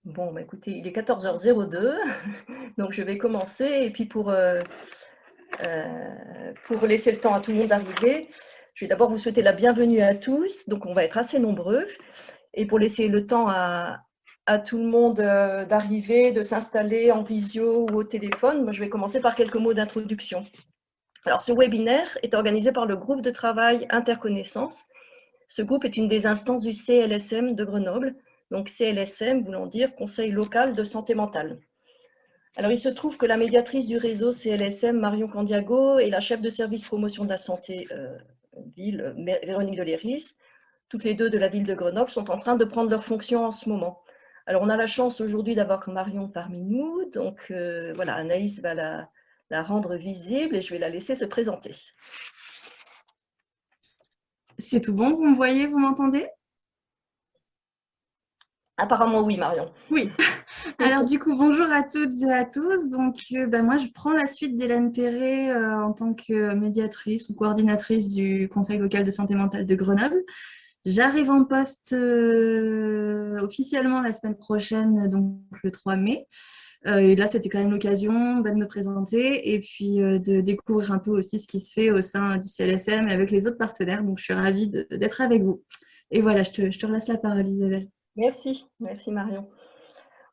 Bon, bah, écoutez, il est 14h02, donc je vais commencer. Et puis pour laisser le temps à tout le monde d'arriver, je vais d'abord vous souhaiter la bienvenue à tous. Donc, on va être assez nombreux. Et pour laisser le temps à tout le monde d'arriver, de s'installer en visio ou au téléphone, moi, je vais commencer par quelques mots d'introduction. Alors, ce webinaire est organisé par le groupe de travail Interconnaissance. Ce groupe est une des instances du CLSM de Grenoble. Donc, CLSM voulant dire Conseil local de santé mentale. Alors, il se trouve que la médiatrice du réseau CLSM, Marion Candiago, et la chef de service promotion de la santé ville, Véronique Deléris, toutes les deux de la ville de Grenoble, sont en train de prendre leurs fonctions en ce moment. Alors, on a la chance aujourd'hui d'avoir Marion parmi nous. Donc, voilà, Anaïs va la rendre visible et je vais la laisser se présenter. C'est tout bon, vous me voyez, vous m'entendez? Apparemment, oui, Marion. Oui. Alors du coup, bonjour à toutes et à tous. Donc, moi, je prends la suite d'Hélène Perret en tant que médiatrice ou coordinatrice du Conseil local de santé mentale de Grenoble. J'arrive en poste officiellement la semaine prochaine, donc le 3 mai. Et là, c'était quand même l'occasion de me présenter et puis de découvrir un peu aussi ce qui se fait au sein du CLSM et avec les autres partenaires. Donc, je suis ravie d'être avec vous. Et voilà, je te relaisse la parole, Isabelle. Merci, merci Marion.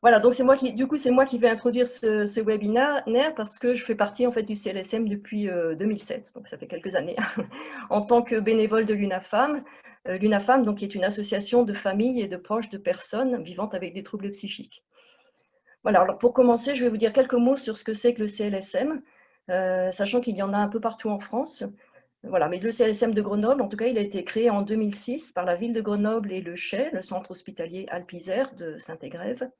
Voilà, donc c'est moi qui vais introduire ce webinaire parce que je fais partie en fait du CLSM depuis 2007, donc ça fait quelques années, en tant que bénévole de l'UNAFAM. L'UNAFAM, donc, qui est une association de familles et de proches de personnes vivant avec des troubles psychiques. Voilà, alors pour commencer, je vais vous dire quelques mots sur ce que c'est que le CLSM, sachant qu'il y en a un peu partout en France. Voilà, mais le CLSM de Grenoble, en tout cas, il a été créé en 2006 par la ville de Grenoble et le CHEI, le centre hospitalier Alpes-Isère de Saint-Égrève.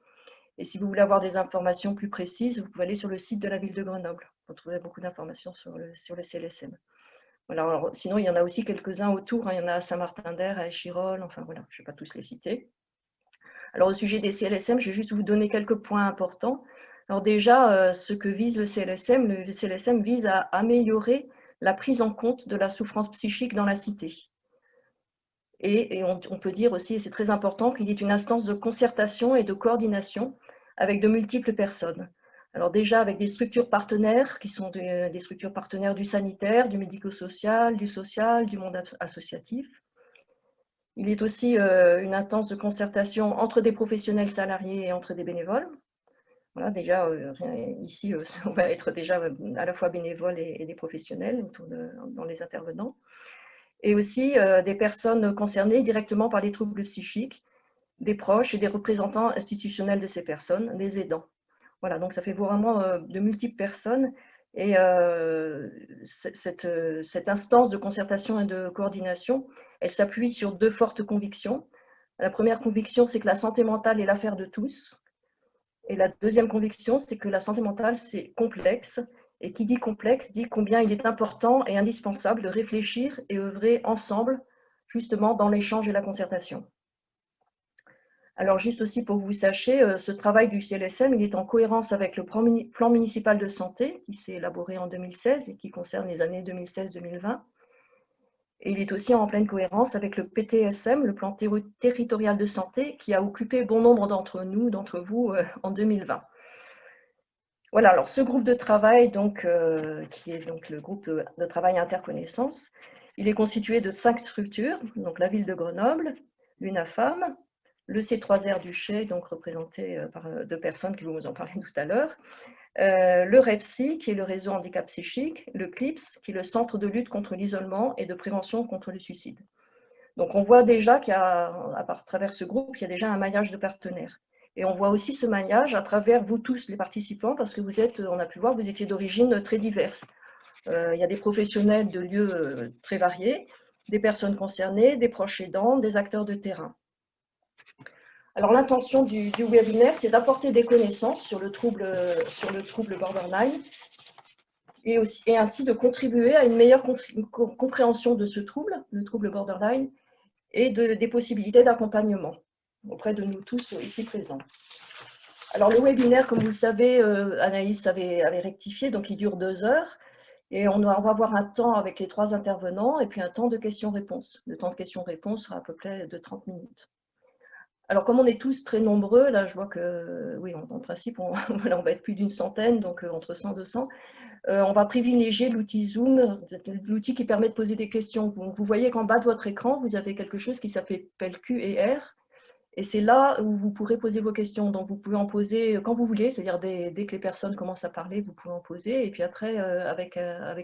Et si vous voulez avoir des informations plus précises, vous pouvez aller sur le site de la ville de Grenoble. Vous trouverez beaucoup d'informations sur le CLSM. Voilà, alors, sinon, il y en a aussi quelques-uns autour. Il y en a à Saint-Martin-d'Air, à Échirolles, enfin voilà, je ne vais pas tous les citer. Alors, au sujet des CLSM, je vais juste vous donner quelques points importants. Alors déjà, ce que vise le CLSM vise à améliorer la prise en compte de la souffrance psychique dans la cité. Et on peut dire aussi, et c'est très important, qu'il y ait une instance de concertation et de coordination avec de multiples personnes. Alors déjà avec des structures partenaires, qui sont des structures partenaires du sanitaire, du médico-social, du monde associatif. Il est aussi une instance de concertation entre des professionnels salariés et entre des bénévoles. Voilà, déjà, ici, on va être déjà à la fois bénévoles et des professionnels dans les intervenants. Et aussi des personnes concernées directement par les troubles psychiques, des proches et des représentants institutionnels de ces personnes, des aidants. Voilà, donc ça fait vraiment de multiples personnes. Et cette instance de concertation et de coordination, elle s'appuie sur deux fortes convictions. La première conviction, c'est que la santé mentale est l'affaire de tous. Et la deuxième conviction, c'est que la santé mentale, c'est complexe. Et qui dit complexe dit combien il est important et indispensable de réfléchir et œuvrer ensemble, justement, dans l'échange et la concertation. Alors, juste aussi pour que vous sachiez, ce travail du CLSM, il est en cohérence avec le plan municipal de santé qui s'est élaboré en 2016 et qui concerne les années 2016-2020. Et il est aussi en pleine cohérence avec le PTSM, le plan territorial de santé, qui a occupé bon nombre d'entre nous, d'entre vous, en 2020. Voilà, alors ce groupe de travail, donc, qui est donc le groupe de travail Interconnaissance, il est constitué de 5 structures, donc la ville de Grenoble, l'UNAFAM, le C3R du CHEI, donc représenté par 2 personnes qui vont vous en parler tout à l'heure, le REPSI, qui est le réseau handicap psychique, le CLIPS, qui est le centre de lutte contre l'isolement et de prévention contre le suicide. Donc on voit déjà qu'à travers ce groupe, il y a déjà un maillage de partenaires. Et on voit aussi ce maillage à travers vous tous les participants, parce que vous êtes, on a pu voir, vous étiez d'origine très diverses. Il y a des professionnels de lieux très variés, des personnes concernées, des proches aidants, des acteurs de terrain. Alors l'intention du webinaire, c'est d'apporter des connaissances sur le trouble borderline et ainsi de contribuer à une meilleure compréhension de ce trouble, le trouble borderline, et des possibilités d'accompagnement auprès de nous tous ici présents. Alors le webinaire, comme vous le savez, Anaïs avait rectifié, donc il dure 2 heures. Et on va avoir un temps avec les 3 intervenants et puis un temps de questions-réponses. Le temps de questions-réponses sera à peu près de 30 minutes. Alors, comme on est tous très nombreux, là, je vois que, oui, en principe, voilà, on va être plus d'une centaine, donc entre 100 et 200. On va privilégier l'outil Zoom, l'outil qui permet de poser des questions. Vous voyez qu'en bas de votre écran, vous avez quelque chose qui s'appelle Q et R. Et c'est là où vous pourrez poser vos questions. Donc, vous pouvez en poser quand vous voulez, c'est-à-dire dès que les personnes commencent à parler, vous pouvez en poser. Et puis après, avec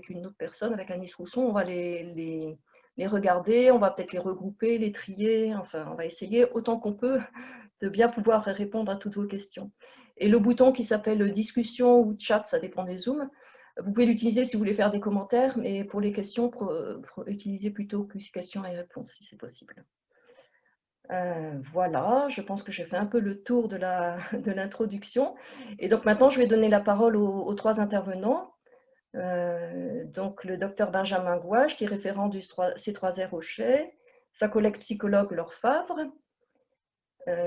une autre personne, avec Anis Rousson, on va les regarder, on va peut-être les regrouper, les trier. Enfin, on va essayer autant qu'on peut de bien pouvoir répondre à toutes vos questions. Et le bouton qui s'appelle discussion ou chat, ça dépend des Zooms. Vous pouvez l'utiliser si vous voulez faire des commentaires, mais pour les questions, utilisez plutôt questions et réponses si c'est possible. Voilà, je pense que j'ai fait un peu le tour de l'introduction. Et donc maintenant, je vais donner la parole aux trois intervenants. Donc le docteur Benjamin Gouache, qui est référent du C3R Auchet, sa collègue psychologue Laure Favre,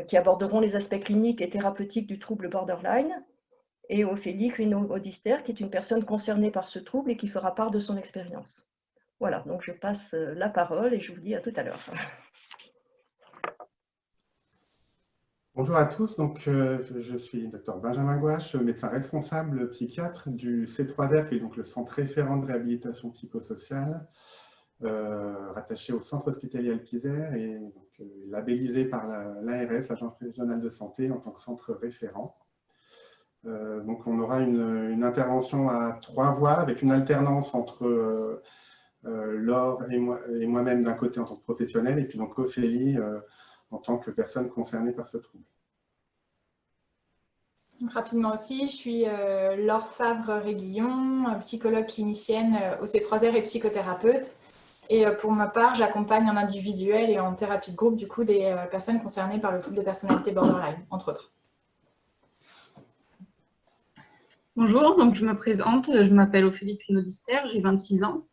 qui aborderont les aspects cliniques et thérapeutiques du trouble borderline, et Ophélie Cuino-Audister, qui est une personne concernée par ce trouble et qui fera part de son expérience. Voilà, donc je passe la parole et je vous dis à tout à l'heure. Bonjour à tous, donc, je suis Dr Benjamin Gouache, médecin responsable psychiatre du C3R, qui est donc le centre référent de réhabilitation psychosociale, rattaché au centre hospitalier Alpes-Isère et donc, labellisé par l'ARS, l'Agence régionale de santé, en tant que centre référent. Donc on aura une intervention à 3 voix avec une alternance entre Laure et moi-même d'un côté en tant que professionnel et puis donc Ophélie en tant que personne concernée par ce trouble. Donc, rapidement aussi, je suis Laure Favre-Réguillon, psychologue clinicienne au C3R et psychothérapeute. Et pour ma part, j'accompagne en individuel et en thérapie de groupe du coup des personnes concernées par le trouble de personnalité borderline, entre autres. Bonjour, donc je me présente, je m'appelle Ophélie Cuino-Audister, j'ai 26 ans.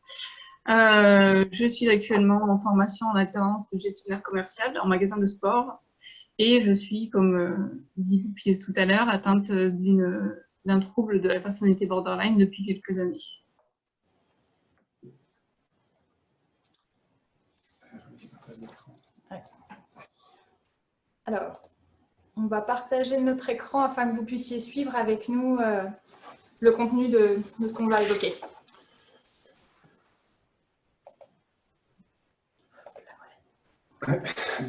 Je suis actuellement en formation en alternance de gestionnaire commercial en magasin de sport et je suis, comme dit depuis tout à l'heure, atteinte d'un trouble de la personnalité borderline depuis quelques années. Alors, on va partager notre écran afin que vous puissiez suivre avec nous le contenu de ce qu'on va évoquer.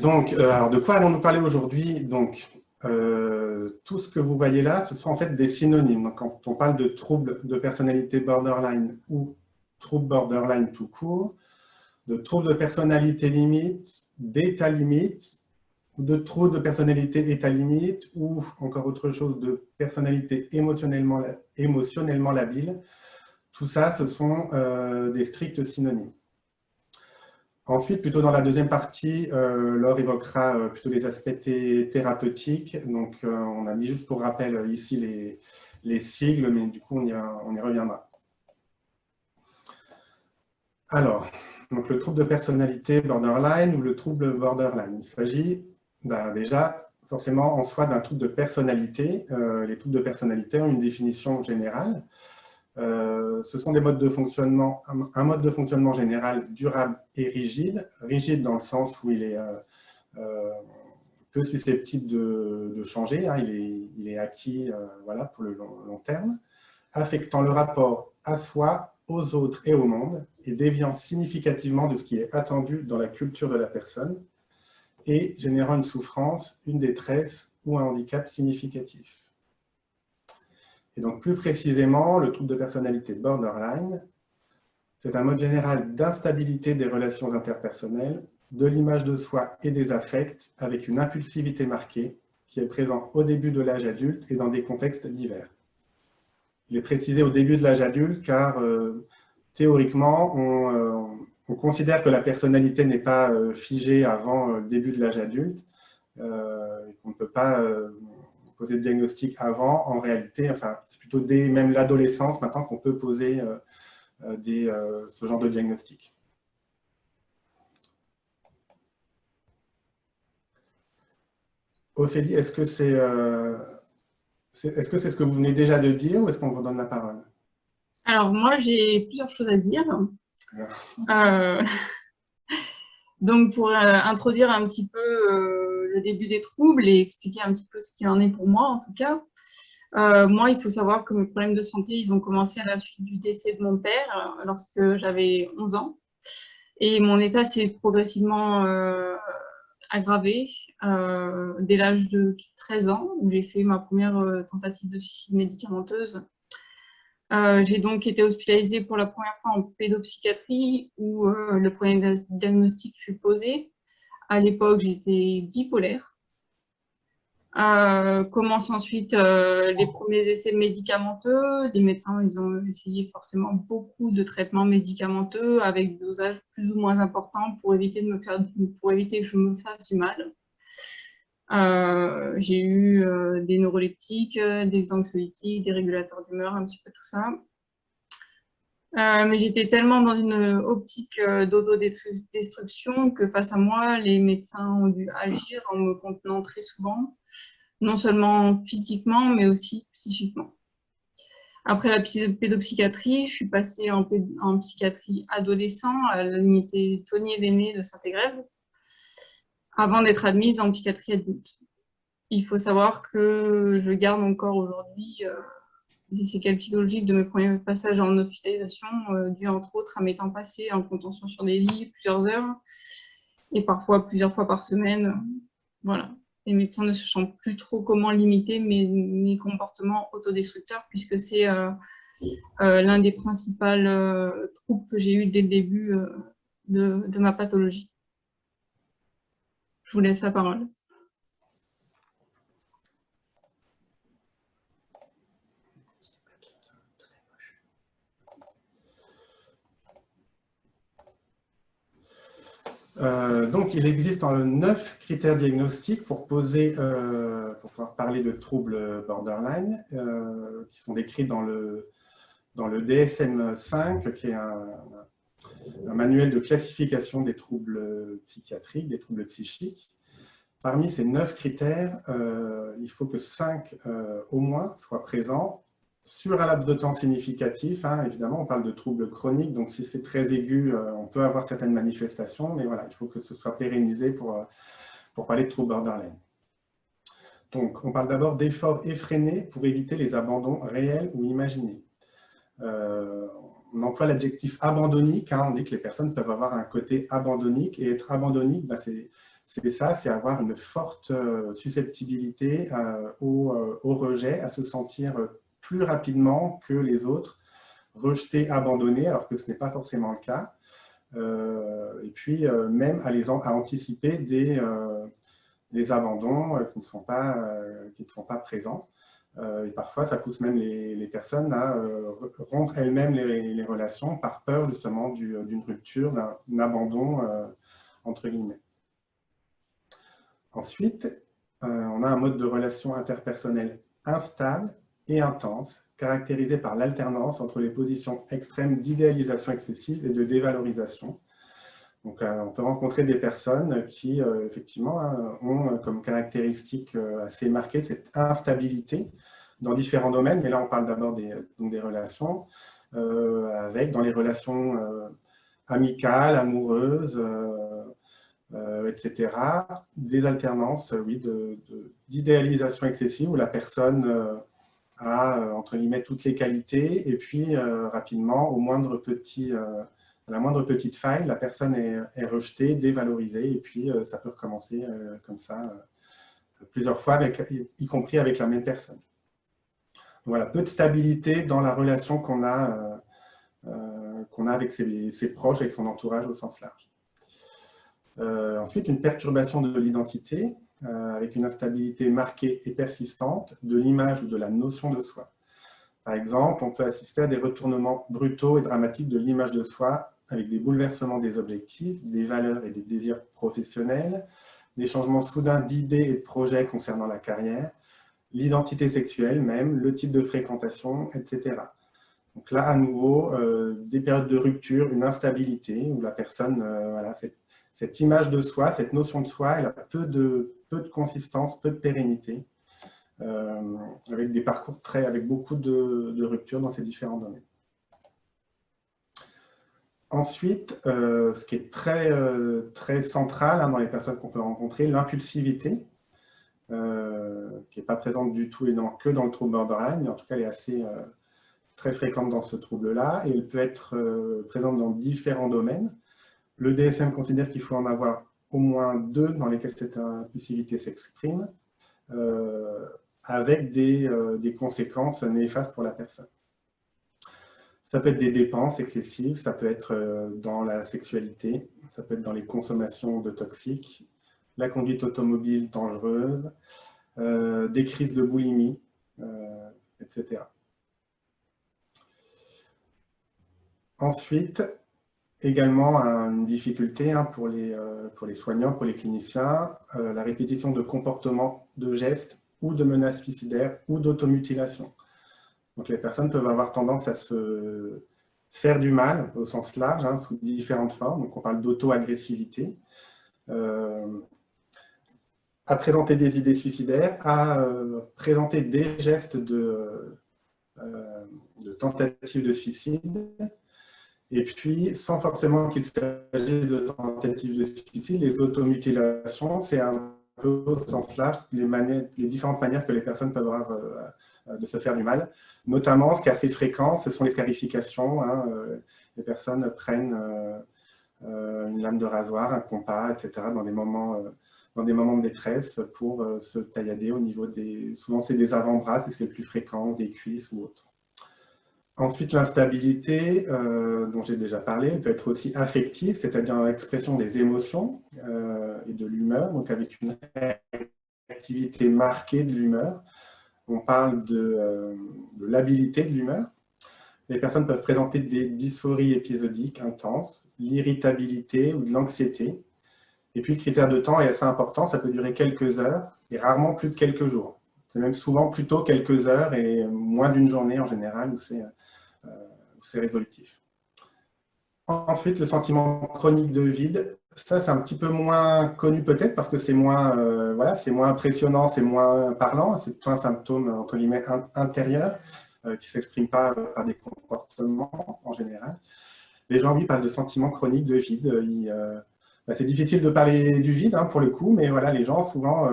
Donc, alors de quoi allons-nous parler aujourd'hui? Donc, tout ce que vous voyez là, ce sont en fait des synonymes. Donc, quand on parle de trouble de personnalité borderline ou trouble borderline tout court, de trouble de personnalité limite, d'état limite, ou de trouble de personnalité état limite, ou encore autre chose de personnalité émotionnellement labile. Tout ça, ce sont des stricts synonymes. Ensuite, plutôt dans la deuxième partie, Laure évoquera plutôt les aspects thérapeutiques. Donc, on a mis juste pour rappel ici les sigles, mais du coup, on y reviendra. Alors, donc le trouble de personnalité borderline ou le trouble borderline. Il s'agit déjà forcément en soi d'un trouble de personnalité. Les troubles de personnalité ont une définition générale. Ce sont des modes de fonctionnement, un mode de fonctionnement général durable et rigide. Rigide dans le sens où il est peu susceptible de changer, hein, il est acquis voilà, pour le long terme, affectant le rapport à soi, aux autres et au monde, et déviant significativement de ce qui est attendu dans la culture de la personne, et générant une souffrance, une détresse ou un handicap significatif. Et donc, plus précisément, le trouble de personnalité borderline, c'est un mode général d'instabilité des relations interpersonnelles, de l'image de soi et des affects, avec une impulsivité marquée, qui est présent au début de l'âge adulte et dans des contextes divers. Il est précisé au début de l'âge adulte car, théoriquement, on considère que la personnalité n'est pas figée avant le début de l'âge adulte, et qu'on ne peut pas poser de diagnostic avant. En réalité, enfin, c'est plutôt dès même l'adolescence maintenant qu'on peut poser ce genre de diagnostic. Ophélie, est-ce que c'est ce que vous venez déjà de dire ou est-ce qu'on vous donne la parole? Alors moi, j'ai plusieurs choses à dire. Donc pour introduire un petit peu le début des troubles et expliquer un petit peu ce qu'il en est pour moi, en tout cas. Moi, il faut savoir que mes problèmes de santé, ils ont commencé à la suite du décès de mon père lorsque j'avais 11 ans. Et mon état s'est progressivement aggravé dès l'âge de 13 ans, où j'ai fait ma première tentative de suicide médicamenteuse. J'ai donc été hospitalisée pour la première fois en pédopsychiatrie, où le premier diagnostic fut posé. À l'époque, j'étais bipolaire. Commencent ensuite les premiers essais médicamenteux. Les médecins, ils ont essayé forcément beaucoup de traitements médicamenteux avec des dosages plus ou moins importants pour éviter que je me fasse du mal. J'ai eu des neuroleptiques, des anxiolytiques, des régulateurs d'humeur, un petit peu tout ça. Mais j'étais tellement dans une optique d'autodestruction que face à moi, les médecins ont dû agir en me contenant très souvent, non seulement physiquement, mais aussi psychiquement. Après la pédopsychiatrie, je suis passée en psychiatrie adolescent à l'unité Tonier-Véné de Saint-Égrève, avant d'être admise en psychiatrie adulte. Il faut savoir que je garde encore aujourd'hui des séquelles psychologiques de mes premiers passages en hospitalisation, dues entre autres à mes temps passés en contention sur des lits plusieurs heures, et parfois plusieurs fois par semaine. Voilà. Les médecins ne sachant plus trop comment limiter mes comportements autodestructeurs, puisque c'est l'un des principaux troubles que j'ai eu dès le début de ma pathologie. Je vous laisse la parole. Donc, il existe 9 critères diagnostiques pour pouvoir parler de troubles borderline, qui sont décrits dans le DSM-5, qui est un manuel de classification des troubles psychiatriques, des troubles psychiques. Parmi ces 9 critères, il faut que 5 au moins soient présents sur un laps de temps significatif. Évidemment, on parle de troubles chroniques, donc si c'est très aigu, on peut avoir certaines manifestations, mais voilà, il faut que ce soit pérennisé pour parler de troubles borderline. Donc, on parle d'abord d'efforts effrénés pour éviter les abandons réels ou imaginés. On emploie l'adjectif abandonnique, on dit que les personnes peuvent avoir un côté abandonnique, et être abandonnique, c'est avoir une forte susceptibilité au rejet, à se sentir plus rapidement que les autres, rejetés, abandonnés, alors que ce n'est pas forcément le cas. Et puis, même à anticiper des abandons qui ne sont pas présents. Et parfois, ça pousse même les personnes à rompre elles-mêmes les relations par peur justement d'une rupture, d'un abandon, entre guillemets. Ensuite, on a un mode de relation interpersonnelle instable et intense, caractérisé par l'alternance entre les positions extrêmes d'idéalisation excessive et de dévalorisation. Donc, on peut rencontrer des personnes qui, effectivement, ont comme caractéristique assez marquée cette instabilité dans différents domaines, mais là, on parle d'abord des relations, dans les relations amicales, amoureuses, etc., des alternances, oui, d'idéalisation excessive où la personne a, entre guillemets, toutes les qualités, et puis rapidement, à la moindre petite faille, la personne est rejetée, dévalorisée, et puis ça peut recommencer comme ça plusieurs fois, y compris avec la même personne. Donc, voilà, peu de stabilité dans la relation qu'on a avec ses proches, avec son entourage au sens large. Ensuite, une perturbation de l'identité, avec une instabilité marquée et persistante de l'image ou de la notion de soi. Par exemple, on peut assister à des retournements brutaux et dramatiques de l'image de soi, avec des bouleversements des objectifs, des valeurs et des désirs professionnels, des changements soudains d'idées et de projets concernant la carrière, l'identité sexuelle même, le type de fréquentation, etc. Donc là, à nouveau, des périodes de rupture, une instabilité, où la personne, voilà, cette image de soi, cette notion de soi, elle a peu de consistance, peu de pérennité, avec des parcours avec beaucoup de ruptures dans ces différents domaines. Ensuite, ce qui est très central dans les personnes qu'on peut rencontrer, l'impulsivité, qui n'est pas présente du tout et que dans le trouble borderline, mais en tout cas, elle est assez très fréquente dans ce trouble-là, et elle peut être présente dans différents domaines. Le DSM considère qu'il faut en avoir au moins 2 dans lesquels cette impulsivité s'exprime, avec des conséquences néfastes pour la personne. Ça peut être des dépenses excessives, ça peut être dans la sexualité, ça peut être dans les consommations de toxiques, la conduite automobile dangereuse, des crises de boulimie, etc. Ensuite, également une difficulté pour les soignants, pour les cliniciens, la répétition de comportements, de gestes ou de menaces suicidaires ou d'automutilation. Donc les personnes peuvent avoir tendance à se faire du mal au sens large, sous différentes formes. Donc on parle d'auto-agressivité, à présenter des idées suicidaires, à présenter des gestes de tentative de suicide. Et puis, sans forcément qu'il s'agisse de tentatives de suicide, les automutilations, c'est un peu au sens large les différentes manières que les personnes peuvent avoir de se faire du mal. Notamment, ce qui est assez fréquent, ce sont les scarifications. Les personnes prennent une lame de rasoir, un compas, etc. dans des moments de détresse pour se taillader au niveau des... Souvent, c'est des avant-bras, c'est ce qui est le plus fréquent, des cuisses ou autre. Ensuite, l'instabilité, dont j'ai déjà parlé, peut être aussi affective, c'est-à-dire l'expression des émotions et de l'humeur, donc avec une réactivité marquée de l'humeur. On parle de l'habilité de l'humeur. Les personnes peuvent présenter des dysphories épisodiques intenses, l'irritabilité ou de l'anxiété. Et puis, le critère de temps est assez important, ça peut durer quelques heures et rarement plus de quelques jours. C'est même souvent plutôt quelques heures et moins d'une journée en général où c'est résolutif. Ensuite, le sentiment chronique de vide, ça c'est un petit peu moins connu peut-être parce que c'est moins impressionnant, c'est moins parlant, c'est plutôt un symptôme entre guillemets intérieur qui ne s'exprime pas par des comportements en général. Les gens, oui, parlent de sentiment chronique de vide. C'est difficile de parler du vide pour le coup, mais voilà, les gens souvent,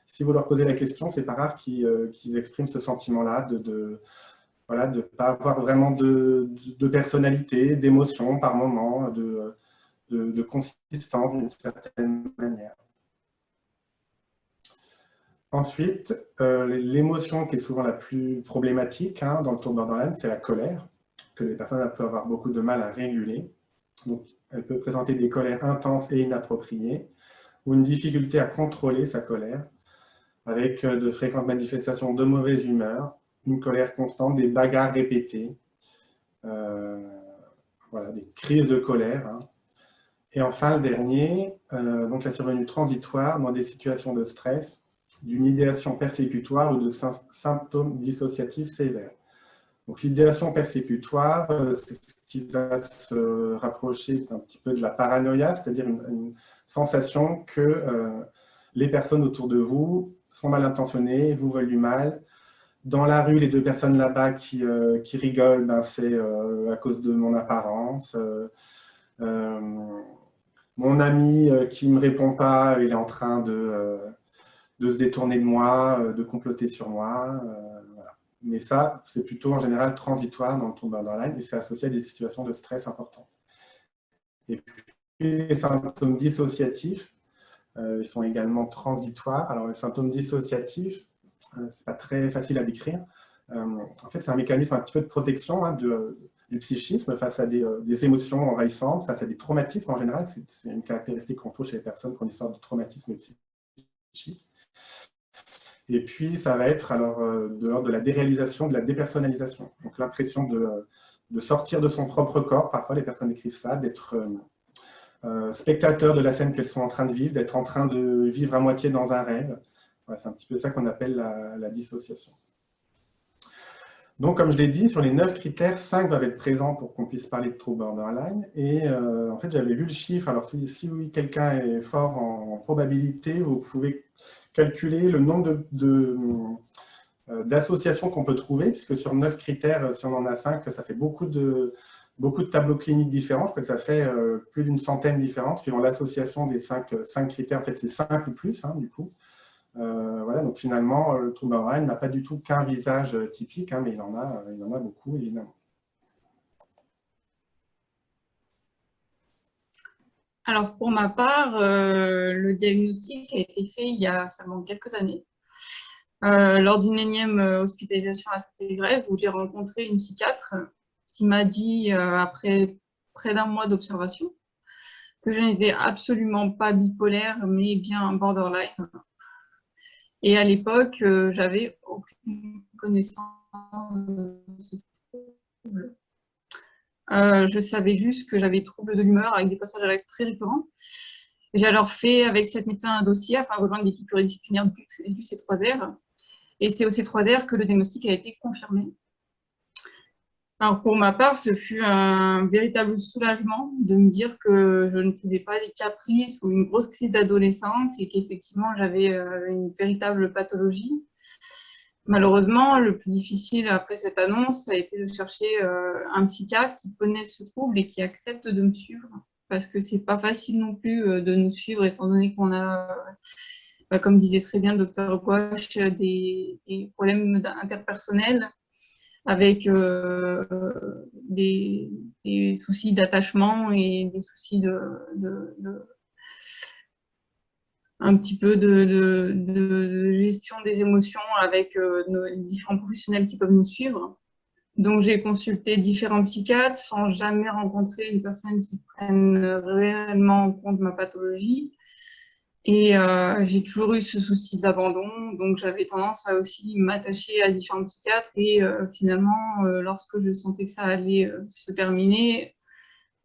si vous leur posez la question, c'est pas rare qu'ils expriment ce sentiment-là de ne pas avoir vraiment de personnalité, d'émotion par moment, de consistance d'une certaine manière. Ensuite, l'émotion qui est souvent la plus problématique dans le trouble borderline, c'est la colère, que les personnes peuvent avoir beaucoup de mal à réguler. Donc, elle peut présenter des colères intenses et inappropriées, ou une difficulté à contrôler sa colère, avec de fréquentes manifestations de mauvaise humeur, une colère constante, des bagarres répétées, des crises de colère. Et enfin, le dernier, donc la survenue transitoire dans des situations de stress, d'une idéation persécutoire ou de symptômes dissociatifs sévères. Donc l'idéation persécutoire, c'est ce qui va se rapprocher un petit peu de la paranoïa, c'est-à-dire une sensation que les personnes autour de vous sont mal intentionnées, vous veulent du mal. Dans la rue, les 2 personnes là-bas qui rigolent, c'est à cause de mon apparence. Mon ami qui ne me répond pas, il est en train de se détourner de moi, de comploter sur moi. Voilà. Mais ça, c'est plutôt en général transitoire dans le trouble borderline et c'est associé à des situations de stress importantes. Et puis, les symptômes dissociatifs, ils sont également transitoires. Alors, les symptômes dissociatifs, c'est pas très facile à décrire. En fait, c'est un mécanisme un petit peu de protection du psychisme face à des émotions envahissantes, face à des traumatismes en général. C'est une caractéristique qu'on trouve chez les personnes qui ont une histoire de traumatisme psychique. Et puis, ça va être alors de l'ordre de la déréalisation, de la dépersonnalisation. Donc, l'impression de sortir de son propre corps. Parfois, les personnes écrivent ça, d'être spectateur de la scène qu'elles sont en train de vivre, d'être en train de vivre à moitié dans un rêve. Voilà, c'est un petit peu ça qu'on appelle la dissociation. Donc, comme je l'ai dit, sur les 9 critères, 5 doivent être présents pour qu'on puisse parler de trouble borderline. Et en fait, j'avais vu le chiffre. Alors, si quelqu'un est fort en probabilité, vous pouvez calculer le nombre d'associations qu'on peut trouver, puisque sur 9 critères, si on en a 5, ça fait beaucoup beaucoup de tableaux cliniques différents. Je crois que ça fait plus d'une centaine différentes, suivant l'association des 5 critères. En fait, c'est 5 ou plus, hein, du coup. Voilà, donc finalement, le trouble borderline n'a pas du tout qu'un visage typique, hein, mais il en a beaucoup, évidemment. Alors, pour ma part, le diagnostic a été fait il y a seulement quelques années, lors d'une énième hospitalisation à Saint-Égrève, où j'ai rencontré une psychiatre qui m'a dit, après près d'un mois d'observation, que je n'étais absolument pas bipolaire, mais bien borderline. Et à l'époque, j'avais aucune connaissance de ce trouble. Je savais juste que j'avais des troubles de l'humeur avec des passages à l'acte très récurrents. J'ai alors fait avec cette médecin un dossier afin de rejoindre l'équipe pluridisciplinaire du C3R. Et c'est au C3R que le diagnostic a été confirmé. Alors pour ma part, ce fut un véritable soulagement de me dire que je ne faisais pas des caprices ou une grosse crise d'adolescence et qu'effectivement j'avais une véritable pathologie. Malheureusement, le plus difficile après cette annonce, ça a été de chercher un psychiatre qui connaît ce trouble et qui accepte de me suivre. Parce que c'est pas facile non plus de nous suivre, étant donné qu'on a, comme disait très bien le docteur Gouache, des problèmes interpersonnels avec des soucis d'attachement et des soucis un petit peu de gestion des émotions avec les différents professionnels qui peuvent nous suivre. Donc, j'ai consulté différents psychiatres sans jamais rencontrer une personne qui prenne réellement en compte ma pathologie. Et j'ai toujours eu ce souci d'abandon, donc j'avais tendance à aussi m'attacher à différents psychiatres. Et finalement, lorsque je sentais que ça allait se terminer,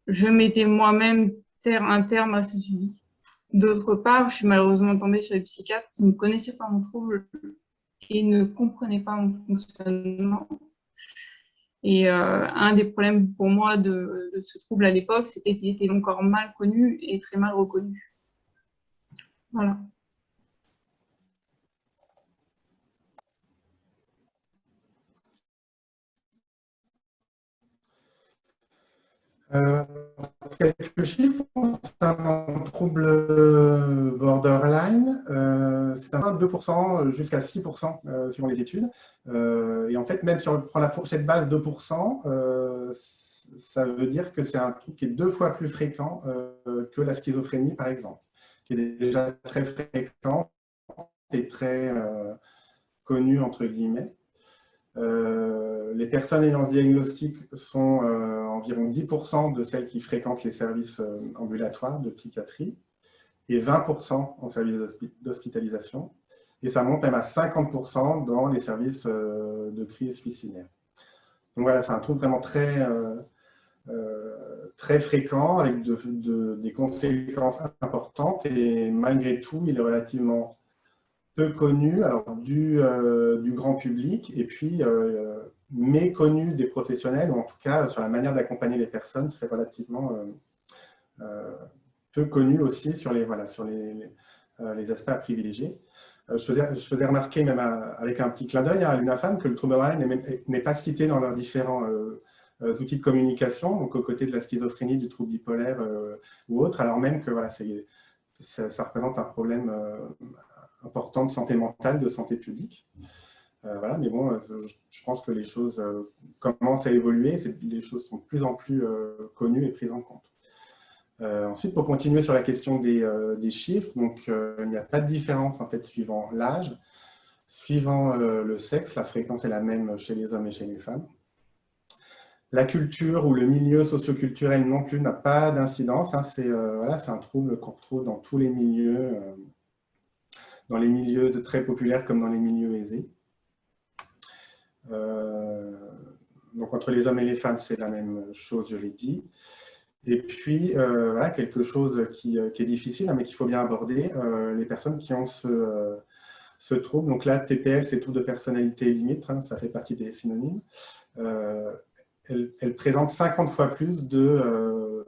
je mettais moi-même un terme à ce suivi. D'autre part, je suis malheureusement tombée sur des psychiatres qui ne connaissaient pas mon trouble et ne comprenaient pas mon fonctionnement. Et un des problèmes pour moi de ce trouble à l'époque, c'était qu'il était encore mal connu et très mal reconnu. Voilà. Quelques chiffres concernant le trouble borderline, c'est un 2% jusqu'à 6% suivant les études. Et en fait, même si on prend la fourchette basse 2%, ça veut dire que c'est un truc qui est 2 fois plus fréquent que la schizophrénie, par exemple, qui est déjà très fréquent et très connu, entre guillemets. Les personnes ayant ce diagnostic sont environ 10% de celles qui fréquentent les services ambulatoires de psychiatrie et 20% en service d'hospitalisation. Et ça monte même à 50% dans les services de crise suicidaire. Donc voilà, c'est un trouble vraiment très, très fréquent avec des conséquences importantes et malgré tout, il est relativement peu connu alors, du grand public et puis méconnu des professionnels, ou en tout cas sur la manière d'accompagner les personnes, c'est relativement peu connu aussi sur les aspects à privilégier. Je faisais remarquer, même avec un petit clin d'œil à l'UNAFAM, que le trouble borderline n'est pas cité dans leurs différents outils de communication, donc aux côtés de la schizophrénie, du trouble bipolaire ou autre, alors même que voilà, ça représente un problème important de santé mentale, de santé publique. Voilà, mais bon, je pense que les choses commencent à évoluer, les choses sont de plus en plus connues et prises en compte. Ensuite, pour continuer sur la question des chiffres, donc il n'y a pas de différence en fait suivant l'âge, suivant le sexe, la fréquence est la même chez les hommes et chez les femmes. La culture ou le milieu socioculturel non plus n'a pas d'incidence, hein, c'est un trouble qu'on retrouve dans tous les milieux. Dans les milieux très populaires comme dans les milieux aisés. Donc entre les hommes et les femmes, c'est la même chose, je l'ai dit. Et puis, voilà, quelque chose qui est difficile, mais qu'il faut bien aborder, les personnes qui ont ce trouble. Donc là, TPL, c'est trouble de personnalité limite, hein, ça fait partie des synonymes. Elle présente 50 fois plus de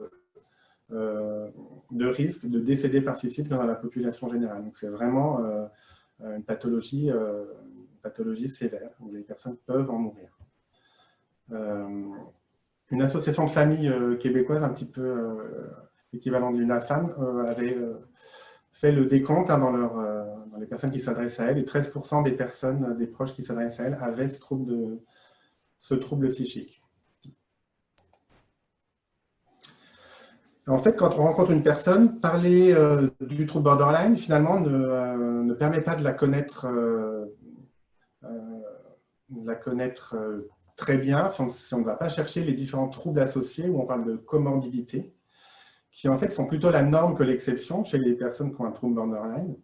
risque de décéder par suicide que dans la population générale. Donc c'est vraiment une pathologie sévère où les personnes peuvent en mourir. une association de familles québécoise, un petit peu équivalent de l'UNAFAM, avait fait le décompte dans les personnes qui s'adressent à elle, et 13% des personnes, des proches qui s'adressent à elle, avaient ce trouble psychique. En fait, quand on rencontre une personne, parler du trouble borderline, finalement, ne permet pas de la connaître, très bien si on ne va pas chercher les différents troubles associés, où on parle de comorbidité, qui en fait sont plutôt la norme que l'exception chez les personnes qui ont un trouble borderline,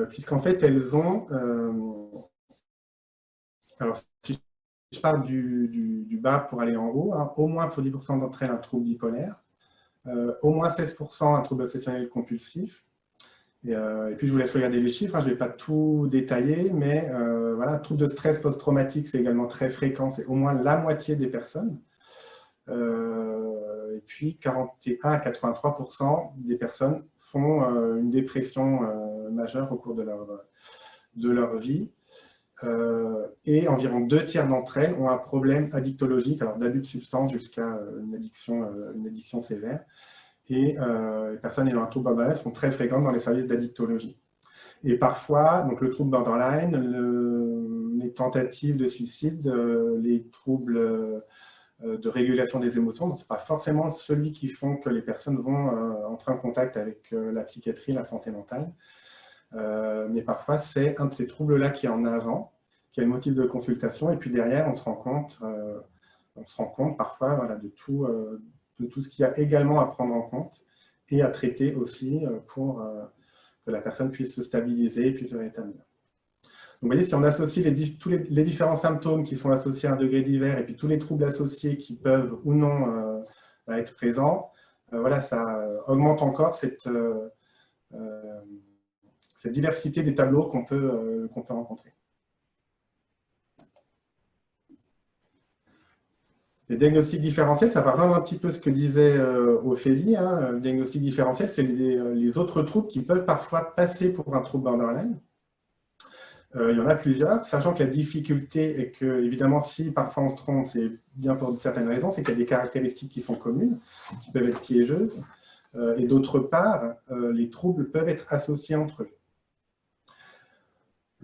puisqu'en fait, elles ont... alors, si je pars du bas pour aller en haut, hein, au moins pour 10% d'entre elles un trouble bipolaire, au moins 16% un trouble obsessionnel compulsif. Et puis, je vous laisse regarder les chiffres, hein, je ne vais pas tout détailler, mais voilà, trouble de stress post-traumatique, c'est également très fréquent, c'est au moins la moitié des personnes. Et puis, 41 à 83% des personnes font une dépression majeure au cours de leur vie. Et environ 2/3 d'entre elles ont un problème addictologique, alors d'abus de substances jusqu'à une addiction sévère. Et les personnes ayant un trouble borderline sont très fréquentes dans les services d'addictologie. Et parfois, donc le trouble borderline, les tentatives de suicide, les troubles de régulation des émotions, ce n'est pas forcément celui qui font que les personnes vont entrer en contact avec la psychiatrie, la santé mentale. Mais parfois, c'est un de ces troubles-là qui est en avant, qui est le motif de consultation, et puis derrière, on se rend compte parfois voilà, de tout ce qu'il y a également à prendre en compte et à traiter aussi pour que la personne puisse se stabiliser et puisse se rétablir. Donc, vous voyez, si on associe tous les différents symptômes qui sont associés à un degré divers et puis tous les troubles associés qui peuvent ou non être présents, voilà, ça augmente encore cette diversité des tableaux qu'on peut rencontrer. Les diagnostics différentiels, ça va rejoindre un petit peu ce que disait Ophélie. Hein. Le diagnostic différentiel, c'est les autres troubles qui peuvent parfois passer pour un trouble borderline. Il y en a plusieurs, sachant que la difficulté est que, évidemment, si parfois on se trompe, c'est bien pour certaines raisons, c'est qu'il y a des caractéristiques qui sont communes, qui peuvent être piégeuses, et d'autre part, les troubles peuvent être associés entre eux.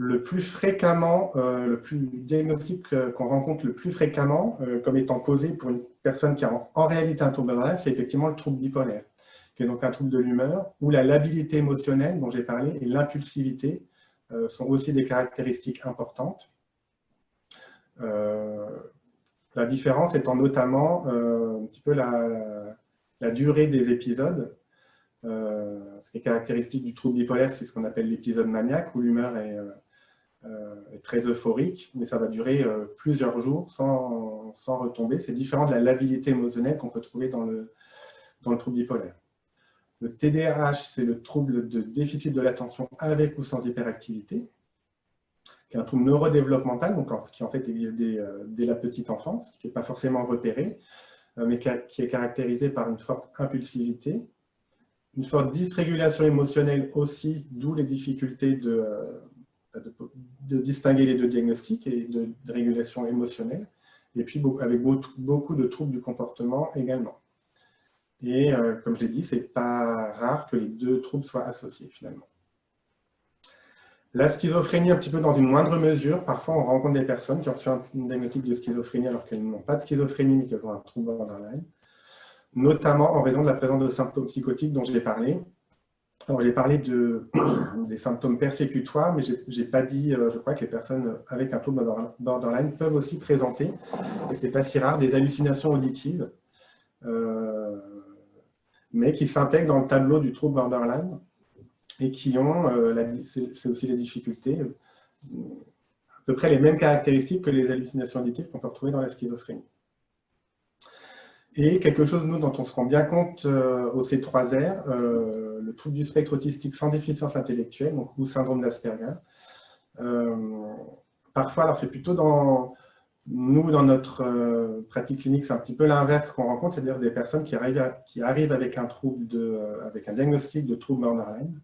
Le plus fréquemment, le diagnostic qu'on rencontre le plus fréquemment, comme étant posé pour une personne qui a en réalité un trouble borderline, c'est effectivement le trouble bipolaire, qui est donc un trouble de l'humeur, où la labilité émotionnelle dont j'ai parlé et l'impulsivité sont aussi des caractéristiques importantes. La différence étant notamment un petit peu la durée des épisodes. Ce qui est caractéristique du trouble bipolaire, c'est ce qu'on appelle l'épisode maniaque, où l'humeur est très euphorique, mais ça va durer plusieurs jours sans retomber. C'est différent de la labilité émotionnelle qu'on peut trouver dans le trouble bipolaire. Le TDAH, c'est le trouble de déficit de l'attention avec ou sans hyperactivité, qui est un trouble neurodéveloppemental, donc qui en fait existe dès la petite enfance, qui n'est pas forcément repéré, mais qui est caractérisé par une forte impulsivité, une forte dysrégulation émotionnelle aussi, d'où les difficultés de distinguer les deux diagnostics et de régulation émotionnelle, et puis avec beaucoup de troubles du comportement également. Et comme je l'ai dit, ce n'est pas rare que les deux troubles soient associés finalement. La schizophrénie, un petit peu dans une moindre mesure, parfois on rencontre des personnes qui ont reçu un diagnostic de schizophrénie alors qu'elles n'ont pas de schizophrénie mais qu'elles ont un trouble borderline, notamment en raison de la présence de symptômes psychotiques dont j'ai parlé. Alors, j'ai parlé des symptômes persécutoires, mais je n'ai pas dit, je crois que les personnes avec un trouble borderline peuvent aussi présenter, et ce n'est pas si rare, des hallucinations auditives, mais qui s'intègrent dans le tableau du trouble borderline et qui ont, c'est aussi les difficultés, à peu près les mêmes caractéristiques que les hallucinations auditives qu'on peut retrouver dans la schizophrénie. Et quelque chose, nous, dont on se rend bien compte au C3R, le trouble du spectre autistique sans déficience intellectuelle, donc, ou syndrome d'Asperger. Parfois, alors c'est plutôt dans notre pratique clinique, c'est un petit peu l'inverse qu'on rencontre, c'est-à-dire des personnes qui arrivent avec un avec un diagnostic de trouble borderline,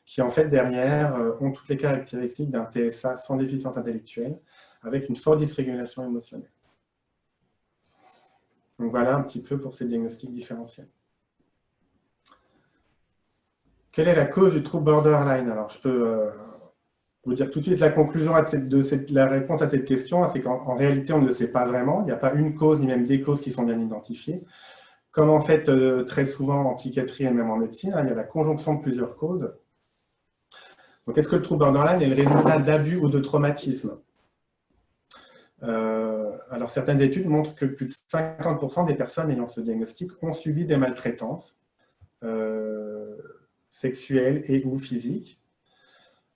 qui en fait derrière ont toutes les caractéristiques d'un TSA sans déficience intellectuelle, avec une forte dysrégulation émotionnelle. Donc voilà un petit peu pour ces diagnostics différentiels. Quelle est la cause du trouble borderline? Alors, je peux vous dire tout de suite la conclusion la réponse à cette question, c'est qu'en réalité, on ne le sait pas vraiment. Il n'y a pas une cause, ni même des causes qui sont bien identifiées. Comme en fait, très souvent en psychiatrie et même en médecine, il y a la conjonction de plusieurs causes. Donc, est-ce que le trouble borderline est le résultat d'abus ou de traumatisme? Alors, certaines études montrent que plus de 50% des personnes ayant ce diagnostic ont subi des maltraitances sexuelles et ou physiques.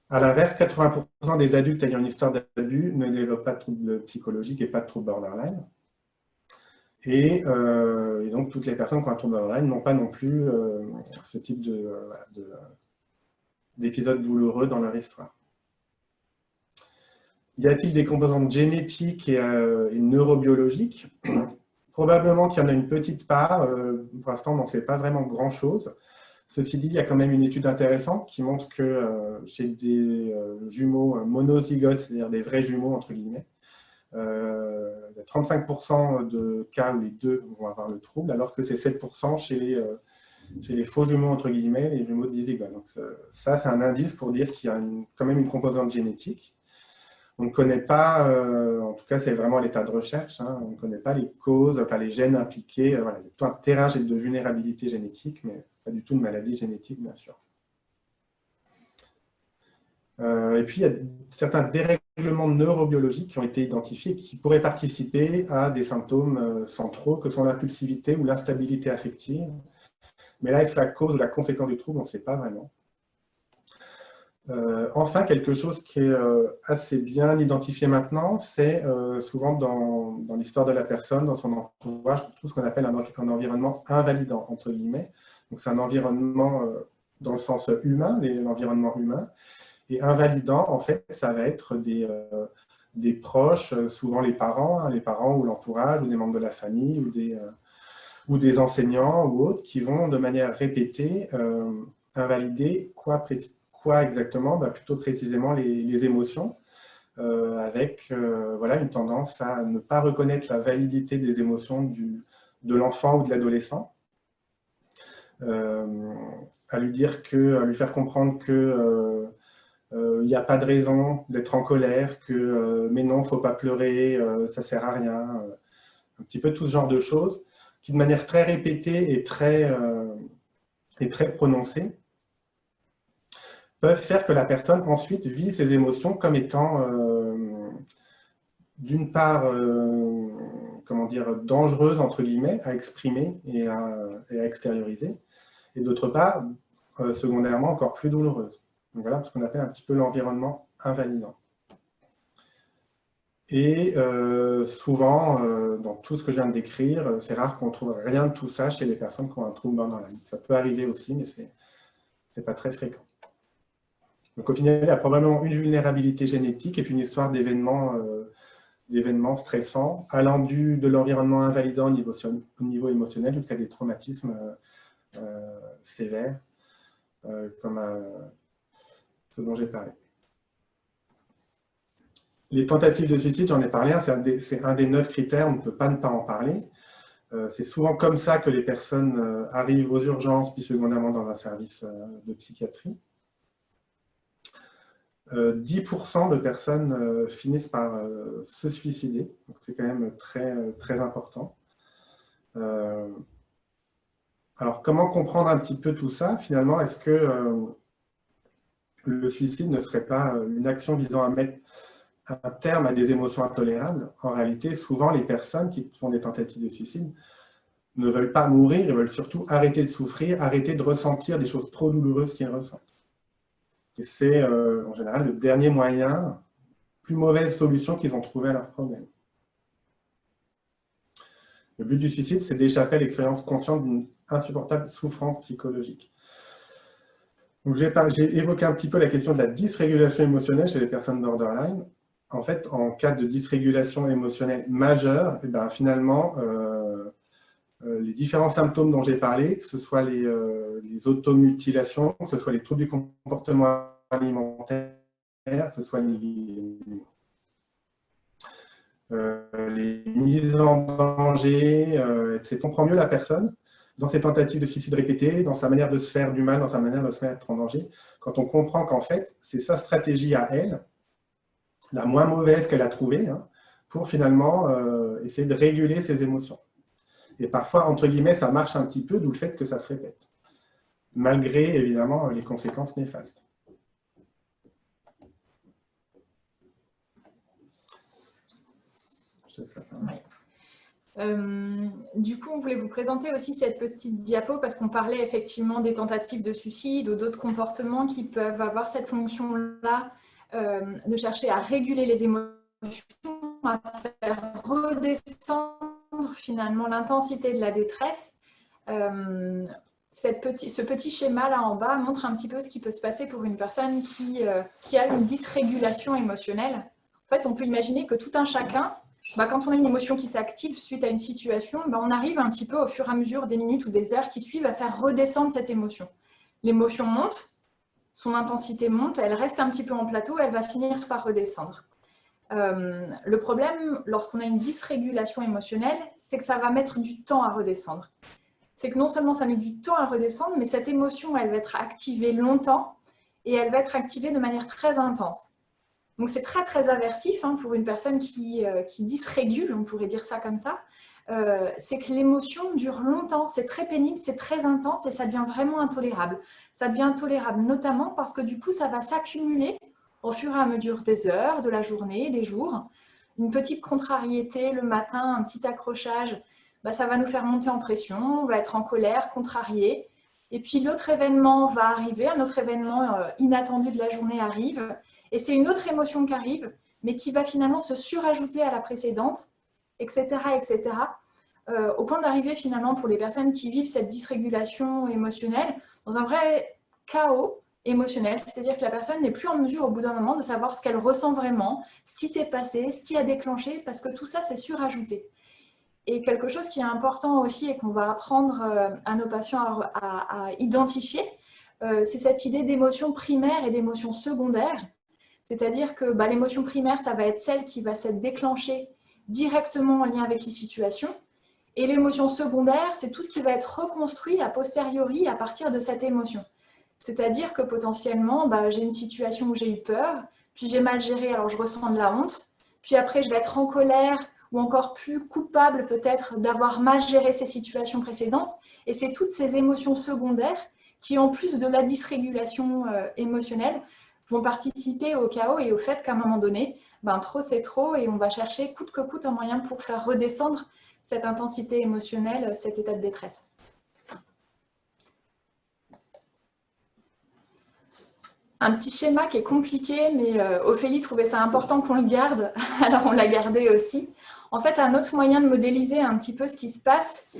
À l'inverse, 80% des adultes ayant une histoire d'abus ne développent pas de troubles psychologiques et pas de troubles borderline. Et donc, toutes les personnes qui ont un trouble borderline n'ont pas non plus ce type d'épisodes douloureux dans leur histoire. Y a-t-il des composantes génétiques et neurobiologiques? Probablement qu'il y en a une petite part. Pour l'instant, on n'en sait pas vraiment grand-chose. Ceci dit, il y a quand même une étude intéressante qui montre que chez des jumeaux monozygotes, c'est-à-dire des vrais jumeaux, entre guillemets, il y a 35% de cas où les deux vont avoir le trouble, alors que c'est 7% chez les faux jumeaux, entre guillemets, les jumeaux dizygotes. Donc ça, c'est un indice pour dire qu'il y a quand même une composante génétique. On ne connaît pas, en tout cas c'est vraiment l'état de recherche, on ne connaît pas les causes, enfin les gènes impliqués. Voilà, il y a tout un terrain de vulnérabilité génétique, mais pas du tout de maladie génétique, bien sûr. Et puis il y a certains dérèglements neurobiologiques qui ont été identifiés qui pourraient participer à des symptômes centraux que sont l'impulsivité ou l'instabilité affective. Mais là, est-ce la cause ou la conséquence du trouble? On ne sait pas vraiment. Enfin, quelque chose qui est assez bien identifié maintenant, c'est souvent dans l'histoire de la personne, dans son entourage, tout ce qu'on appelle un environnement invalidant, entre guillemets. Donc c'est un environnement dans le sens humain, l'environnement humain, et invalidant, en fait, ça va être des proches, souvent les parents ou l'entourage, ou des membres de la famille, ou des enseignants ou autres, qui vont de manière répétée invalider quoi exactement? Plutôt précisément les émotions, avec voilà, une tendance à ne pas reconnaître la validité des émotions de l'enfant ou de l'adolescent, à lui faire comprendre que il n'y a pas de raison d'être en colère, que mais non, il ne faut pas pleurer, ça ne sert à rien, un petit peu tout ce genre de choses, qui de manière très répétée et très prononcée, peuvent faire que la personne ensuite vit ses émotions comme étant d'une part comment dire, dangereuses entre guillemets à exprimer et à extérioriser, et d'autre part secondairement encore plus douloureuses. Donc voilà ce qu'on appelle un petit peu l'environnement invalidant. Et souvent, dans tout ce que je viens de décrire, c'est rare qu'on trouve rien de tout ça chez les personnes qui ont un trouble borderline. Ça peut arriver aussi, mais c'est pas très fréquent. Donc au final, il y a probablement une vulnérabilité génétique et puis une histoire d'événements stressants, allant de l'environnement invalidant au niveau émotionnel jusqu'à des traumatismes sévères, comme ce dont j'ai parlé. Les tentatives de suicide, j'en ai parlé, c'est un des 9 critères, on ne peut pas ne pas en parler. C'est souvent comme ça que les personnes arrivent aux urgences, puis secondairement dans un service de psychiatrie. 10% de personnes finissent par se suicider, c'est quand même très, très important. Alors, comment comprendre un petit peu tout ça? Finalement, est-ce que le suicide ne serait pas une action visant à mettre un terme à des émotions intolérables? En réalité, souvent, les personnes qui font des tentatives de suicide ne veulent pas mourir, ils veulent surtout arrêter de souffrir, arrêter de ressentir des choses trop douloureuses qu'ils ressentent. Et c'est en général le dernier moyen, plus mauvaise solution qu'ils ont trouvé à leur problème. Le but du suicide, c'est d'échapper à l'expérience consciente d'une insupportable souffrance psychologique. J'ai évoqué un petit peu la question de la dysrégulation émotionnelle chez les personnes borderline. En fait, en cas de dysrégulation émotionnelle majeure, et bien, finalement, les différents symptômes dont j'ai parlé, que ce soit les automutilations, que ce soit les troubles du comportement alimentaire, que ce soit les mises en danger, etc. On comprend mieux la personne dans ses tentatives de suicide répétées, dans sa manière de se faire du mal, dans sa manière de se mettre en danger, quand on comprend qu'en fait, c'est sa stratégie à elle, la moins mauvaise qu'elle a trouvée, hein, pour finalement essayer de réguler ses émotions. Et parfois, entre guillemets, ça marche un petit peu, d'où le fait que ça se répète, malgré, évidemment, les conséquences néfastes. Du coup, on voulait vous présenter aussi cette petite diapo parce qu'on parlait effectivement des tentatives de suicide ou d'autres comportements qui peuvent avoir cette fonction-là de chercher à réguler les émotions, à faire redescendre finalement l'intensité de la détresse. Ce petit schéma-là en bas montre un petit peu ce qui peut se passer pour une personne qui a une dysrégulation émotionnelle. En fait, on peut imaginer que tout un chacun, quand on a une émotion qui s'active suite à une situation, on arrive un petit peu au fur et à mesure des minutes ou des heures qui suivent à faire redescendre cette émotion. L'émotion monte, son intensité monte, elle reste un petit peu en plateau, elle va finir par redescendre. Le problème, lorsqu'on a une dysrégulation émotionnelle, c'est que ça va mettre du temps à redescendre. C'est que non seulement ça met du temps à redescendre, mais cette émotion, elle va être activée longtemps et elle va être activée de manière très intense. Donc c'est très très aversif pour une personne qui dysrégule, on pourrait dire ça comme ça. C'est que l'émotion dure longtemps, c'est très pénible, c'est très intense et ça devient vraiment intolérable. Ça devient intolérable notamment parce que du coup ça va s'accumuler au fur et à mesure des heures, de la journée, des jours. Une petite contrariété le matin, un petit accrochage, ça va nous faire monter en pression, on va être en colère, contrarié. Et puis l'autre événement va arriver, un autre événement inattendu de la journée arrive. Et c'est une autre émotion qui arrive, mais qui va finalement se surajouter à la précédente, etc. etc. Au point d'arriver finalement pour les personnes qui vivent cette dysrégulation émotionnelle dans un vrai chaos émotionnel, c'est-à-dire que la personne n'est plus en mesure au bout d'un moment de savoir ce qu'elle ressent vraiment, ce qui s'est passé, ce qui a déclenché, parce que tout ça s'est surajouté. Et quelque chose qui est important aussi et qu'on va apprendre à nos patients à identifier, c'est cette idée d'émotion primaire et d'émotion secondaire. C'est-à-dire que l'émotion primaire, ça va être celle qui va s'être déclenchée directement en lien avec les situations. Et l'émotion secondaire, c'est tout ce qui va être reconstruit a posteriori à partir de cette émotion. C'est-à-dire que potentiellement, j'ai une situation où j'ai eu peur, puis j'ai mal géré, alors je ressens de la honte. Puis après, je vais être en colère ou encore plus coupable peut-être d'avoir mal géré ces situations précédentes. Et c'est toutes ces émotions secondaires qui, en plus de la dysrégulation émotionnelle, vont participer au chaos et au fait qu'à un moment donné, trop c'est trop et on va chercher coûte que coûte un moyen pour faire redescendre cette intensité émotionnelle, cet état de détresse. Un petit schéma qui est compliqué, mais Ophélie trouvait ça important qu'on le garde, alors on l'a gardé aussi. En fait, un autre moyen de modéliser un petit peu ce qui se passe,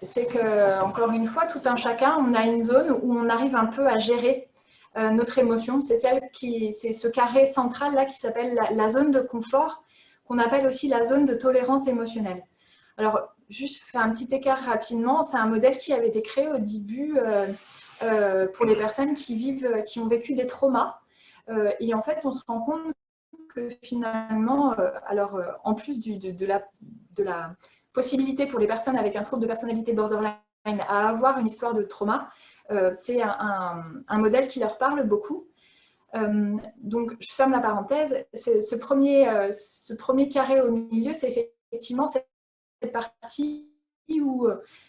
c'est que, encore une fois, tout un chacun, on a une zone où on arrive un peu à gérer notre émotion. C'est ce carré central là qui s'appelle la zone de confort, qu'on appelle aussi la zone de tolérance émotionnelle. Alors, juste faire un petit écart rapidement, c'est un modèle qui avait été créé au début pour les personnes qui ont vécu des traumas. Et en fait, on se rend compte que finalement, en plus de la possibilité pour les personnes avec un trouble de personnalité borderline à avoir une histoire de trauma, c'est un modèle qui leur parle beaucoup. Donc, je ferme la parenthèse. Ce premier carré au milieu, c'est effectivement cette partie où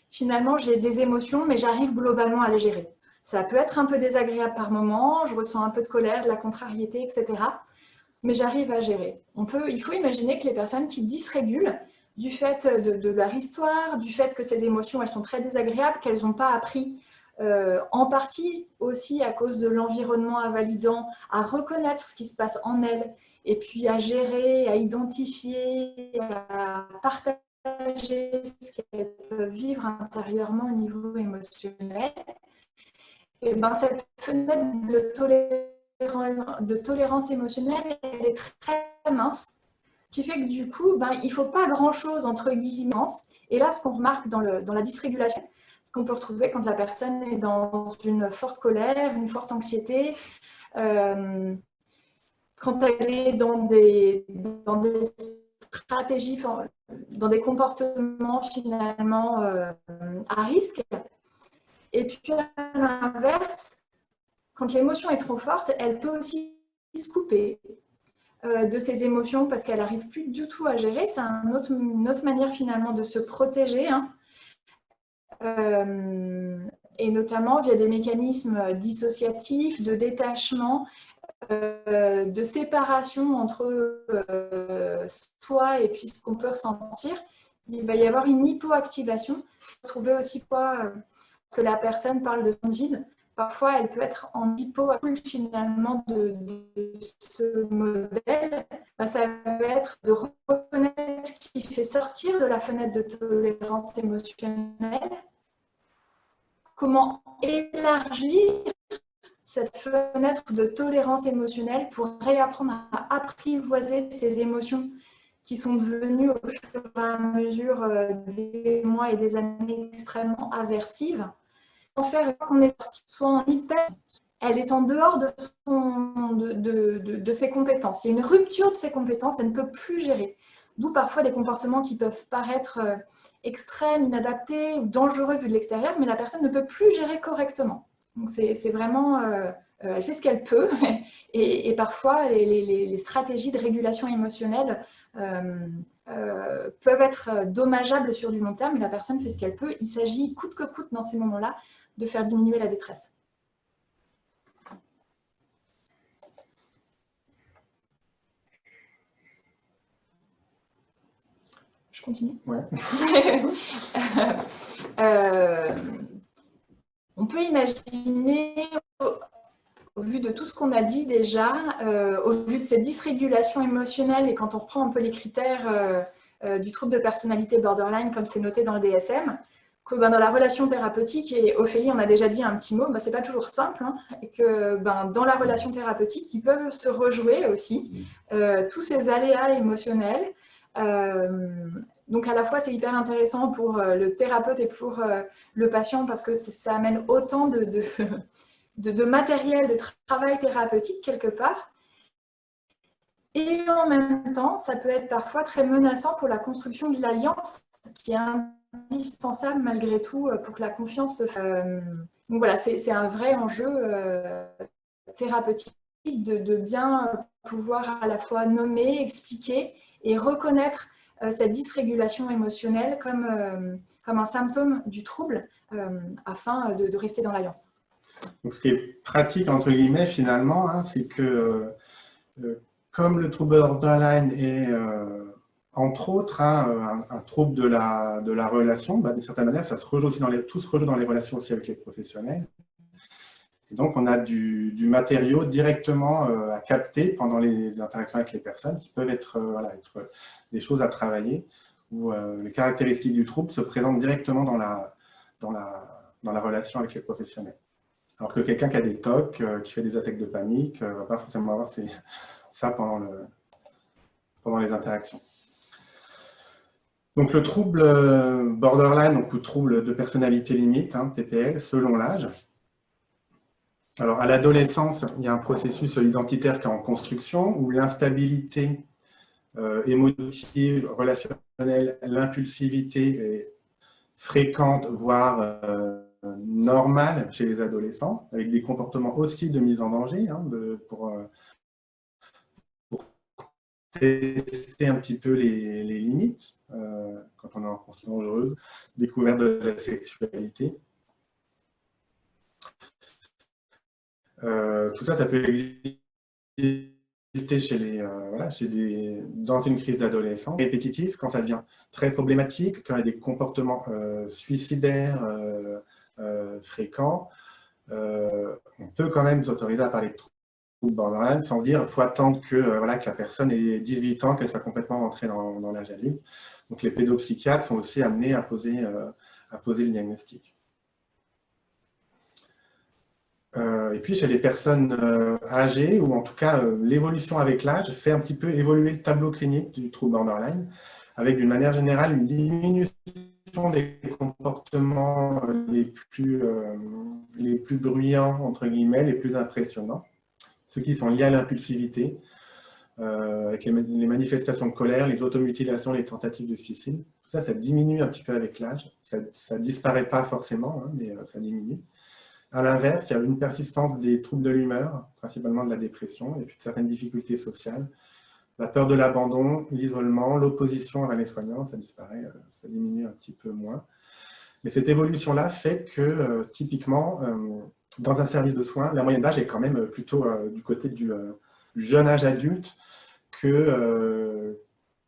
finalement j'ai des émotions, mais j'arrive globalement à les gérer. Ça peut être un peu désagréable par moment, je ressens un peu de colère, de la contrariété, etc. Mais j'arrive à gérer. Il faut imaginer que les personnes qui dysrégulent, du fait de leur histoire, du fait que ces émotions elles sont très désagréables, qu'elles n'ont pas appris, en partie aussi à cause de l'environnement invalidant, à reconnaître ce qui se passe en elles, et puis à gérer, à identifier, à partager ce qu'elles peuvent vivre intérieurement au niveau émotionnel. Et cette fenêtre de tolérance émotionnelle, elle est très mince, ce qui fait que du coup, il ne faut pas grand-chose entre guillemets. Et là, ce qu'on remarque dans la dysrégulation, ce qu'on peut retrouver quand la personne est dans une forte colère, une forte anxiété, quand elle est dans des stratégies, dans des comportements finalement à risque. Et puis à l'inverse, quand l'émotion est trop forte, elle peut aussi se couper de ses émotions parce qu'elle n'arrive plus du tout à gérer. C'est une autre manière finalement de se protéger, hein. Et notamment via des mécanismes dissociatifs, de détachement, de séparation entre soi et puis ce qu'on peut ressentir. Il va y avoir une hypoactivation. Vous trouvez aussi que la personne parle de son vide. Parfois, elle peut être en hypoactivation finalement de ce modèle. Ça va être de reconnaître ce qui fait sortir de la fenêtre de tolérance émotionnelle. Comment élargir cette fenêtre de tolérance émotionnelle pour réapprendre à apprivoiser ces émotions qui sont devenues au fur et à mesure des mois et des années extrêmement aversives. En faire qu'on est sorti soit en hyper, elle est en dehors de ses compétences. Il y a une rupture de ses compétences, elle ne peut plus gérer. D'où parfois des comportements qui peuvent paraître extrêmes, inadaptés ou dangereux vu de l'extérieur, mais la personne ne peut plus gérer correctement. Donc c'est vraiment, elle fait ce qu'elle peut, et parfois les stratégies de régulation émotionnelle peuvent être dommageables sur du long terme, mais la personne fait ce qu'elle peut. Il s'agit coûte que coûte dans ces moments-là de faire diminuer la détresse. Je continue ? Ouais. On peut imaginer, au vu de tout ce qu'on a dit déjà, au vu de cette dysrégulation émotionnelle, et quand on reprend un peu les critères du trouble de personnalité borderline, comme c'est noté dans le DSM, que dans la relation thérapeutique, et Ophélie en a déjà dit un petit mot, c'est pas toujours simple, hein, et que dans la relation thérapeutique, ils peuvent se rejouer aussi tous ces aléas émotionnels. Donc à la fois c'est hyper intéressant pour le thérapeute et pour le patient, parce que ça amène autant de matériel, de travail thérapeutique quelque part. Et en même temps, ça peut être parfois très menaçant pour la construction de l'alliance, qui est indispensable malgré tout pour que la confiance se fasse. Donc voilà, c'est un vrai enjeu thérapeutique de bien pouvoir à la fois nommer, expliquer et reconnaître cette dysrégulation émotionnelle comme un symptôme du trouble afin de rester dans l'alliance. Donc, ce qui est pratique, entre guillemets, finalement, hein, c'est que comme le trouble borderline est, entre autres, hein, un trouble de la relation, d'une certaine manière, ça se rejoue aussi tout se rejoue dans les relations aussi avec les professionnels. Et donc, on a du matériau directement à capter pendant les interactions avec les personnes, qui peuvent être des choses à travailler, où les caractéristiques du trouble se présentent directement dans la relation avec les professionnels. Alors que quelqu'un qui a des TOC, qui fait des attaques de panique, ne va pas forcément avoir ça pendant les interactions. Donc le trouble borderline, ou trouble de personnalité limite, hein, TPL, selon l'âge. Alors à l'adolescence, il y a un processus identitaire qui est en construction, où l'instabilité émotive, relationnelle, l'impulsivité est fréquente, voire normale chez les adolescents, avec des comportements aussi de mise en danger, hein, pour tester un petit peu les limites, quand on est en construction dangereuse, découverte de la sexualité. Tout ça, ça peut exister dans une crise d'adolescence, répétitive, quand ça devient très problématique, quand il y a des comportements suicidaires fréquents. On peut quand même s'autoriser à parler de troubles borderline sans se dire qu'il faut attendre que la personne ait 18 ans, qu'elle soit complètement rentrée dans l'âge adulte. Donc les pédopsychiatres sont aussi amenés à poser le diagnostic. Et puis chez les personnes âgées, ou en tout cas l'évolution avec l'âge fait un petit peu évoluer le tableau clinique du trouble borderline, avec d'une manière générale une diminution des comportements les plus bruyants, entre guillemets, les plus impressionnants, ceux qui sont liés à l'impulsivité, avec les manifestations de colère, les automutilations, les tentatives de suicide. Tout ça, ça diminue un petit peu avec l'âge. Ça ne disparaît pas forcément, hein, mais ça diminue. À l'inverse, il y a une persistance des troubles de l'humeur, principalement de la dépression, et puis de certaines difficultés sociales. La peur de l'abandon, l'isolement, l'opposition à les soignants, ça disparaît, ça diminue un petit peu moins. Mais cette évolution-là fait que, typiquement, dans un service de soins, la moyenne d'âge est quand même plutôt du côté du jeune âge adulte que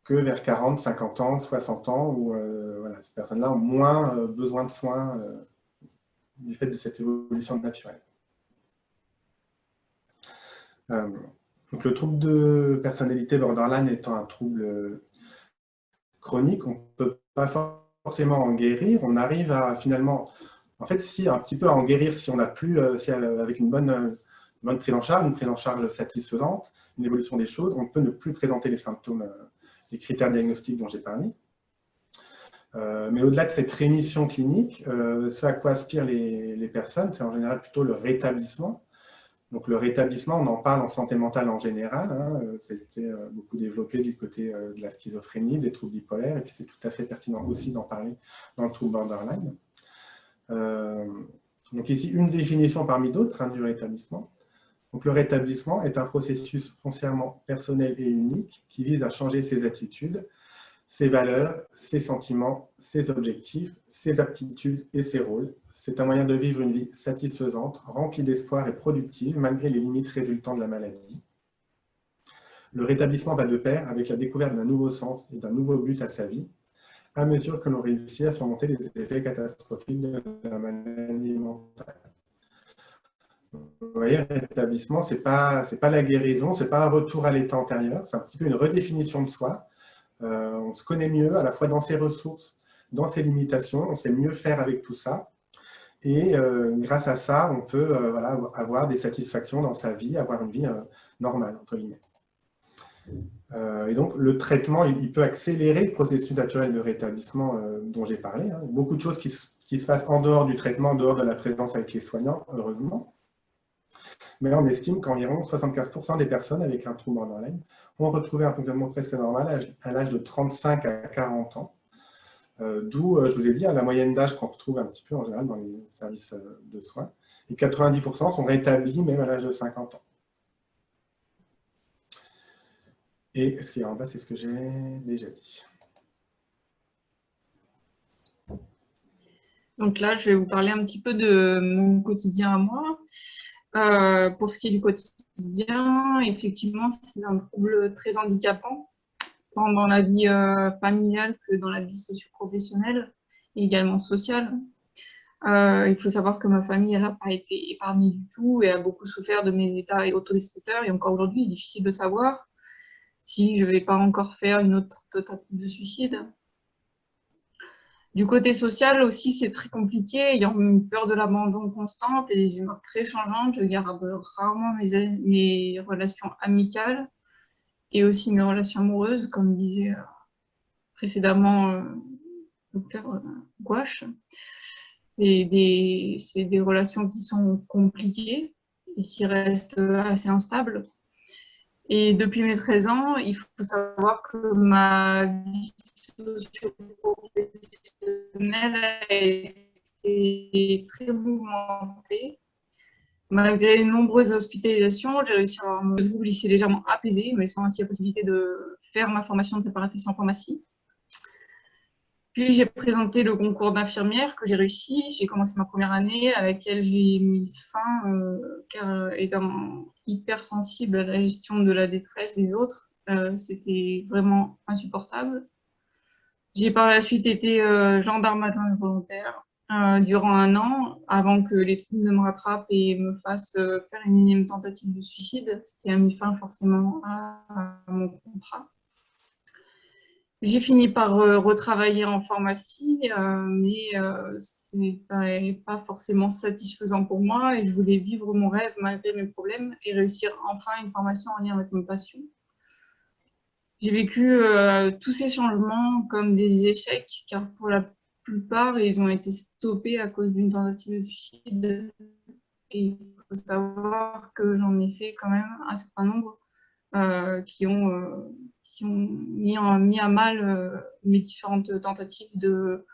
vers 40, 50 ans, 60 ans, où voilà, ces personnes-là ont moins besoin de soins du fait de cette évolution naturelle. Donc, le trouble de personnalité borderline étant un trouble chronique, on ne peut pas forcément en guérir. On arrive à finalement, en fait, un petit peu à en guérir si on n'a plus, avec une bonne prise en charge, une prise en charge satisfaisante, une évolution des choses, on peut ne plus présenter les symptômes, les critères diagnostiques dont j'ai parlé. Mais au-delà de cette rémission clinique, ce à quoi aspirent les personnes, c'est en général plutôt le rétablissement. Donc le rétablissement, on en parle en santé mentale en général, hein, c'était beaucoup développé du côté de la schizophrénie, des troubles bipolaires, et puis c'est tout à fait pertinent aussi d'en parler dans le trouble borderline. Donc ici, une définition parmi d'autres hein, du rétablissement. Donc le rétablissement est un processus foncièrement personnel et unique qui vise à changer ses attitudes, ses valeurs, ses sentiments, ses objectifs, ses aptitudes et ses rôles. C'est un moyen de vivre une vie satisfaisante, remplie d'espoir et productive, malgré les limites résultant de la maladie. Le rétablissement va de pair avec la découverte d'un nouveau sens et d'un nouveau but à sa vie, à mesure que l'on réussit à surmonter les effets catastrophiques de la maladie mentale. Vous voyez, le rétablissement, ce n'est pas la guérison, ce n'est pas un retour à l'état antérieur, c'est un petit peu une redéfinition de soi. On se connaît mieux, à la fois dans ses ressources, dans ses limitations, on sait mieux faire avec tout ça. Et grâce à ça, on peut voilà, avoir des satisfactions dans sa vie, avoir une vie normale, entre guillemets. Et donc, le traitement, il peut accélérer le processus naturel de rétablissement dont j'ai parlé. Hein. Beaucoup de choses qui se passent en dehors du traitement, en dehors de la présence avec les soignants, heureusement. Mais on estime qu'environ 75% des personnes avec un trouble borderline ont retrouvé un fonctionnement presque normal à l'âge de 35 à 40 ans. D'où, je vous ai dit, la moyenne d'âge qu'on retrouve un petit peu en général dans les services de soins. Et 90% sont rétablis même à l'âge de 50 ans. Et ce qui est en bas, c'est ce que j'ai déjà dit. Donc là, je vais vous parler un petit peu de mon quotidien à moi. Pour ce qui est du quotidien, effectivement, c'est un trouble très handicapant, tant dans la vie familiale que dans la vie socio-professionnelle et également sociale. Il faut savoir que ma famille n'a pas été épargnée du tout et a beaucoup souffert de mes états autodestructeurs. Et encore aujourd'hui, il est difficile de savoir si je ne vais pas encore faire une autre tentative de suicide. Du côté social aussi, c'est très compliqué, ayant une peur de l'abandon constante et des humeurs très changeantes. Je garde rarement mes relations amicales et aussi mes relations amoureuses, comme disait précédemment le docteur Gouache. C'est des relations qui sont compliquées et qui restent assez instables. Et depuis mes 13 ans, il faut savoir que ma vie socio-professionnelle a été très mouvementée. Malgré de nombreuses hospitalisations, j'ai réussi à avoir mon trouble ici légèrement apaisé, mais sans ainsi la possibilité de faire ma formation de préparatrice en pharmacie. Puis j'ai présenté le concours d'infirmière que j'ai réussi. J'ai commencé ma première année à laquelle j'ai mis fin, car étant hypersensible à la gestion de la détresse des autres, c'était vraiment insupportable. J'ai par la suite été gendarme volontaire durant 1 an, avant que les troubles ne me rattrapent et me fassent faire une énième tentative de suicide, ce qui a mis fin forcément à mon contrat. J'ai fini par retravailler en pharmacie, mais ce n'était pas forcément satisfaisant pour moi et je voulais vivre mon rêve malgré mes problèmes et réussir enfin une formation en lien avec mes passions. J'ai vécu tous ces changements comme des échecs, car pour la plupart, ils ont été stoppés à cause d'une tentative de suicide. Et il faut savoir que j'en ai fait quand même un certain nombre qui ont mis à mal mes différentes tentatives de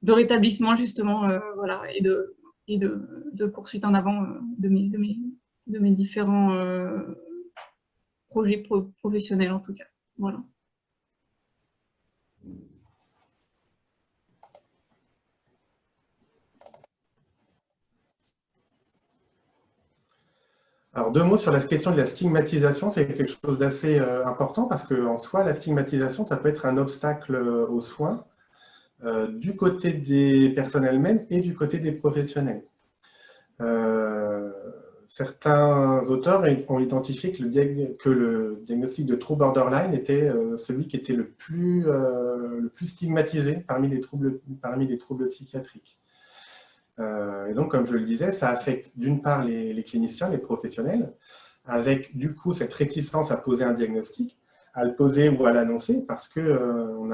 rétablissement, justement, voilà, et de poursuite en avant de mes différents projets professionnels, en tout cas. Voilà. Alors, 2 mots sur la question de la stigmatisation, c'est quelque chose d'assez important parce qu'en soi, la stigmatisation, ça peut être un obstacle aux soins du côté des personnes elles-mêmes et du côté des professionnels. Certains auteurs ont identifié que le diagnostic de trouble borderline était celui qui était le plus stigmatisé parmi les troubles psychiatriques. Et donc, comme je le disais, ça affecte d'une part les cliniciens, les professionnels, avec du coup cette réticence à poser un diagnostic, à le poser ou à l'annoncer, parce qu'on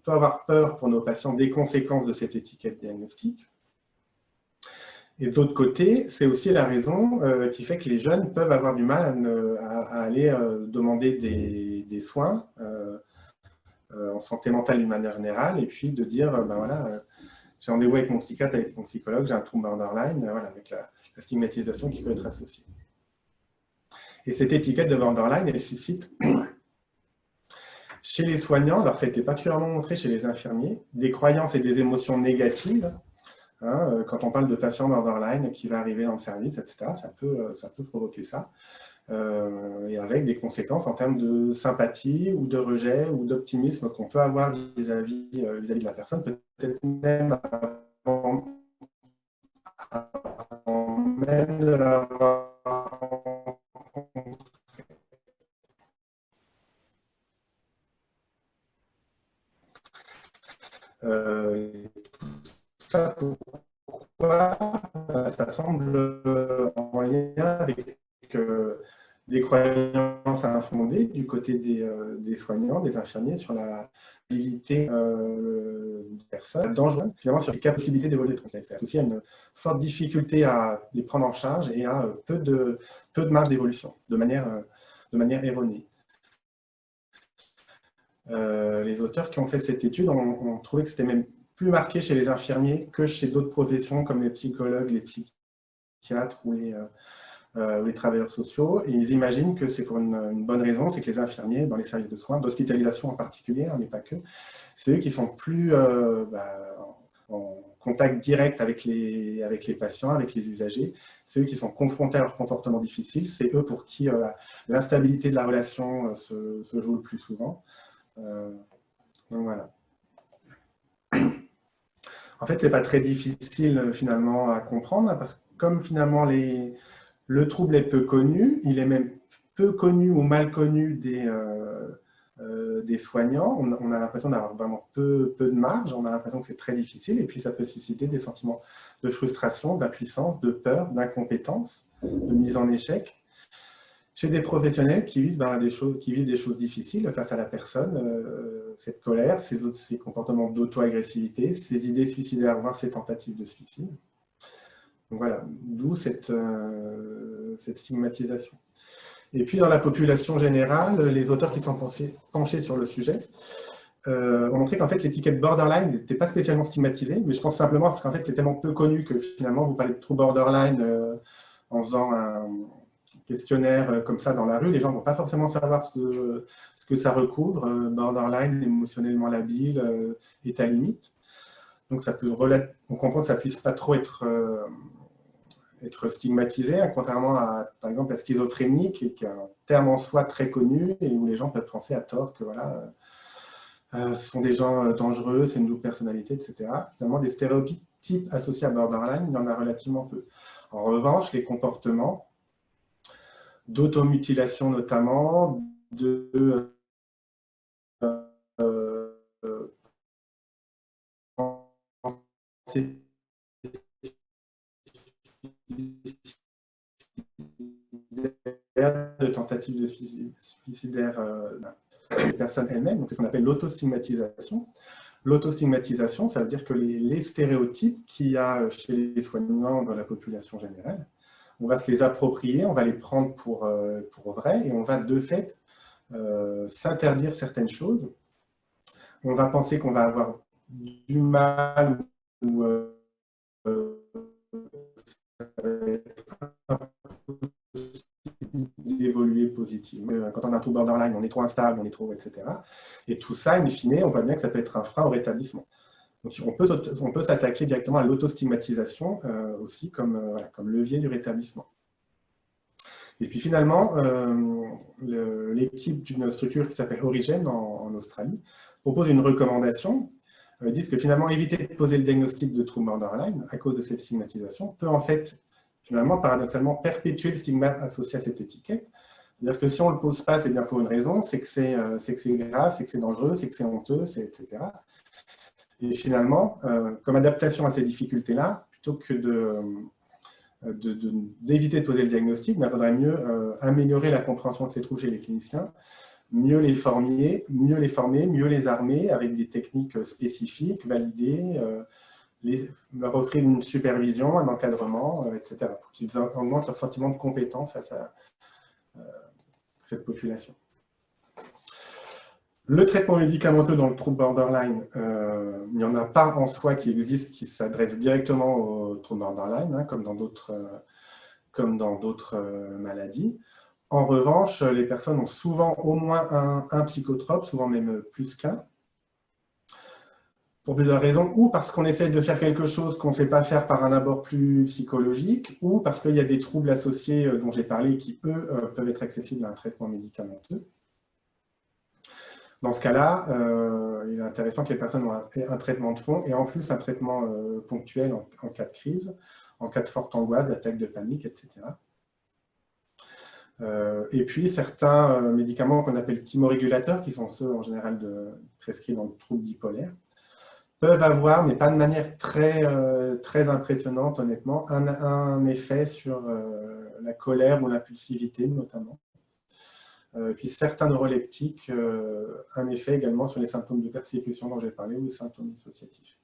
peut avoir peur pour nos patients des conséquences de cette étiquette diagnostique. Et d'autre côté, c'est aussi la raison qui fait que les jeunes peuvent avoir du mal à aller demander des soins en santé mentale d'une manière générale, et puis de dire, ben voilà, j'ai rendez-vous avec mon psychiatre, avec mon psychologue, j'ai un trouble borderline, voilà, avec la stigmatisation qui peut être associée. Et cette étiquette de borderline, elle suscite chez les soignants, alors ça a été particulièrement montré chez les infirmiers, des croyances et des émotions négatives. Hein, quand on parle de patients borderline qui va arriver dans le service, etc., ça peut provoquer ça. Et avec des conséquences en termes de sympathie ou de rejet ou d'optimisme qu'on peut avoir vis-à-vis de la personne, peut-être même avant même de l'avoir ça, pourquoi ça semble en lien avec des croyances infondées du côté des soignants, des infirmiers, sur la habilité des personnes dangereuses, finalement sur les possibilités d'évoluer. C'est aussi une forte difficulté à les prendre en charge et à peu de marge d'évolution, de manière erronée. Les auteurs qui ont fait cette étude ont trouvé que c'était même plus marqué chez les infirmiers que chez d'autres professions comme les psychologues, les psychiatres ou les travailleurs sociaux. Et ils imaginent que c'est pour une bonne raison, c'est que les infirmiers, dans les services de soins, d'hospitalisation en particulier, mais pas que, c'est eux qui sont plus en contact direct avec les patients, avec les usagers. C'est eux qui sont confrontés à leurs comportements difficiles. C'est eux pour qui l'instabilité de la relation se joue le plus souvent. Donc voilà. En fait, ce n'est pas très difficile finalement à comprendre, parce que comme finalement le trouble est peu connu, il est même peu connu ou mal connu des soignants, on a l'impression d'avoir vraiment peu de marge, on a l'impression que c'est très difficile, et puis ça peut susciter des sentiments de frustration, d'impuissance, de peur, d'incompétence, de mise en échec, chez des professionnels qui vivent des choses difficiles face à la personne, cette colère, ces comportements d'auto-agressivité, ces idées suicidaires, voire ces tentatives de suicide. Donc voilà, d'où cette stigmatisation. Et puis dans la population générale, les auteurs qui sont penchés sur le sujet ont montré qu'en fait l'étiquette borderline n'était pas spécialement stigmatisée, mais je pense simplement parce qu'en fait c'est tellement peu connu que finalement vous parlez de trouble borderline en faisant un questionnaire comme ça dans la rue, les gens ne vont pas forcément savoir ce que ça recouvre. Borderline, émotionnellement labile, est à limite. Donc on comprend que ça ne puisse pas trop être stigmatisé, hein, contrairement à, par exemple, la schizophrénie, qui est un terme en soi très connu et où les gens peuvent penser à tort que voilà, ce sont des gens dangereux, c'est une double personnalité, etc. Finalement, des stéréotypes associés à borderline, il y en a relativement peu. En revanche, les comportements d'automutilation notamment, de tentatives de suicidaire des personnes elles-mêmes, donc c'est ce qu'on appelle l'autostigmatisation. L'autostigmatisation, ça veut dire que les stéréotypes qu'il y a chez les soignants dans la population générale, on va se les approprier, on va les prendre pour vrai, et on va de fait s'interdire certaines choses. On va penser qu'on va avoir du mal ou d'évoluer positivement. Quand on a un trouble borderline, on est trop instable, on est trop, etc. Et tout ça, in fine, on voit bien que ça peut être un frein au rétablissement. Donc on peut s'attaquer directement à l'autostigmatisation aussi comme levier du rétablissement. Et puis finalement, l'équipe d'une structure qui s'appelle Origen en Australie propose une recommandation. Ils disent que finalement, éviter de poser le diagnostic de trouble borderline à cause de cette stigmatisation peut en fait, finalement, paradoxalement, perpétuer le stigma associé à cette étiquette. C'est-à-dire que si on ne le pose pas, c'est bien pour une raison, c'est que c'est grave, c'est que c'est dangereux, c'est que c'est honteux, etc. Et finalement, comme adaptation à ces difficultés-là, plutôt que d'éviter de poser le diagnostic, il faudrait mieux améliorer la compréhension de ces troubles chez les cliniciens, mieux les former, mieux les armer avec des techniques spécifiques, validées, leur offrir une supervision, un encadrement, etc., pour qu'ils augmentent leur sentiment de compétence face à cette population. Le traitement médicamenteux dans le trouble borderline, il n'y en a pas en soi qui existe, qui s'adresse directement au trouble borderline, hein, comme dans d'autres maladies. En revanche, les personnes ont souvent au moins un psychotrope, souvent même plus qu'un, pour plusieurs raisons, ou parce qu'on essaie de faire quelque chose qu'on ne sait pas faire par un abord plus psychologique, ou parce qu'il y a des troubles associés dont j'ai parlé qui, eux, peuvent être accessibles à un traitement médicamenteux. Dans ce cas-là, il est intéressant que les personnes aient un traitement de fond et en plus un traitement ponctuel en cas de crise, en cas de forte angoisse, d'attaque de panique, etc. Et puis certains médicaments qu'on appelle thymorégulateurs, qui sont ceux en général prescrits dans le trouble bipolaire, peuvent avoir, mais pas de manière très impressionnante honnêtement, un effet sur la colère ou l'impulsivité notamment. Et puis certains neuroleptiques, un effet également sur les symptômes de persécution dont j'ai parlé ou les symptômes dissociatifs.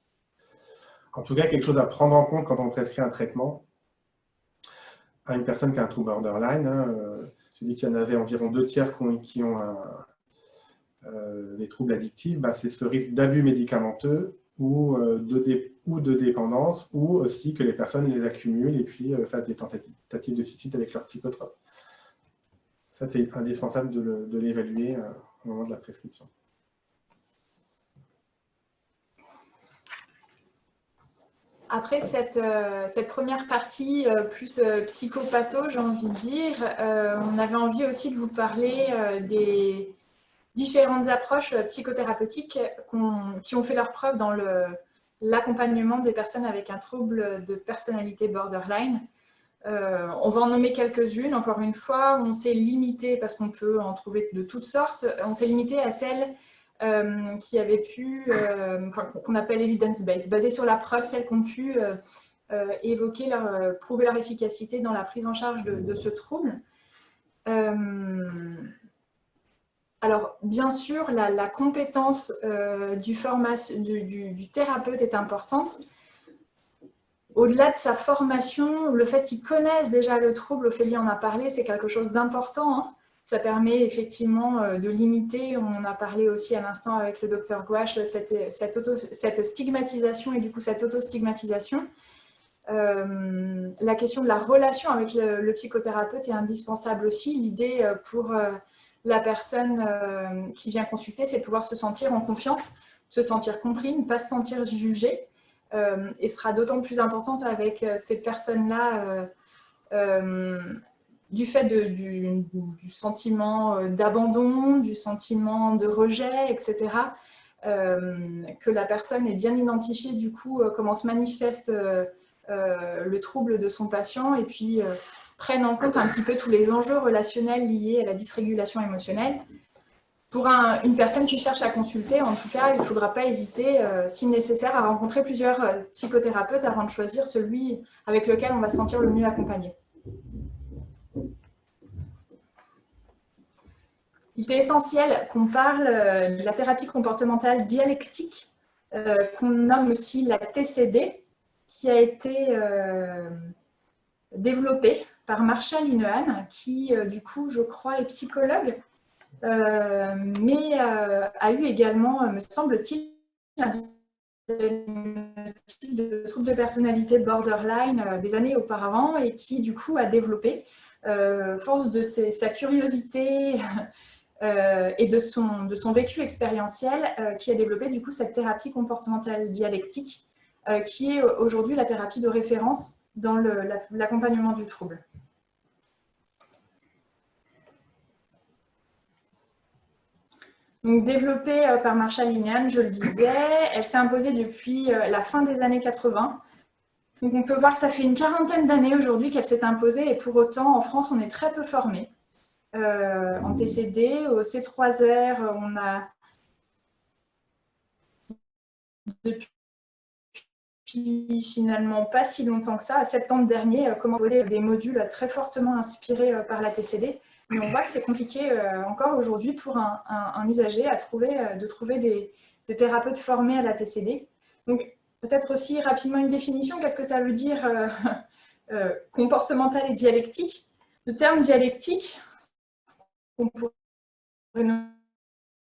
En tout cas, quelque chose à prendre en compte quand on prescrit un traitement à une personne qui a un trouble borderline. Hein, je dis qu'il y en avait environ 2/3 qui ont des troubles addictifs. Bah, c'est ce risque d'abus médicamenteux ou de dépendance, ou aussi que les personnes les accumulent et puis fassent des tentatives de suicide avec leur psychotrope. Ça, c'est indispensable de l'évaluer au moment de la prescription. Après cette première partie plus psychopatho, j'ai envie de dire, on avait envie aussi de vous parler des différentes approches psychothérapeutiques qui ont fait leur preuve dans l'accompagnement des personnes avec un trouble de personnalité borderline. On va en nommer quelques-unes. Encore une fois, on s'est limité, parce qu'on peut en trouver de toutes sortes, on s'est limité à celles qui avaient pu, qu'on appelle evidence-based, basées sur la preuve, celles qui ont pu prouver leur efficacité dans la prise en charge de ce trouble. Alors, bien sûr, la compétence du thérapeute est importante. Au-delà de sa formation, le fait qu'ils connaissent déjà le trouble, Ophélie en a parlé, c'est quelque chose d'important. Hein. Ça permet effectivement de limiter, on en a parlé aussi à l'instant avec le docteur Gouache, cette stigmatisation et du coup cette autostigmatisation. La question de la relation avec le psychothérapeute est indispensable aussi. L'idée pour la personne qui vient consulter, c'est de pouvoir se sentir en confiance, se sentir compris, ne pas se sentir jugé. Et sera d'autant plus importante avec ces personnes-là du fait du sentiment d'abandon, du sentiment de rejet, etc. Que la personne est bien identifiée du coup comment se manifeste le trouble de son patient et puis prenne en compte un petit peu tous les enjeux relationnels liés à la dysrégulation émotionnelle. Pour une personne qui cherche à consulter, en tout cas, il ne faudra pas hésiter, si nécessaire, à rencontrer plusieurs psychothérapeutes avant de choisir celui avec lequel on va se sentir le mieux accompagné. Il est essentiel qu'on parle de la thérapie comportementale dialectique, qu'on nomme aussi la TCD, qui a été développée par Marshall Linehan, qui, du coup, je crois, est psychologue. mais a eu également, me semble-t-il, un diagnostic de trouble de personnalité borderline des années auparavant et qui du coup a développé, force de sa curiosité et de son vécu expérientiel, qui a développé du coup cette thérapie comportementale dialectique qui est aujourd'hui la thérapie de référence dans l'accompagnement du trouble. Donc, développée par Marsha Linehan, je le disais, elle s'est imposée depuis la fin des années 80. Donc, on peut voir que ça fait une quarantaine d'années aujourd'hui qu'elle s'est imposée et pour autant, en France, on est très peu formé. En TCD, au C3R, on a depuis finalement pas si longtemps que ça, à septembre dernier, commandé des modules très fortement inspirés par la TCD. Mais on voit que c'est compliqué encore aujourd'hui pour un usager de trouver des thérapeutes formés à la TCD. Donc, peut-être aussi rapidement une définition. Qu'est-ce que ça veut dire comportemental et dialectique? Le terme dialectique, on pourrait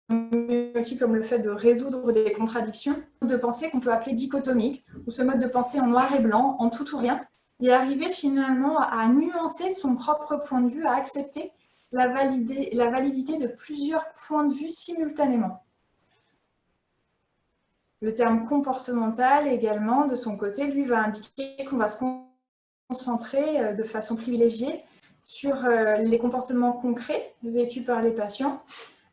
nommer aussi comme le fait de résoudre des contradictions, de pensée qu'on peut appeler dichotomique, ou ce mode de pensée en noir et blanc, en tout ou rien, et arriver finalement à nuancer son propre point de vue, à accepter la validité de plusieurs points de vue simultanément. Le terme comportemental également, de son côté, lui va indiquer qu'on va se concentrer de façon privilégiée sur les comportements concrets vécus par les patients,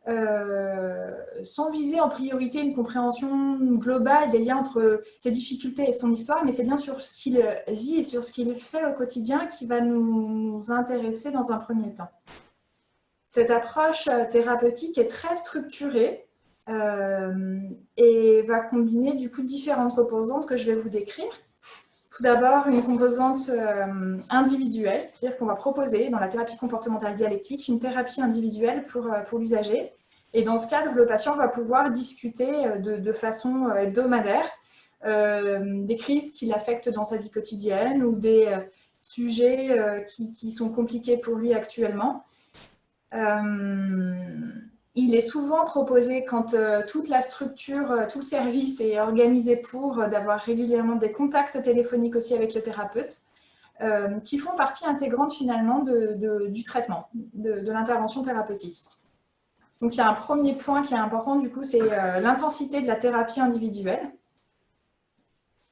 sans viser en priorité une compréhension globale des liens entre ses difficultés et son histoire, mais c'est bien sur ce qu'il vit et sur ce qu'il fait au quotidien qui va nous intéresser dans un premier temps. Cette approche thérapeutique est très structurée et va combiner du coup différentes composantes que je vais vous décrire. Tout d'abord, une composante individuelle, c'est-à-dire qu'on va proposer dans la thérapie comportementale dialectique une thérapie individuelle pour l'usager. Et dans ce cadre, le patient va pouvoir discuter de façon hebdomadaire des crises qui l'affectent dans sa vie quotidienne ou des sujets qui sont compliqués pour lui actuellement. Il est souvent proposé quand toute la structure, tout le service est organisé pour d'avoir régulièrement des contacts téléphoniques aussi avec le thérapeute qui font partie intégrante finalement du traitement, de l'intervention thérapeutique. Donc il y a un premier point qui est important du coup, c'est l'intensité de la thérapie individuelle.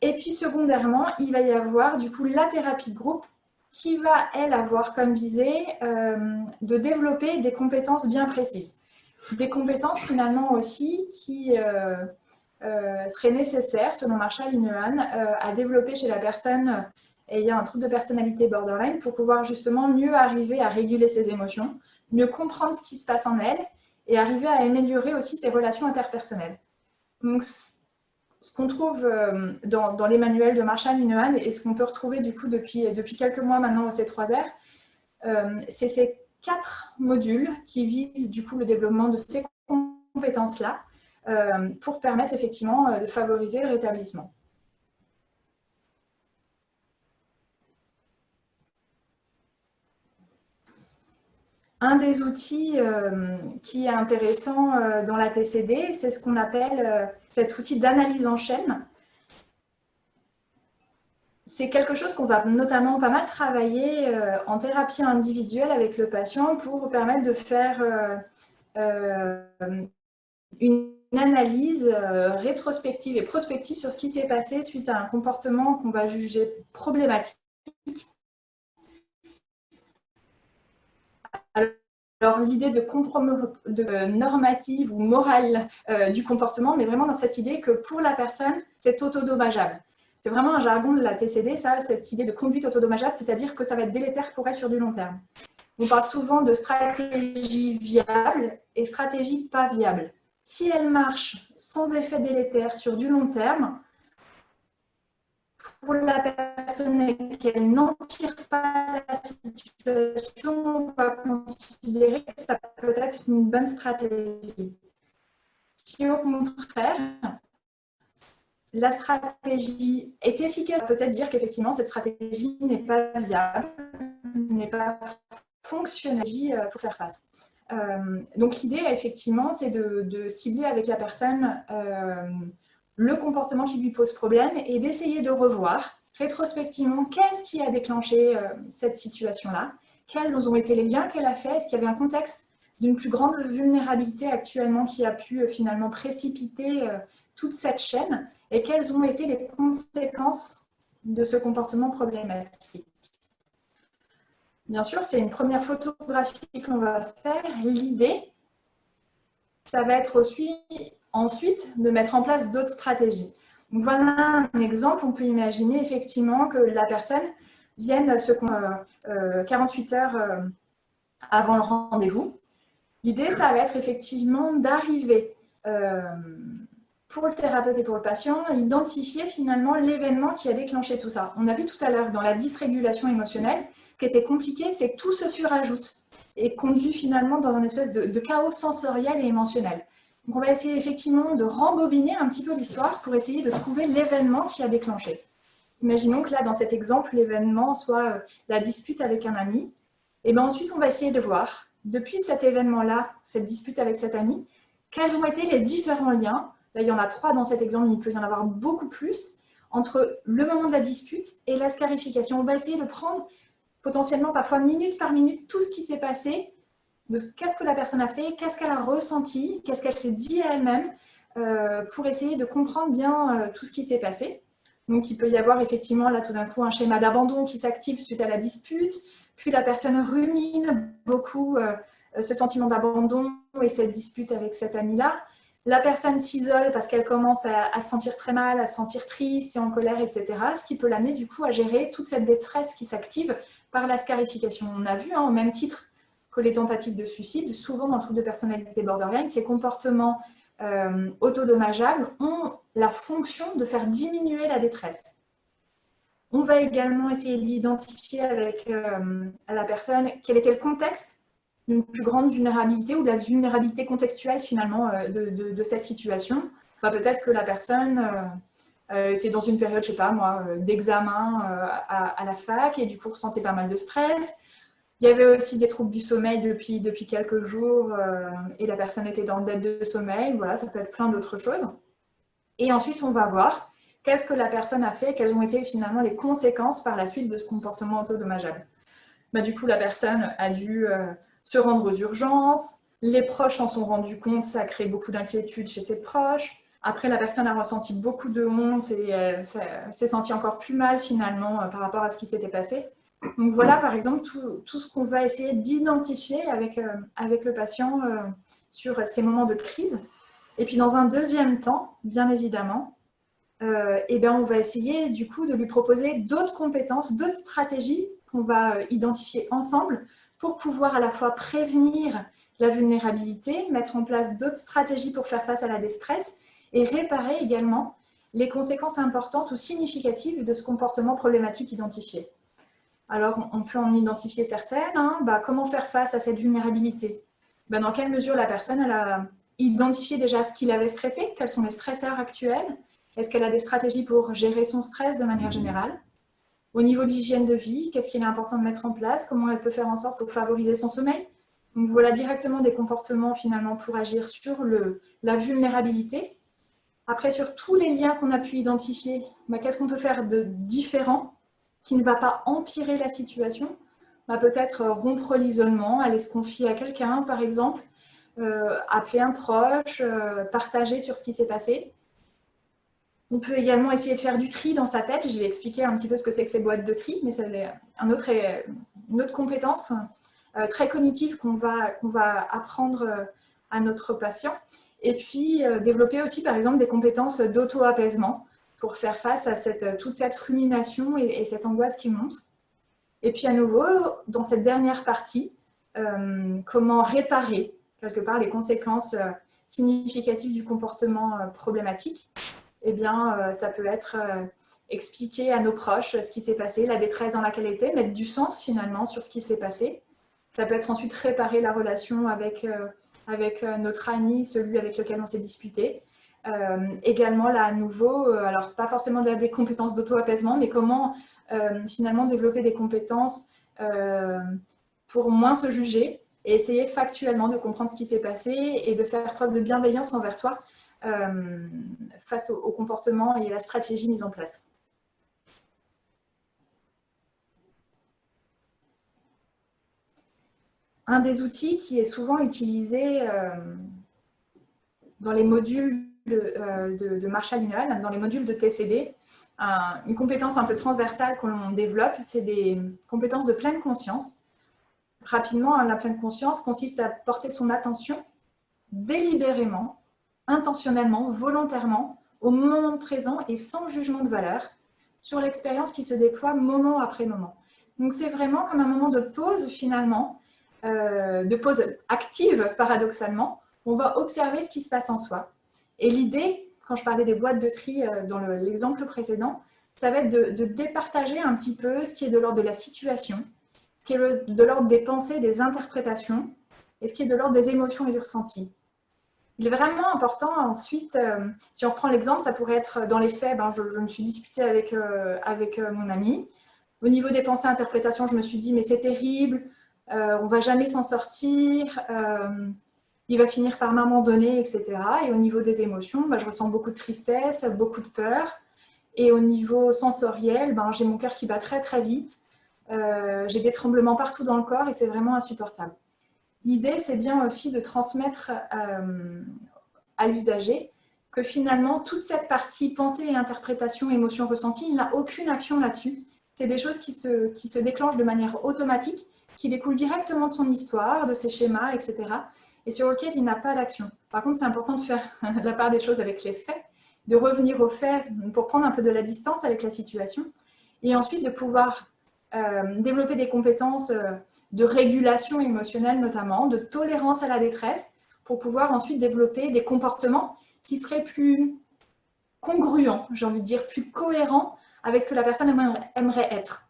Et puis secondairement, il va y avoir du coup la thérapie de groupe qui va, elle, avoir comme visée de développer des compétences bien précises. Des compétences finalement aussi qui seraient nécessaires, selon Marsha Linehan, à développer chez la personne ayant un trouble de personnalité borderline pour pouvoir justement mieux arriver à réguler ses émotions, mieux comprendre ce qui se passe en elle et arriver à améliorer aussi ses relations interpersonnelles. Donc, ce qu'on trouve dans les manuels de Marsha Linehan et ce qu'on peut retrouver du coup depuis quelques mois maintenant au C3R, c'est ces 4 modules qui visent du coup le développement de ces compétences-là pour permettre effectivement de favoriser le rétablissement. Un des outils qui est intéressant dans la TCD, c'est ce qu'on appelle cet outil d'analyse en chaîne. C'est quelque chose qu'on va notamment pas mal travailler en thérapie individuelle avec le patient pour permettre de faire une analyse rétrospective et prospective sur ce qui s'est passé suite à un comportement qu'on va juger problématique. Alors, l'idée de normative ou morale du comportement, mais vraiment dans cette idée que pour la personne, c'est autodommageable. C'est vraiment un jargon de la TCD, ça, cette idée de conduite autodommageable, c'est-à-dire que ça va être délétère pour elle sur du long terme. On parle souvent de stratégie viable et stratégie pas viable. Si elle marche sans effet délétère sur du long terme, pour la personne et qu'elle n'empire pas la situation, on va considérer que ça peut être une bonne stratégie. Si au contraire, la stratégie est efficace, peut-être dire qu'effectivement cette stratégie n'est pas viable, n'est pas fonctionnelle pour faire face. Donc l'idée, effectivement, c'est de cibler avec la personne le comportement qui lui pose problème et d'essayer de revoir rétrospectivement qu'est-ce qui a déclenché cette situation-là, quels ont été les liens qu'elle a fait, est-ce qu'il y avait un contexte d'une plus grande vulnérabilité actuellement qui a pu finalement précipiter toute cette chaîne et quelles ont été les conséquences de ce comportement problématique. Bien sûr, c'est une première photographie qu'on va faire. L'idée, ça va être aussi ensuite de mettre en place d'autres stratégies. Donc, voilà un exemple. On peut imaginer effectivement que la personne vienne 48 heures avant le rendez-vous. L'idée, ça va être effectivement d'arriver pour le thérapeute et pour le patient à identifier finalement l'événement qui a déclenché tout ça. On a vu tout à l'heure dans la dysrégulation émotionnelle, ce qui était compliqué, c'est que tout se surajoute et conduit finalement dans un espèce de chaos sensoriel et émotionnel. Donc on va essayer effectivement de rembobiner un petit peu l'histoire pour essayer de trouver l'événement qui a déclenché. Imaginons que là, dans cet exemple, l'événement soit la dispute avec un ami. Et bien ensuite, on va essayer de voir, depuis cet événement-là, cette dispute avec cet ami, quels ont été les différents liens. Là, il y en a 3 dans cet exemple, mais il peut y en avoir beaucoup plus, entre le moment de la dispute et la scarification. On va essayer de prendre potentiellement, parfois minute par minute, tout ce qui s'est passé, de qu'est-ce que la personne a fait, qu'est-ce qu'elle a ressenti, qu'est-ce qu'elle s'est dit à elle-même, pour essayer de comprendre bien tout ce qui s'est passé. Donc, il peut y avoir effectivement, là, tout d'un coup, un schéma d'abandon qui s'active suite à la dispute, puis la personne rumine beaucoup ce sentiment d'abandon et cette dispute avec cet ami-là. La personne s'isole parce qu'elle commence à se sentir très mal, à se sentir triste et en colère, etc. Ce qui peut l'amener du coup à gérer toute cette détresse qui s'active par la scarification. On a vu, au même titre que les tentatives de suicide, souvent dans le trouble de personnalité borderline, ces comportements autodommageables ont la fonction de faire diminuer la détresse. On va également essayer d'identifier avec la personne quel était le contexte d'une plus grande vulnérabilité ou de la vulnérabilité contextuelle finalement de cette situation. Enfin, peut-être que la personne était dans une période, je sais pas moi, d'examen à la fac et du coup ressentait pas mal de stress. Il y avait aussi des troubles du sommeil depuis quelques jours et la personne était dans dette de sommeil. Voilà, ça peut être plein d'autres choses. Et ensuite, on va voir qu'est-ce que la personne a fait, quelles ont été finalement les conséquences par la suite de ce comportement autodommageable. Bah, du coup, la personne a dû se rendre aux urgences, les proches s'en sont rendus compte, ça a créé beaucoup d'inquiétude chez ses proches. Après, la personne a ressenti beaucoup de honte et s'est sentie encore plus mal finalement par rapport à ce qui s'était passé. Donc voilà, par exemple, tout ce qu'on va essayer d'identifier avec le patient sur ces moments de crise. Et puis dans un deuxième temps, bien évidemment, on va essayer du coup de lui proposer d'autres compétences, d'autres stratégies qu'on va identifier ensemble pour pouvoir à la fois prévenir la vulnérabilité, mettre en place d'autres stratégies pour faire face à la détresse et réparer également les conséquences importantes ou significatives de ce comportement problématique identifié. Alors, on peut en identifier certaines. Comment faire face à cette vulnérabilité? Dans quelle mesure la personne elle a identifié déjà ce qui l'avait stressé? Quels sont les stresseurs actuels? Est-ce qu'elle a des stratégies pour gérer son stress de manière générale? Au niveau de l'hygiène de vie, qu'est-ce qu'il est important de mettre en place? Comment elle peut faire en sorte pour favoriser son sommeil? Donc voilà directement des comportements finalement pour agir sur la vulnérabilité. Après, sur tous les liens qu'on a pu identifier, qu'est-ce qu'on peut faire de différent qui ne va pas empirer la situation? Peut-être rompre l'isolement, aller se confier à quelqu'un par exemple, appeler un proche, partager sur ce qui s'est passé. On peut également essayer de faire du tri dans sa tête. Je vais expliquer un petit peu ce que c'est que ces boîtes de tri, mais c'est une autre compétence très cognitive qu'on va apprendre à notre patient. Et puis, développer aussi, par exemple, des compétences d'auto-apaisement pour faire face à toute cette rumination et cette angoisse qui monte. Et puis, à nouveau, dans cette dernière partie, comment réparer, quelque part, les conséquences significatives du comportement problématique. Eh bien, ça peut être expliquer à nos proches ce qui s'est passé, la détresse dans laquelle elle était, mettre du sens finalement sur ce qui s'est passé. Ça peut être ensuite réparer la relation avec notre ami, celui avec lequel on s'est disputé. Également, là, à nouveau, alors pas forcément des compétences d'auto-apaisement, mais comment finalement développer des compétences pour moins se juger, et essayer factuellement de comprendre ce qui s'est passé et de faire preuve de bienveillance envers soi face au comportement et à la stratégie mise en place. Un des outils qui est souvent utilisé dans les modules de Marshall Lineal, dans les modules de TCD, une compétence un peu transversale qu'on développe, c'est des compétences de pleine conscience. Rapidement, la pleine conscience consiste à porter son attention délibérément, intentionnellement, volontairement, au moment présent et sans jugement de valeur, sur l'expérience qui se déploie moment après moment. Donc c'est vraiment comme un moment de pause finalement, de pause active paradoxalement. On va observer ce qui se passe en soi. Et l'idée, quand je parlais des boîtes de tri dans l'exemple précédent, ça va être de départager un petit peu ce qui est de l'ordre de la situation, ce qui est de l'ordre des pensées, des interprétations, et ce qui est de l'ordre des émotions et du ressenti. Il est vraiment important ensuite, si on reprend l'exemple, ça pourrait être dans les faits, je me suis disputée avec mon ami. Au niveau des pensées et interprétations, je me suis dit mais c'est terrible, on ne va jamais s'en sortir, il va finir par m'abandonner, etc. Et au niveau des émotions, je ressens beaucoup de tristesse, beaucoup de peur. Et au niveau sensoriel, j'ai mon cœur qui bat très très vite, j'ai des tremblements partout dans le corps et c'est vraiment insupportable. L'idée, c'est bien aussi de transmettre à l'usager que finalement, toute cette partie pensée et interprétation, émotion ressentie, il n'a aucune action là-dessus. C'est des choses qui se déclenchent de manière automatique, qui découlent directement de son histoire, de ses schémas, etc. et sur lesquels il n'a pas d'action. Par contre, c'est important de faire la part des choses avec les faits, de revenir aux faits pour prendre un peu de la distance avec la situation, et ensuite de pouvoir développer des compétences de régulation émotionnelle notamment, de tolérance à la détresse, pour pouvoir ensuite développer des comportements qui seraient plus congruents, j'ai envie de dire, plus cohérents avec ce que la personne aimerait être.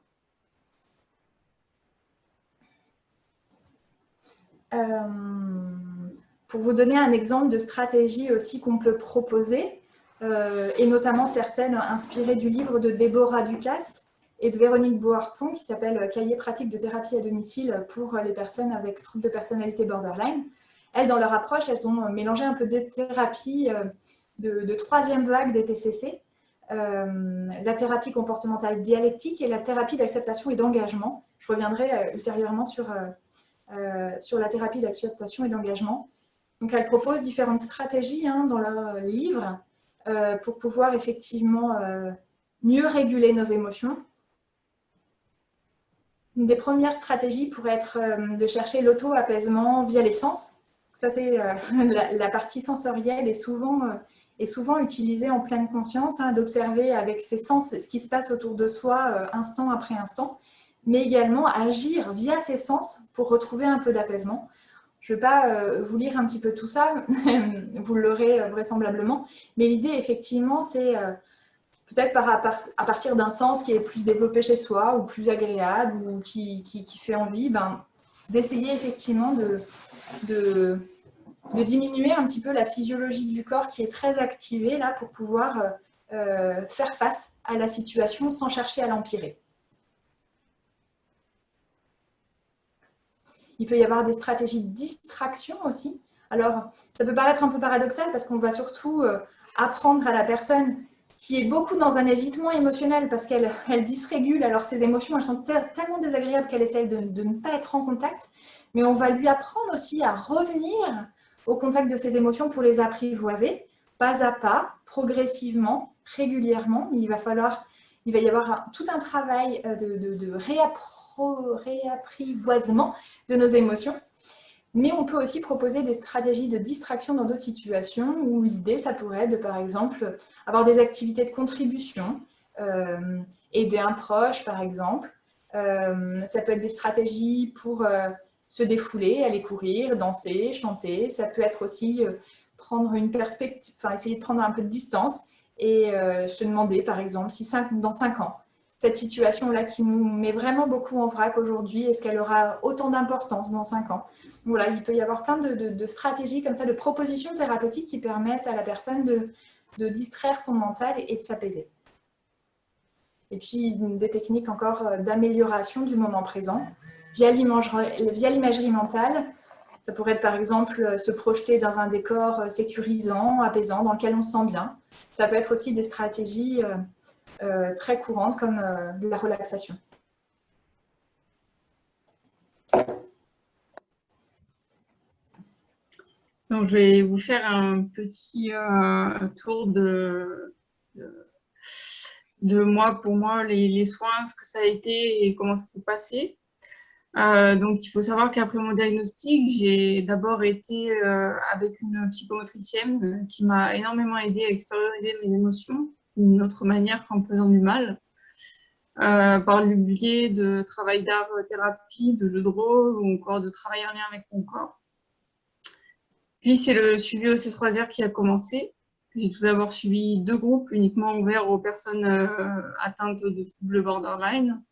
Pour vous donner un exemple de stratégie aussi qu'on peut proposer, et notamment certaines inspirées du livre de Déborah Ducasse et de Véronique Beauharpon qui s'appelle « Cahier pratique de thérapie à domicile pour les personnes avec troubles de personnalité borderline ». Elles, dans leur approche, elles ont mélangé un peu des thérapies de troisième vague des TCC, la thérapie comportementale dialectique et la thérapie d'acceptation et d'engagement. Je reviendrai ultérieurement sur la thérapie d'acceptation et d'engagement. Donc, elles proposent différentes stratégies dans leur livre pour pouvoir effectivement mieux réguler nos émotions. Une des premières stratégies pourrait être de chercher l'auto-apaisement via les sens. Ça, c'est la partie sensorielle est souvent utilisée en pleine conscience, d'observer avec ses sens ce qui se passe autour de soi instant après instant, mais également agir via ses sens pour retrouver un peu d'apaisement. Je ne vais pas vous lire un petit peu tout ça, vous l'aurez vraisemblablement, mais l'idée, effectivement, c'est peut-être à partir d'un sens qui est plus développé chez soi ou plus agréable ou qui fait envie, d'essayer effectivement de diminuer un petit peu la physiologie du corps qui est très activée là pour pouvoir faire face à la situation sans chercher à l'empirer. Il peut y avoir des stratégies de distraction aussi. Alors, ça peut paraître un peu paradoxal parce qu'on va surtout apprendre à la personne qui est beaucoup dans un évitement émotionnel parce qu'elle dysrégule. Alors, ses émotions, elles sont tellement désagréables qu'elle essaye de ne pas être en contact. Mais on va lui apprendre aussi à revenir au contact de ses émotions pour les apprivoiser, pas à pas, progressivement, régulièrement. Il va y avoir tout un travail de réapprivoisement de nos émotions. Mais on peut aussi proposer des stratégies de distraction dans d'autres situations où l'idée, ça pourrait être de, par exemple, avoir des activités de contribution, aider un proche, par exemple. Ça peut être des stratégies pour se défouler, aller courir, danser, chanter. Ça peut être aussi prendre une perspective, essayer de prendre un peu de distance et se demander, par exemple, si dans 5 ans, cette situation-là qui nous met vraiment beaucoup en vrac aujourd'hui, est-ce qu'elle aura autant d'importance dans 5 ans? Voilà, il peut y avoir plein de stratégies comme ça, de propositions thérapeutiques qui permettent à la personne de distraire son mental et de s'apaiser. Et puis, des techniques encore d'amélioration du moment présent. via l'imagerie mentale. Ça pourrait être par exemple se projeter dans un décor sécurisant, apaisant, dans lequel on se sent bien. Ça peut être aussi des stratégies très courantes comme la relaxation. Donc, je vais vous faire un petit tour de moi, pour moi, les soins, ce que ça a été et comment ça s'est passé. Donc, il faut savoir qu'après mon diagnostic, j'ai d'abord été avec une psychomotricienne qui m'a énormément aidée à extérioriser mes émotions d'une autre manière qu'en me faisant du mal, par le biais de travail d'art-thérapie, de jeux de rôle ou encore de travail en lien avec mon corps. Puis, c'est le suivi au C3R qui a commencé. J'ai tout d'abord suivi 2 groupes uniquement ouverts aux personnes atteintes de troubles borderline.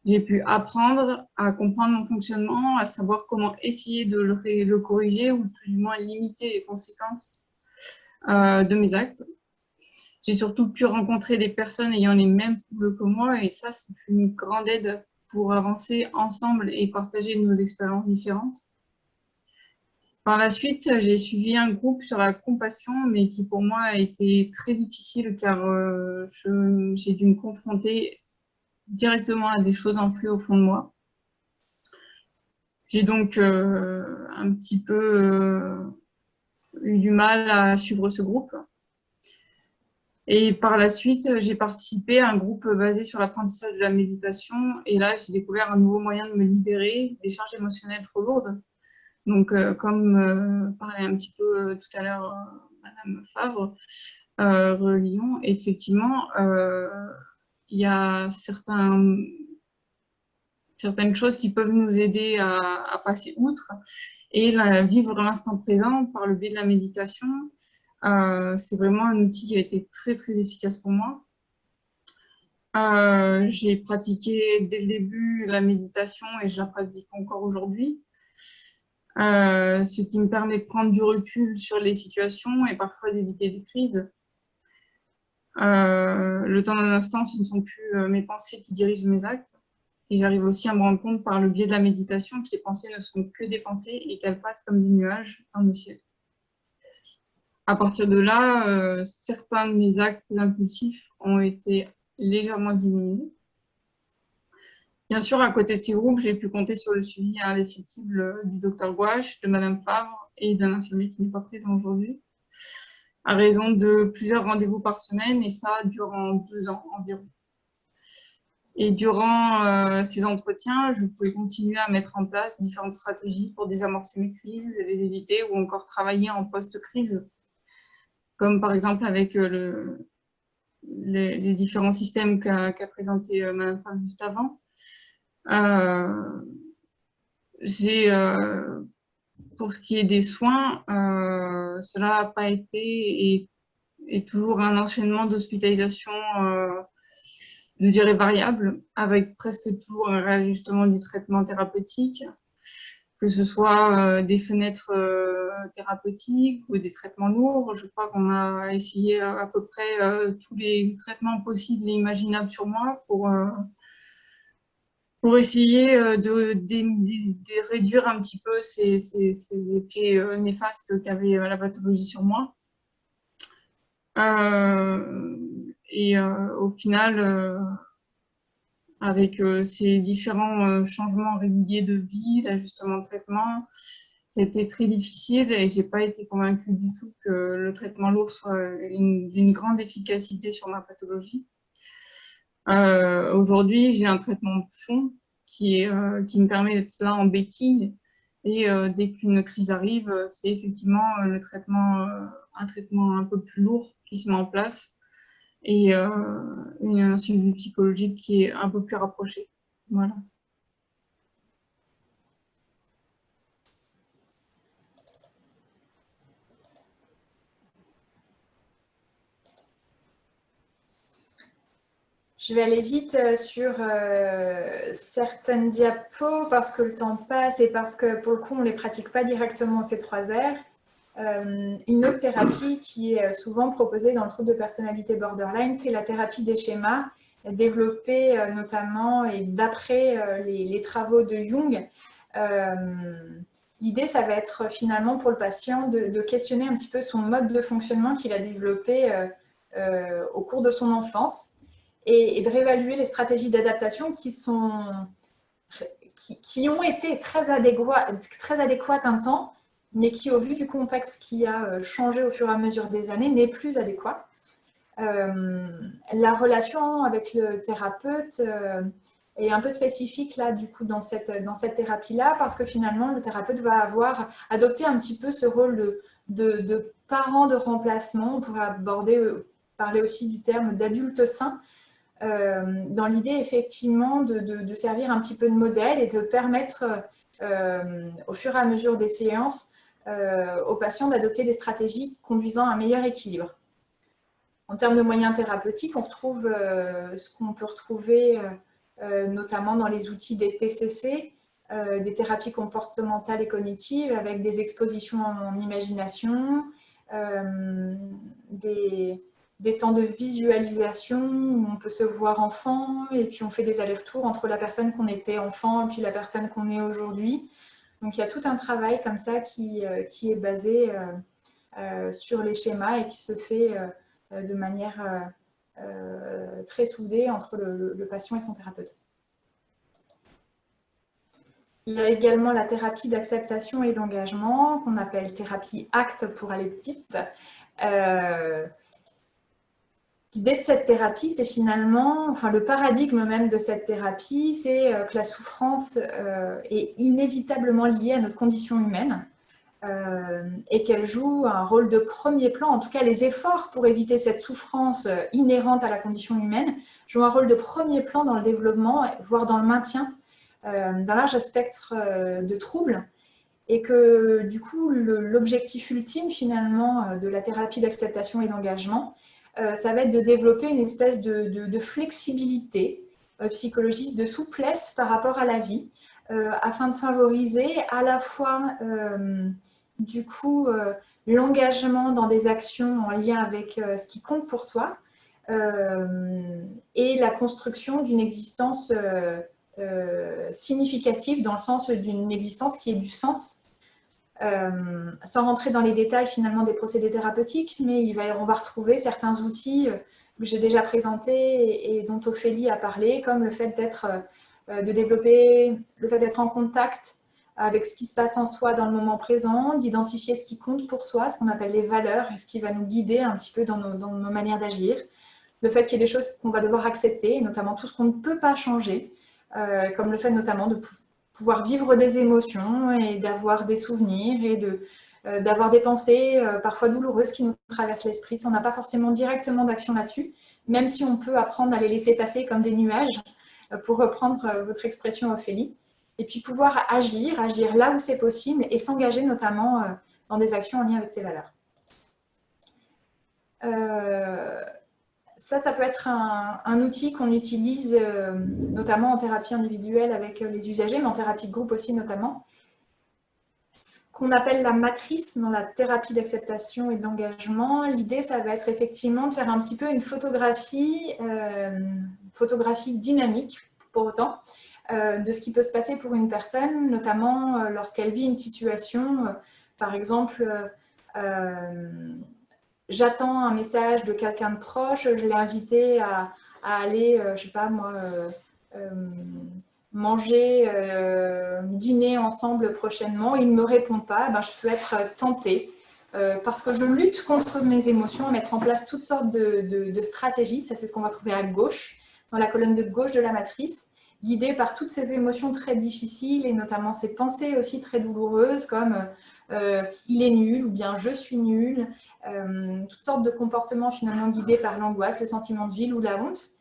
J'ai pu apprendre à comprendre mon fonctionnement, à savoir comment essayer de le corriger ou tout du moins limiter les conséquences de mes actes. J'ai surtout pu rencontrer des personnes ayant les mêmes troubles que moi et ça, c'est une grande aide pour avancer ensemble et partager nos expériences différentes. Par la suite, j'ai suivi un groupe sur la compassion, mais qui pour moi a été très difficile car j'ai dû me confronter directement à des choses enfouies au fond de moi. J'ai donc un petit peu eu du mal à suivre ce groupe. Et par la suite, j'ai participé à un groupe basé sur l'apprentissage de la méditation. Et là, j'ai découvert un nouveau moyen de me libérer des charges émotionnelles trop lourdes. Donc, comme parlait un petit peu tout à l'heure Madame Favre, Religion, effectivement, il y a certaines choses qui peuvent nous aider à passer outre et vivre l'instant présent par le biais de la méditation. C'est vraiment un outil qui a été très, très efficace pour moi. J'ai pratiqué dès le début la méditation et je la pratique encore aujourd'hui. Ce qui me permet de prendre du recul sur les situations et parfois d'éviter des crises. Le temps d'un instant, ce ne sont plus mes pensées qui dirigent mes actes. Et j'arrive aussi à me rendre compte par le biais de la méditation que les pensées ne sont que des pensées et qu'elles passent comme des nuages dans le ciel. À partir de là, certains de mes actes très impulsifs ont été légèrement diminués. Bien sûr, à côté de ces groupes, j'ai pu compter sur le suivi indéfectible du Dr Gouache, de Madame Favre et d'un infirmier qui n'est pas présent aujourd'hui, à raison de plusieurs rendez-vous par semaine, et ça durant 2 ans environ. Et durant ces entretiens, je pouvais continuer à mettre en place différentes stratégies pour désamorcer mes crises, les éviter ou encore travailler en post-crise, comme par exemple avec les différents systèmes qu'a présenté Madame Favre juste avant. Pour ce qui est des soins, cela n'a pas été et toujours un enchaînement d'hospitalisation, je dirais variable, avec presque toujours un réajustement du traitement thérapeutique, que ce soit des fenêtres thérapeutiques ou des traitements lourds. Je crois qu'on a essayé à peu près tous les traitements possibles et imaginables sur moi pour essayer de réduire un petit peu ces effets néfastes qu'avait la pathologie sur moi. Au final, avec ces différents changements réguliers de vie, l'ajustement de traitement, c'était très difficile et j'ai pas été convaincue du tout que le traitement lourd soit d'une grande efficacité sur ma pathologie. Aujourd'hui, j'ai un traitement de fond qui me permet d'être là en béquille et dès qu'une crise arrive, c'est effectivement un traitement un peu plus lourd qui se met en place et un suivi psychologique qui est un peu plus rapproché. Voilà. Je vais aller vite sur certaines diapos parce que le temps passe et parce que pour le coup, on ne les pratique pas directement au C3R. Une autre thérapie qui est souvent proposée dans le trouble de personnalité borderline, c'est la thérapie des schémas développé notamment, et d'après les travaux de Jung, l'idée, ça va être finalement pour le patient de questionner un petit peu son mode de fonctionnement qu'il a développé au cours de son enfance et de réévaluer les stratégies d'adaptation qui ont été très adéquates un temps, mais qui, au vu du contexte qui a changé au fur et à mesure des années, n'est plus adéquat. La relation avec le thérapeute est un peu spécifique là, du coup, dans cette thérapie-là, parce que finalement, le thérapeute va avoir adopté un petit peu ce rôle de parent de remplacement. On pourrait parler aussi du terme d'adulte sain, dans l'idée effectivement de servir un petit peu de modèle et de permettre au fur et à mesure des séances aux patients d'adopter des stratégies conduisant à un meilleur équilibre. En termes de moyens thérapeutiques, on retrouve ce qu'on peut retrouver notamment dans les outils des TCC, des thérapies comportementales et cognitives avec des expositions en imagination, des temps de visualisation où on peut se voir enfant et puis on fait des allers-retours entre la personne qu'on était enfant et puis la personne qu'on est aujourd'hui. Donc il y a tout un travail comme ça qui est basé sur les schémas et qui se fait de manière très soudée entre le patient et son thérapeute. Il y a également la thérapie d'acceptation et d'engagement qu'on appelle thérapie ACT pour aller vite. L'idée de cette thérapie, c'est finalement, enfin le paradigme même de cette thérapie, c'est que la souffrance est inévitablement liée à notre condition humaine et qu'elle joue un rôle de premier plan. En tout cas, les efforts pour éviter cette souffrance inhérente à la condition humaine jouent un rôle de premier plan dans le développement, voire dans le maintien d'un large spectre de troubles. Et que du coup, l'objectif ultime finalement de la thérapie d'acceptation et d'engagement, ça va être de développer une espèce de flexibilité psychologique, de souplesse par rapport à la vie, afin de favoriser à la fois du coup l'engagement dans des actions en lien avec ce qui compte pour soi et la construction d'une existence significative, dans le sens d'une existence qui ait du sens. Sans rentrer dans les détails finalement des procédés thérapeutiques, mais on va retrouver certains outils que j'ai déjà présentés et dont Ophélie a parlé, comme le fait de développer le fait d'être en contact avec ce qui se passe en soi dans le moment présent, d'identifier ce qui compte pour soi, ce qu'on appelle les valeurs, et ce qui va nous guider un petit peu dans nos manières d'agir, le fait qu'il y ait des choses qu'on va devoir accepter, et notamment tout ce qu'on ne peut pas changer, comme le fait notamment de pouvoir vivre des émotions et d'avoir des souvenirs et d'avoir des pensées parfois douloureuses qui nous traversent l'esprit. On n'a pas forcément directement d'action là-dessus, même si on peut apprendre à les laisser passer comme des nuages, pour reprendre votre expression, Ophélie, et puis pouvoir agir là où c'est possible et s'engager notamment dans des actions en lien avec ses valeurs. Ça peut être un outil qu'on utilise notamment en thérapie individuelle avec les usagers, mais en thérapie de groupe aussi notamment. Ce qu'on appelle la matrice dans la thérapie d'acceptation et d'engagement, l'idée, ça va être effectivement de faire un petit peu une photographie dynamique, pour autant, de ce qui peut se passer pour une personne, notamment lorsqu'elle vit une situation, par exemple, j'attends un message de quelqu'un de proche, je l'ai invité à aller, je ne sais pas moi, manger, dîner ensemble prochainement, il ne me répond pas, ben, je peux être tentée parce que je lutte contre mes émotions à mettre en place toutes sortes de stratégies. Ça, c'est ce qu'on va trouver à gauche, dans la colonne de gauche de la matrice, guidée par toutes ces émotions très difficiles et notamment ces pensées aussi très douloureuses comme il est nul ou bien je suis nul, toutes sortes de comportements finalement guidés par l'angoisse, le sentiment de vide ou la honte.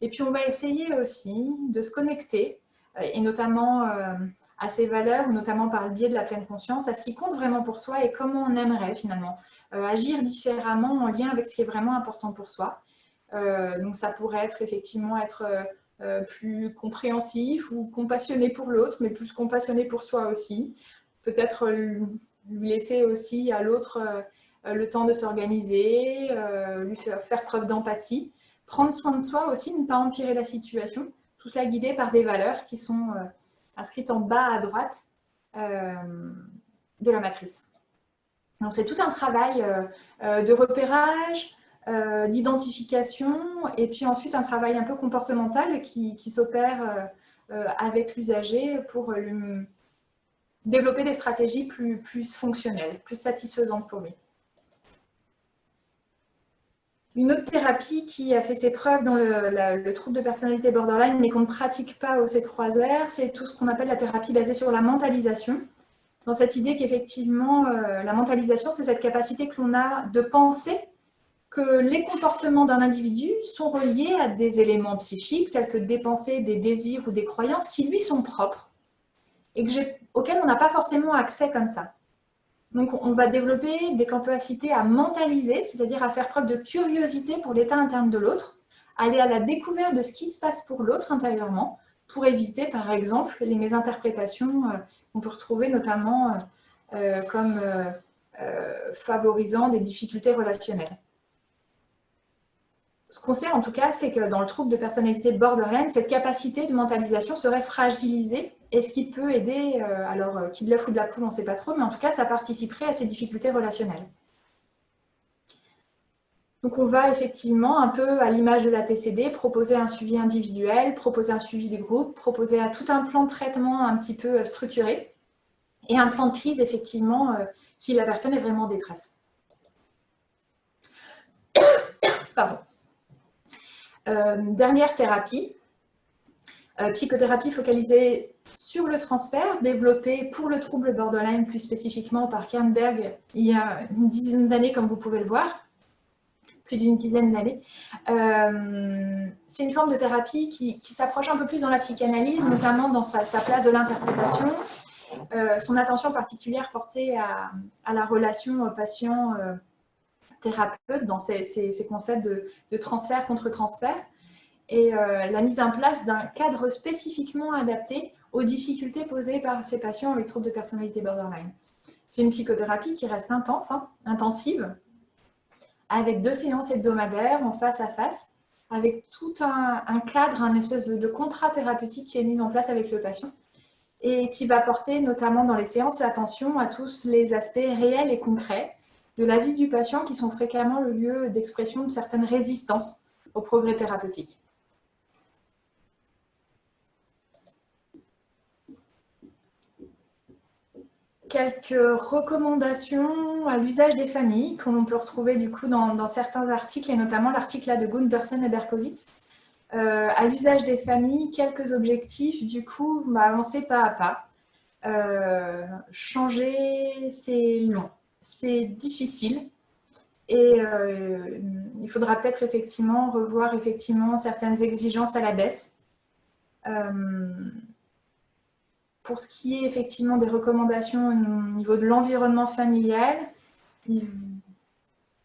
Et puis on va essayer aussi de se connecter et notamment à ces valeurs, ou notamment par le biais de la pleine conscience, à ce qui compte vraiment pour soi et comment on aimerait finalement agir différemment en lien avec ce qui est vraiment important pour soi. Donc ça pourrait être effectivement être plus compréhensif ou compassionné pour l'autre, mais plus compassionné pour soi aussi. Peut-être lui laisser aussi à l'autre le temps de s'organiser, lui faire preuve d'empathie, prendre soin de soi aussi, ne pas empirer la situation, tout cela guidé par des valeurs qui sont inscrites en bas à droite de la matrice. Donc c'est tout un travail de repérage, d'identification, et puis ensuite un travail un peu comportemental qui s'opère avec l'usager pour développer des stratégies plus fonctionnelles, plus satisfaisantes pour lui. Une autre thérapie qui a fait ses preuves dans le trouble de personnalité borderline, mais qu'on ne pratique pas au C3R, c'est tout ce qu'on appelle la thérapie basée sur la mentalisation. Dans cette idée qu'effectivement, la mentalisation, c'est cette capacité que l'on a de penser que les comportements d'un individu sont reliés à des éléments psychiques, tels que des pensées, des désirs ou des croyances qui lui sont propres, et auxquels on n'a pas forcément accès comme ça. Donc, on va développer des capacités à mentaliser, c'est-à-dire à faire preuve de curiosité pour l'état interne de l'autre, aller à la découverte de ce qui se passe pour l'autre intérieurement, pour éviter, par exemple, les mésinterprétations qu'on peut retrouver notamment comme favorisant des difficultés relationnelles. Ce qu'on sait en tout cas, c'est que dans le trouble de personnalité borderline, cette capacité de mentalisation serait fragilisée, et ce qui peut aider, alors qui de l'œuf ou de la poule, on ne sait pas trop, mais en tout cas, ça participerait à ces difficultés relationnelles. Donc on va effectivement, un peu à l'image de la TCD, proposer un suivi individuel, proposer un suivi de groupe, proposer tout un plan de traitement un petit peu structuré, et un plan de crise, effectivement, si la personne est vraiment en détresse. Pardon. Dernière thérapie, psychothérapie focalisée sur le transfert, développée pour le trouble borderline plus spécifiquement par Kernberg il y a une dizaine d'années, comme vous pouvez le voir, plus d'une dizaine d'années. C'est une forme de thérapie qui s'approche un peu plus dans la psychanalyse, notamment dans sa place de l'interprétation, son attention particulière portée à la relation patient thérapeute dans ces concepts de transfert contre transfert, et la mise en place d'un cadre spécifiquement adapté aux difficultés posées par ces patients avec troubles de personnalité borderline. C'est une psychothérapie qui reste intense, intensive, avec 2 séances hebdomadaires en face à face, avec tout un cadre, un espèce de contrat thérapeutique qui est mis en place avec le patient, et qui va porter notamment dans les séances attention à tous les aspects réels et concrets de la vie du patient qui sont fréquemment le lieu d'expression de certaines résistances au progrès thérapeutique. Quelques recommandations à l'usage des familles que l'on peut retrouver du coup dans certains articles, et notamment l'article de Gundersen et Berkowitz. À l'usage des familles, quelques objectifs, du coup, avancer pas à pas. Changer, c'est long. C'est difficile, et il faudra peut-être effectivement revoir certaines exigences à la baisse. Pour ce qui est effectivement des recommandations au niveau de l'environnement familial, il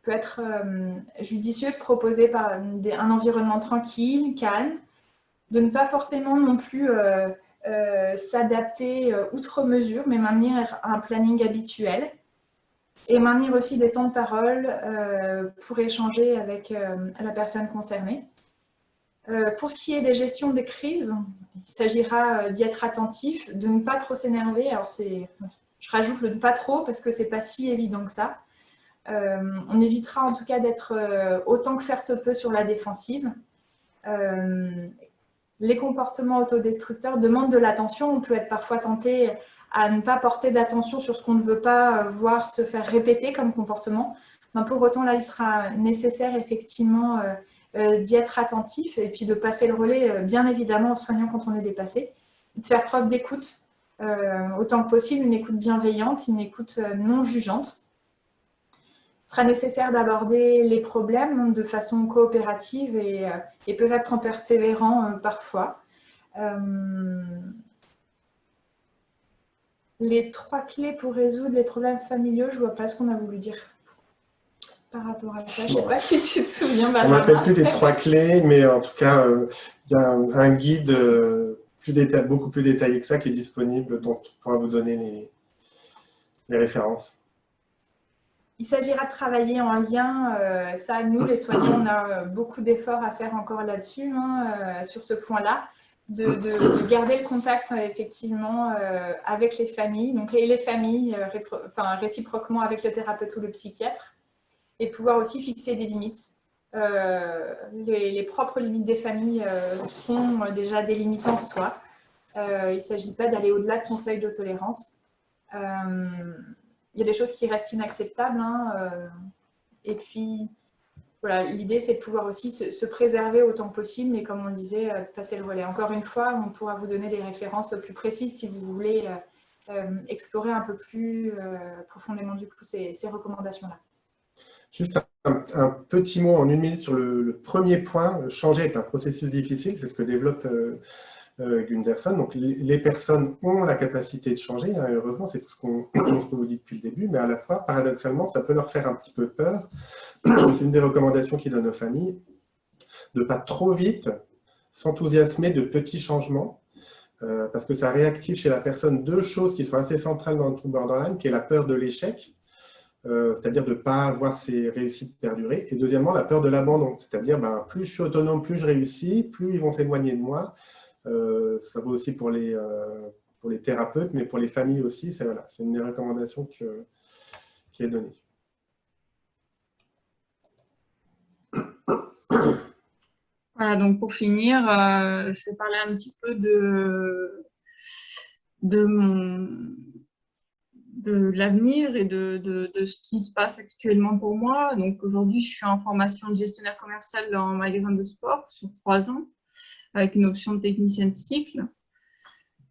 peut être judicieux de proposer un environnement tranquille, calme, de ne pas forcément non plus s'adapter outre mesure, mais maintenir un planning habituel. Et maintenir aussi des temps de parole pour échanger avec la personne concernée. Pour ce qui est des gestions des crises, il s'agira d'y être attentif, de ne pas trop s'énerver. Alors je rajoute le ne pas trop parce que ce n'est pas si évident que ça. On évitera en tout cas d'être autant que faire se peut sur la défensive. Les comportements autodestructeurs demandent de l'attention. On peut être parfois tenté à ne pas porter d'attention sur ce qu'on ne veut pas voir se faire répéter comme comportement. Mais pour autant, là, il sera nécessaire effectivement d'y être attentif, et puis de passer le relais, bien évidemment, aux soignants quand on est dépassé, de faire preuve d'écoute autant que possible, une écoute bienveillante, une écoute non jugeante. Il sera nécessaire d'aborder les problèmes de façon coopérative et peut-être en persévérant parfois. Les 3 clés pour résoudre les problèmes familiaux, je ne vois pas ce qu'on a voulu dire par rapport à ça. Je ne sais pas si tu te souviens, Barbara. On ne m'appelle plus les 3 clés, mais en tout cas, il y a un guide beaucoup plus détaillé que ça qui est disponible, dont on pourra vous donner les références. il s'agira de travailler en lien. Ça, nous, les soignants, on a beaucoup d'efforts à faire encore là-dessus, hein, sur ce point-là, de garder le contact effectivement avec les familles, donc et les familles réciproquement avec le thérapeute ou le psychiatre, et pouvoir aussi fixer des limites. Les propres limites des familles sont déjà des limites en soi. Il ne s'agit pas d'aller au-delà de son seuil de tolérance. Il y a des choses qui restent inacceptables, hein, et puis voilà, l'idée c'est de pouvoir aussi se préserver autant que possible, et comme on le disait, de passer le relais. Encore une fois, on pourra vous donner des références plus précises si vous voulez explorer un peu plus profondément du coup ces recommandations-là. Juste un petit mot en 1 minute sur le premier point. Changer est un processus difficile, c'est ce que développe Gunderson. Donc les personnes ont la capacité de changer, hein, heureusement, c'est tout ce qu'on vous dit depuis le début, mais à la fois, paradoxalement, ça peut leur faire un petit peu peur. C'est une des recommandations qu'il donne aux familles, de ne pas trop vite s'enthousiasmer de petits changements, parce que ça réactive chez la personne 2 choses qui sont assez centrales dans le trouble borderline, qui est la peur de l'échec, c'est-à-dire de ne pas avoir ses réussites perdurer, et deuxièmement, la peur de l'abandon, c'est-à-dire plus je suis autonome, plus je réussis, plus ils vont s'éloigner de moi. Ça vaut aussi pour les thérapeutes, mais pour les familles aussi, c'est voilà, une des recommandations qui est donnée. Voilà, donc pour finir, je vais parler un petit peu de l'avenir et de ce qui se passe actuellement pour moi. Donc aujourd'hui, je suis en formation de gestionnaire commercial dans un magasin de sport sur 3 ans, avec une option de technicienne de cycle.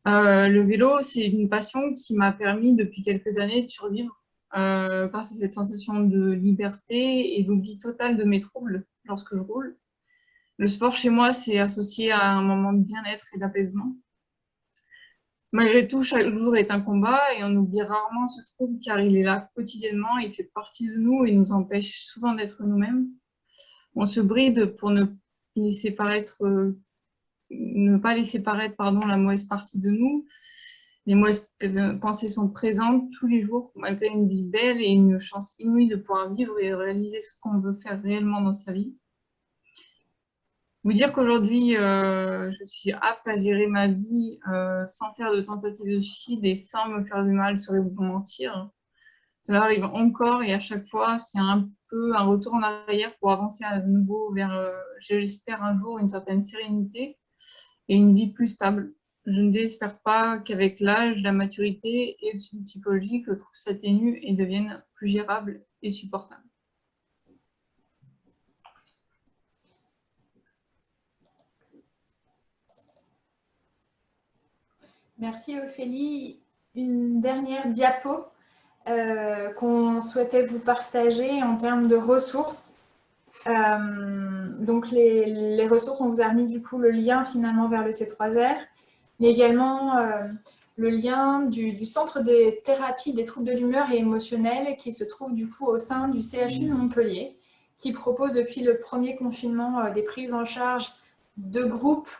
Le vélo, c'est une passion qui m'a permis depuis quelques années de survivre grâce à cette sensation de liberté et d'oubli total de mes troubles lorsque je roule. Le sport chez moi, c'est associé à un moment de bien-être et d'apaisement. Malgré tout, chaque jour est un combat et on oublie rarement ce trouble car il est là quotidiennement, il fait partie de nous et nous empêche souvent d'être nous-mêmes. On se bride pour ne pas laisser paraître la mauvaise partie de nous. Les mauvaises pensées sont présentes tous les jours malgré une vie belle et une chance inouïe de pouvoir vivre et réaliser ce qu'on veut faire réellement dans sa vie. Vous dire qu'aujourd'hui, je suis apte à gérer ma vie sans faire de tentative de suicide et sans me faire du mal, serait vous mentir. Cela arrive encore et à chaque fois, c'est un peu un retour en arrière pour avancer à nouveau vers, j'espère un jour, une certaine sérénité et une vie plus stable. Je ne désespère pas qu'avec l'âge, la maturité et le suivi psychologique, le trouble s'atténue et devienne plus gérable et supportable. Merci Ophélie. Une dernière diapo qu'on souhaitait vous partager en termes de ressources. Donc les ressources, on vous a remis du coup le lien finalement vers le C3R, mais également le lien du Centre des thérapies des troubles de l'humeur et émotionnels qui se trouve du coup au sein du CHU de Montpellier, qui propose depuis le premier confinement des prises en charge de groupes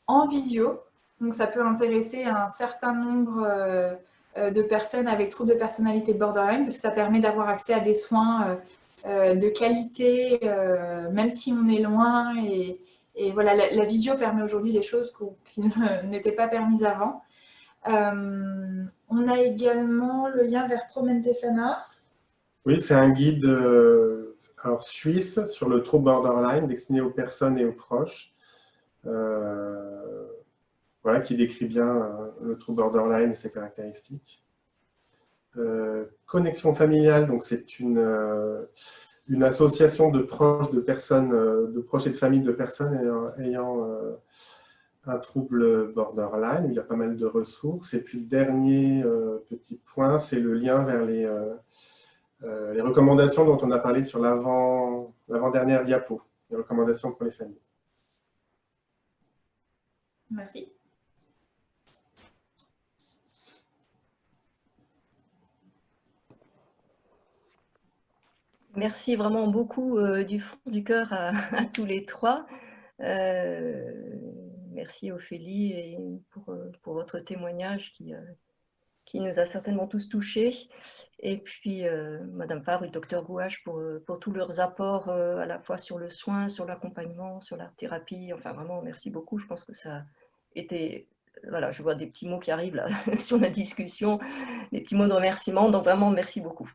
en visio. Donc ça peut intéresser un certain nombre de personnes avec troubles de personnalité borderline, parce que ça permet d'avoir accès à des soins de qualité, même si on est loin. Et voilà, la visio permet aujourd'hui des choses qui n'étaient pas permises avant. On a également le lien vers Promente Sana. Oui, c'est un guide suisse sur le trouble borderline destiné aux personnes et aux proches. Voilà, qui décrit bien le trouble borderline et ses caractéristiques. Connexion familiale, donc c'est une association de proches de personnes, de proches et de familles de personnes ayant un trouble borderline, où il y a pas mal de ressources. Et puis le dernier petit point, c'est le lien vers les recommandations dont on a parlé sur l'avant-dernière diapo, les recommandations pour les familles. Merci. Merci vraiment beaucoup du fond du cœur à tous les 3. Merci Ophélie et pour votre témoignage qui nous a certainement tous touchés. Et puis, Madame Favre et le docteur Gouache pour tous leurs apports, à la fois sur le soin, sur l'accompagnement, sur la thérapie. Enfin, vraiment, merci beaucoup. Je pense que ça a été... Voilà, je vois des petits mots qui arrivent là sur la discussion, des petits mots de remerciement. Donc, vraiment, merci beaucoup.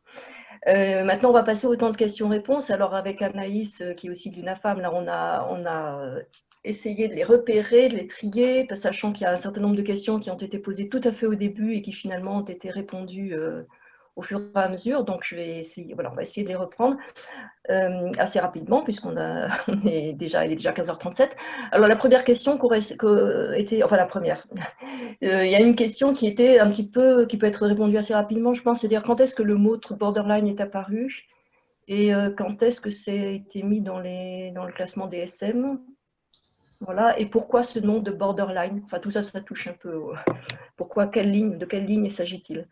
Maintenant, on va passer au temps de questions-réponses. Alors, avec Anaïs, qui est aussi de l'UNAFAM, là, on a essayé de les repérer, de les trier, sachant qu'il y a un certain nombre de questions qui ont été posées tout à fait au début et qui finalement ont été répondues au fur et à mesure. Donc, je vais essayer, voilà, on va essayer de les reprendre assez rapidement, puisqu'on il est déjà 15h37. Alors, la première question enfin la première, il y a une question qui était un petit peu, qui peut être répondue assez rapidement, je pense, c'est-à-dire quand est-ce que le mot borderline est apparu et quand est-ce que c'est été mis dans le classement des SM. Voilà, et pourquoi ce nom de borderline? Enfin, tout ça, ça touche un peu. Pourquoi, de quelle ligne s'agit-il?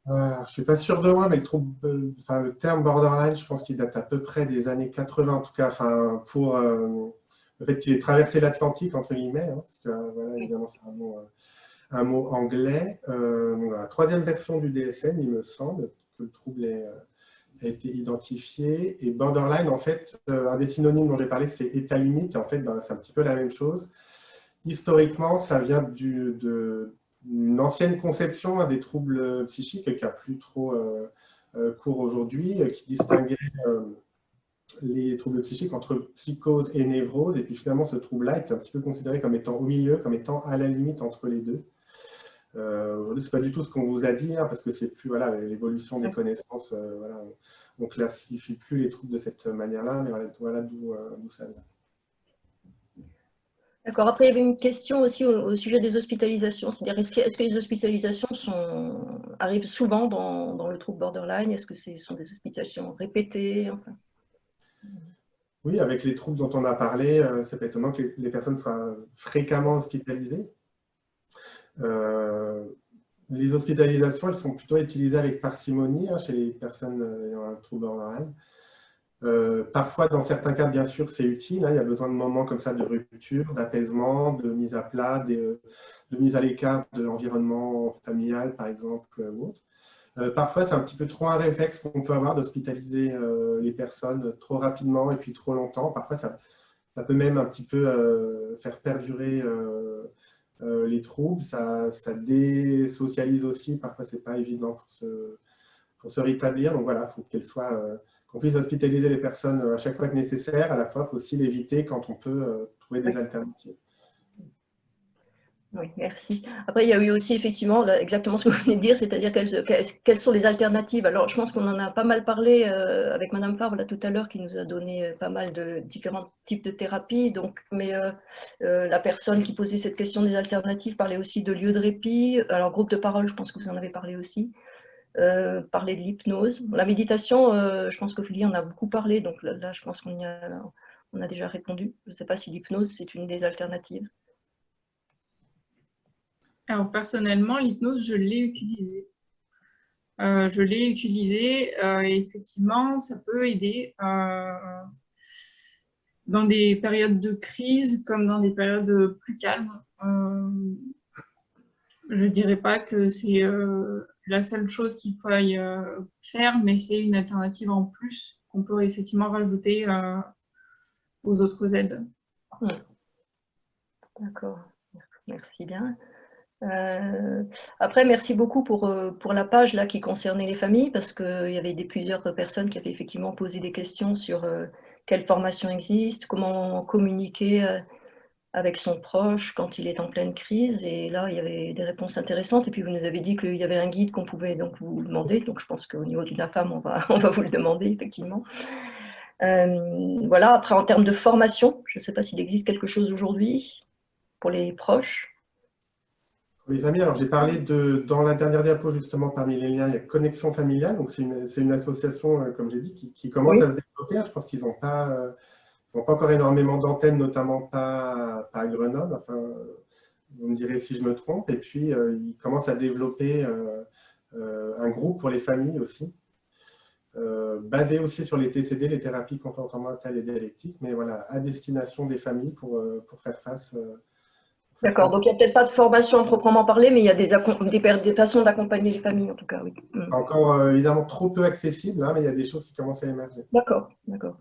Je ne suis pas sûr de moi, mais le terme borderline, je pense qu'il date à peu près des années 80, en tout cas, enfin, pour le fait qu'il ait traversé l'Atlantique, entre guillemets, hein, parce que voilà, évidemment, c'est un mot anglais. Donc, la troisième version du DSM, il me semble que le trouble a été identifié. Et borderline, en fait, un des synonymes dont j'ai parlé, c'est état limite. En fait, c'est un petit peu la même chose. Historiquement, ça vient d'une ancienne conception des troubles psychiques qui n'a plus trop cours aujourd'hui, qui distinguait les troubles psychiques entre psychose et névrose. Et puis finalement, ce trouble-là est un petit peu considéré comme étant au milieu, comme étant à la limite entre les deux. Aujourd'hui, ce n'est pas du tout ce qu'on vous a dit, hein, parce que c'est plus l'évolution des connaissances. Voilà, on ne classifie plus les troubles de cette manière-là, mais voilà d'où ça vient. D'accord. Après, il y avait une question aussi au sujet des hospitalisations. C'est-à-dire, est-ce que les hospitalisations arrivent souvent dans le trouble borderline? Est-ce que ce sont des hospitalisations répétées? Enfin... Oui, avec les troubles dont on a parlé, c'est pas étonnant que les personnes soient fréquemment hospitalisées. Les hospitalisations, elles sont plutôt utilisées avec parcimonie chez les personnes ayant un trouble borderline. Parfois, dans certains cas, bien sûr, c'est utile. Il y a besoin de moments comme ça de rupture, d'apaisement, de mise à plat, de mise à l'écart de l'environnement familial, par exemple, ou autre. Parfois, c'est un petit peu trop un réflexe qu'on peut avoir d'hospitaliser les personnes trop rapidement et puis trop longtemps. Parfois, ça peut même un petit peu faire perdurer les troubles. Ça désocialise aussi. Parfois, ce n'est pas évident pour se rétablir. Donc voilà, il faut qu'on puisse hospitaliser les personnes à chaque fois que nécessaire. À la fois, il faut aussi l'éviter quand on peut trouver des alternatives. Oui, merci. Après, il y a eu aussi effectivement exactement ce que vous venez de dire, c'est-à-dire quelles sont les alternatives. Alors, je pense qu'on en a pas mal parlé avec Madame Favre là, tout à l'heure, qui nous a donné pas mal de différents types de thérapies. Donc, mais la personne qui posait cette question des alternatives parlait aussi de lieux de répit. Alors, groupe de parole, je pense que vous en avez parlé aussi. Parler de l'hypnose. La méditation, je pense qu'Ophélie en a beaucoup parlé, donc là je pense qu'on a déjà répondu. Je ne sais pas si l'hypnose, c'est une des alternatives. Alors, personnellement, l'hypnose, je l'ai utilisée. Et effectivement, ça peut aider dans des périodes de crise comme dans des périodes plus calmes. Je ne dirais pas que c'est la seule chose qu'il faille faire, mais c'est une alternative en plus qu'on peut effectivement rajouter aux autres aides. D'accord, merci bien. Après, merci beaucoup pour la page là, qui concernait les familles, parce qu'il y avait plusieurs personnes qui avaient effectivement posé des questions sur quelle formation existe, comment communiquer avec son proche quand il est en pleine crise. Et là, il y avait des réponses intéressantes. Et puis, vous nous avez dit qu'il y avait un guide qu'on pouvait donc vous demander. Donc, je pense qu'au niveau d'une femme, on va vous le demander, effectivement. Voilà. Après, en termes de formation, je ne sais pas s'il existe quelque chose aujourd'hui pour les proches. Pour les familles, alors j'ai parlé dans la dernière diapo, justement, parmi les liens, il y a Connexion Familiale. Donc, c'est une association, comme j'ai dit, qui commence à se développer. Je pense qu'ils n'ont pas encore énormément d'antennes, notamment pas à Grenoble. Enfin, vous me direz si je me trompe. Et puis, ils commencent à développer un groupe pour les familles aussi, basé aussi sur les TCD, les thérapies comportementales et dialectiques, mais voilà, à destination des familles pour faire face D'accord, donc il n'y a peut-être pas de formation à proprement parler, mais il y a des façons d'accompagner les familles, en tout cas, oui. Encore évidemment trop peu accessible, hein, mais il y a des choses qui commencent à émerger. D'accord, d'accord.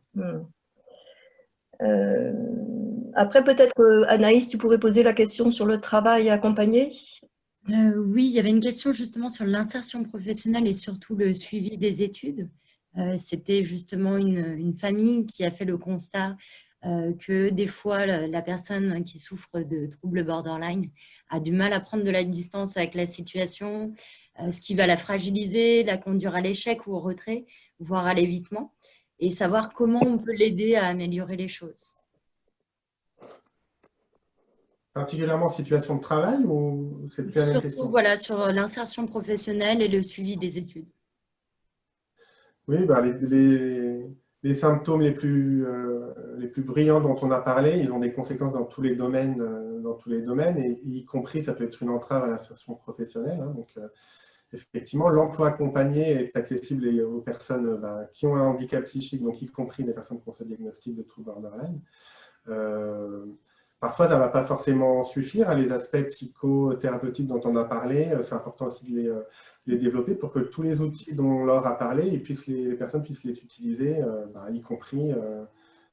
Après, peut-être, Anaïs, tu pourrais poser la question sur le travail accompagné. Oui, il y avait une question justement sur l'insertion professionnelle et surtout le suivi des études. C'était justement une famille qui a fait le constat que des fois, la personne qui souffre de troubles borderline a du mal à prendre de la distance avec la situation, ce qui va la fragiliser, la conduire à l'échec ou au retrait, voire à l'évitement, et savoir comment on peut l'aider à améliorer les choses. Particulièrement en situation de travail ou c'est plus la même question? Surtout, voilà, sur l'insertion professionnelle et le suivi des études. Oui, bah, les symptômes les plus brillants dont on a parlé, ils ont des conséquences dans tous les domaines, et y compris, ça peut être une entrave à l'insertion professionnelle. Hein, donc, effectivement, l'emploi accompagné est accessible aux personnes qui ont un handicap psychique, donc y compris les personnes qui ont ce diagnostic de trouble borderline. Parfois, ça ne va pas forcément suffire. Les aspects psychothérapeutiques dont on a parlé, c'est important aussi de les développer pour que tous les outils dont on leur a parlé, les personnes puissent les utiliser, y compris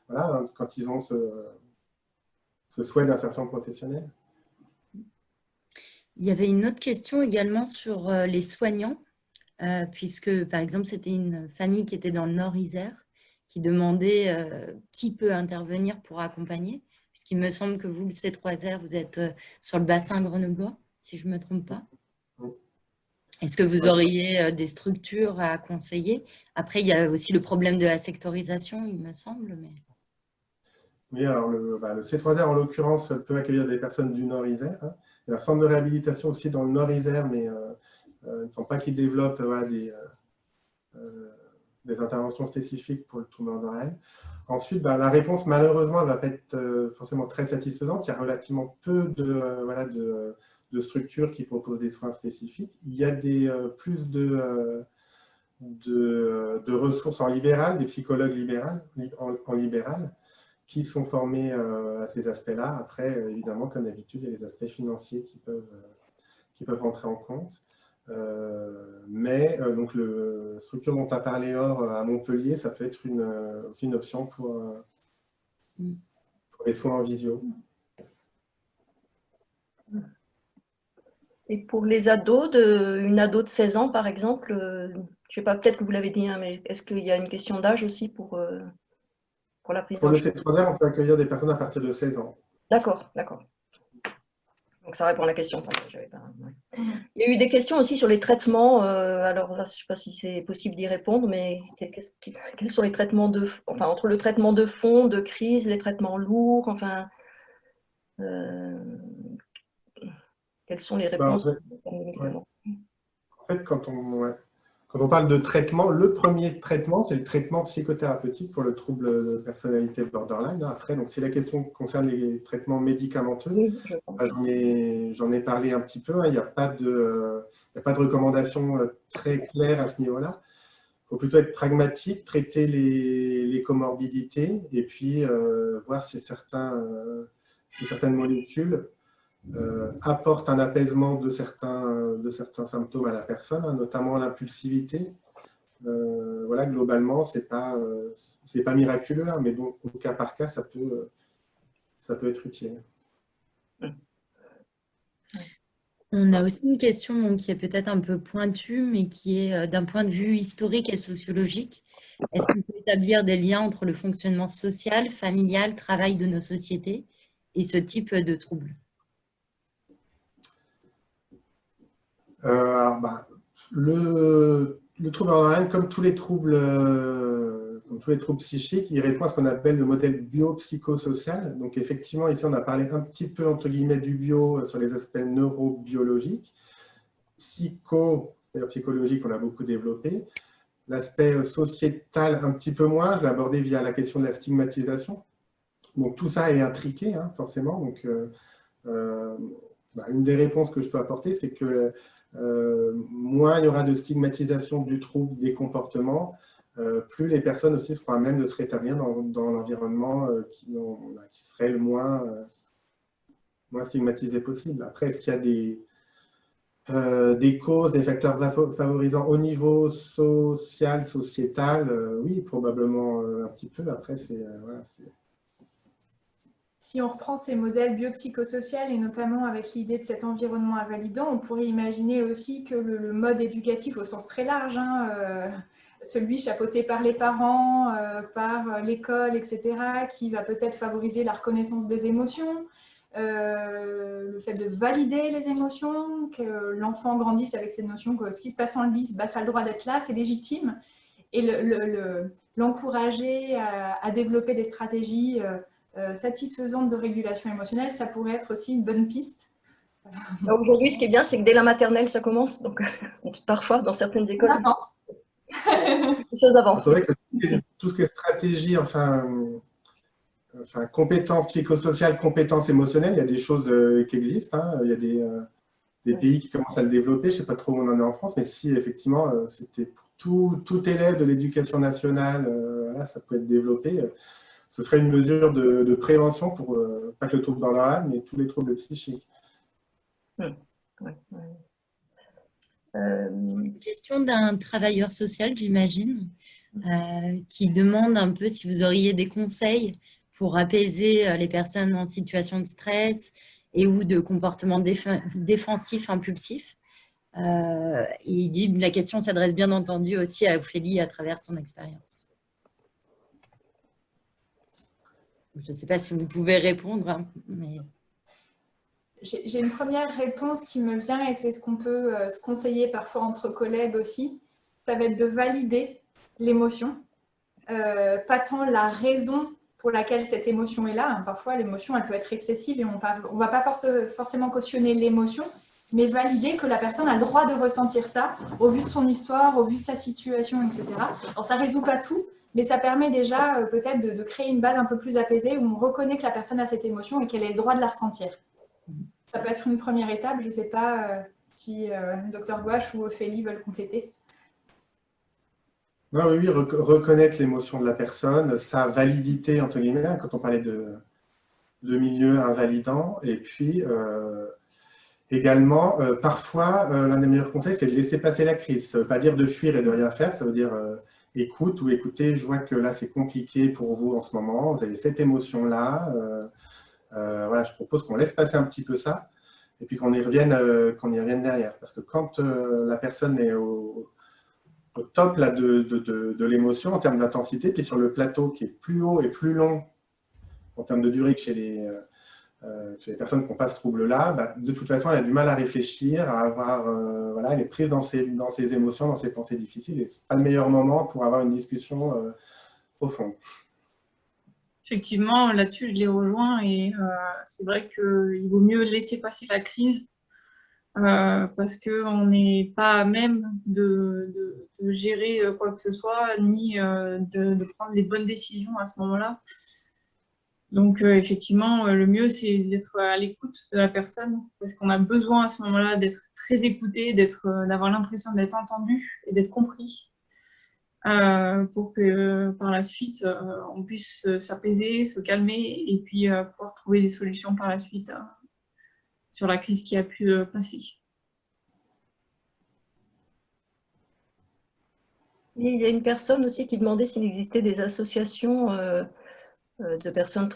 voilà, quand ils ont ce souhait d'insertion professionnelle. Il y avait une autre question également sur les soignants, puisque par exemple, c'était une famille qui était dans le Nord-Isère qui demandait qui peut intervenir pour accompagner. Puisqu'il me semble que vous, le C3R, vous êtes sur le bassin grenoblois, si je ne me trompe pas. Est-ce que vous auriez des structures à conseiller? Après, il y a aussi le problème de la sectorisation, il me semble. Mais... Oui, alors le C3R, en l'occurrence, peut accueillir des personnes du Nord-Isère. Hein. Il y a un centre de réhabilitation aussi dans le Nord-Isère, mais il ne semble pas qu'ils développent des interventions spécifiques pour le trouble borderline. Ensuite, la réponse, malheureusement, elle ne va pas être forcément très satisfaisante. Il y a relativement peu de structures qui proposent des soins spécifiques. Il y a plus de ressources en libéral, des psychologues en libéral, qui sont formés à ces aspects-là. Après, évidemment, comme d'habitude, il y a les aspects financiers qui peuvent rentrer en compte. Donc la structure dont tu as parlé, Laure, à Montpellier, ça peut être aussi une option pour les soins en visio. Et pour les ados, une ado de 16 ans, par exemple, je ne sais pas, peut-être que vous l'avez dit, hein, mais est-ce qu'il y a une question d'âge aussi pour la prise Pour en le charge? C3R, on peut accueillir des personnes à partir de 16 ans. D'accord, d'accord. Donc ça répond à la question. Il y a eu des questions aussi sur les traitements. Alors là, je ne sais pas si c'est possible d'y répondre, mais quels sont les traitements entre le traitement de fond, de crise, les traitements lourds, enfin, quelles sont les réponses? En fait, quand on parle de traitement, le premier traitement, c'est le traitement psychothérapeutique pour le trouble de personnalité borderline. Après, donc, si la question concerne les traitements médicamenteux, oui, j'en ai parlé un petit peu. Hein, il n'y a pas de recommandation très claire à ce niveau-là. Il faut plutôt être pragmatique, traiter les comorbidités et puis voir si certaines molécules apporte un apaisement de certains symptômes à la personne, hein, notamment l'impulsivité. Voilà, globalement, c'est pas miraculeux, hein, mais bon, au cas par cas, ça peut être utile. On a aussi une question qui est peut-être un peu pointue, mais qui est d'un point de vue historique et sociologique. Est-ce qu'on peut établir des liens entre le fonctionnement social, familial, travail de nos sociétés et ce type de troubles? Le trouble borderline, comme tous les troubles psychiques, il répond à ce qu'on appelle le modèle biopsychosocial. Donc effectivement, ici, on a parlé un petit peu, entre guillemets, du bio sur les aspects neurobiologiques. C'est-à-dire psychologique, on a beaucoup développé. L'aspect sociétal, un petit peu moins. Je l'ai abordé via la question de la stigmatisation. Donc tout ça est intriqué, hein, forcément. Donc, une des réponses que je peux apporter, c'est que moins il y aura de stigmatisation du trouble des comportements, plus les personnes aussi seront à même de se rétablir dans l'environnement qui serait le moins moins stigmatisé possible. Après, est-ce qu'il y a des causes, des facteurs favorisants au niveau social, sociétal? Oui, probablement un petit peu. Après, voilà, si on reprend ces modèles biopsychosociaux et notamment avec l'idée de cet environnement invalidant, on pourrait imaginer aussi que le mode éducatif au sens très large, celui chapeauté par les parents, par l'école, etc., qui va peut-être favoriser la reconnaissance des émotions, le fait de valider les émotions, que l'enfant grandisse avec cette notion que ce qui se passe en lui, ça a le droit d'être là, c'est légitime, et l'encourager à développer des stratégies satisfaisantes de régulation émotionnelle, ça pourrait être aussi une bonne piste. Aujourd'hui, ce qui est bien, c'est que dès la maternelle, ça commence. Donc, parfois, dans certaines écoles, les choses avancent. C'est vrai que tout ce qui est stratégie, enfin, compétences psychosociales, compétences émotionnelles, il y a des choses qui existent. Il y a des pays qui commencent à le développer. Je ne sais pas trop où on en est en France, mais si effectivement, c'était pour tout élève de l'éducation nationale, voilà, ça peut être développé. Ce serait une mesure de prévention pour, pas que le trouble borderline, mais tous les troubles psychiques. Une question d'un travailleur social, j'imagine, qui demande un peu si vous auriez des conseils pour apaiser les personnes en situation de stress et ou de comportements défensifs impulsifs. Il dit la question s'adresse bien entendu aussi à Ophélie à travers son expérience. Je ne sais pas si vous pouvez répondre, mais... J'ai une première réponse qui me vient et c'est ce qu'on peut se conseiller parfois entre collègues aussi. Ça va être de valider l'émotion, pas tant la raison pour laquelle cette émotion est là. Parfois, l'émotion, elle peut être excessive et on ne va pas forcément cautionner l'émotion, mais valider que la personne a le droit de ressentir ça au vu de son histoire, au vu de sa situation, etc. Alors, ça ne résout pas tout, mais ça permet déjà peut-être de créer une base un peu plus apaisée où on reconnaît que la personne a cette émotion et qu'elle ait le droit de la ressentir. Ça peut être une première étape. Je ne sais pas si Dr Gouache ou Ophélie veulent compléter. Non, oui, reconnaître l'émotion de la personne, sa validité, entre guillemets, quand on parlait de milieu invalidant. Et puis, également, parfois, l'un des meilleurs conseils, c'est de laisser passer la crise. Ça ne veut pas dire de fuir et de rien faire, ça veut dire écoute ou écoutez, je vois que là, c'est compliqué pour vous en ce moment, vous avez cette émotion-là. Voilà, je propose qu'on laisse passer un petit peu ça et puis qu'on y revienne derrière. Parce que quand la personne est au top là, de l'émotion en termes d'intensité, puis sur le plateau qui est plus haut et plus long en termes de durée que chez les personnes qui n'ont pas ce trouble-là, bah, de toute façon, elle a du mal à réfléchir, à avoir, voilà, elle est prise dans ses émotions, dans ses pensées difficiles, et ce n'est pas le meilleur moment pour avoir une discussion profonde. Effectivement, là-dessus, je les rejoins et c'est vrai qu'il vaut mieux laisser passer la crise parce qu'on n'est pas à même de gérer quoi que ce soit, ni de prendre les bonnes décisions à ce moment-là. Donc, effectivement, le mieux, c'est d'être à l'écoute de la personne parce qu'on a besoin à ce moment-là d'être très écouté, d'avoir l'impression d'être entendu et d'être compris. Pour que par la suite, on puisse s'apaiser, se calmer et puis pouvoir trouver des solutions par la suite sur la crise qui a pu passer. Il y a une personne aussi qui demandait s'il existait des associations de personnes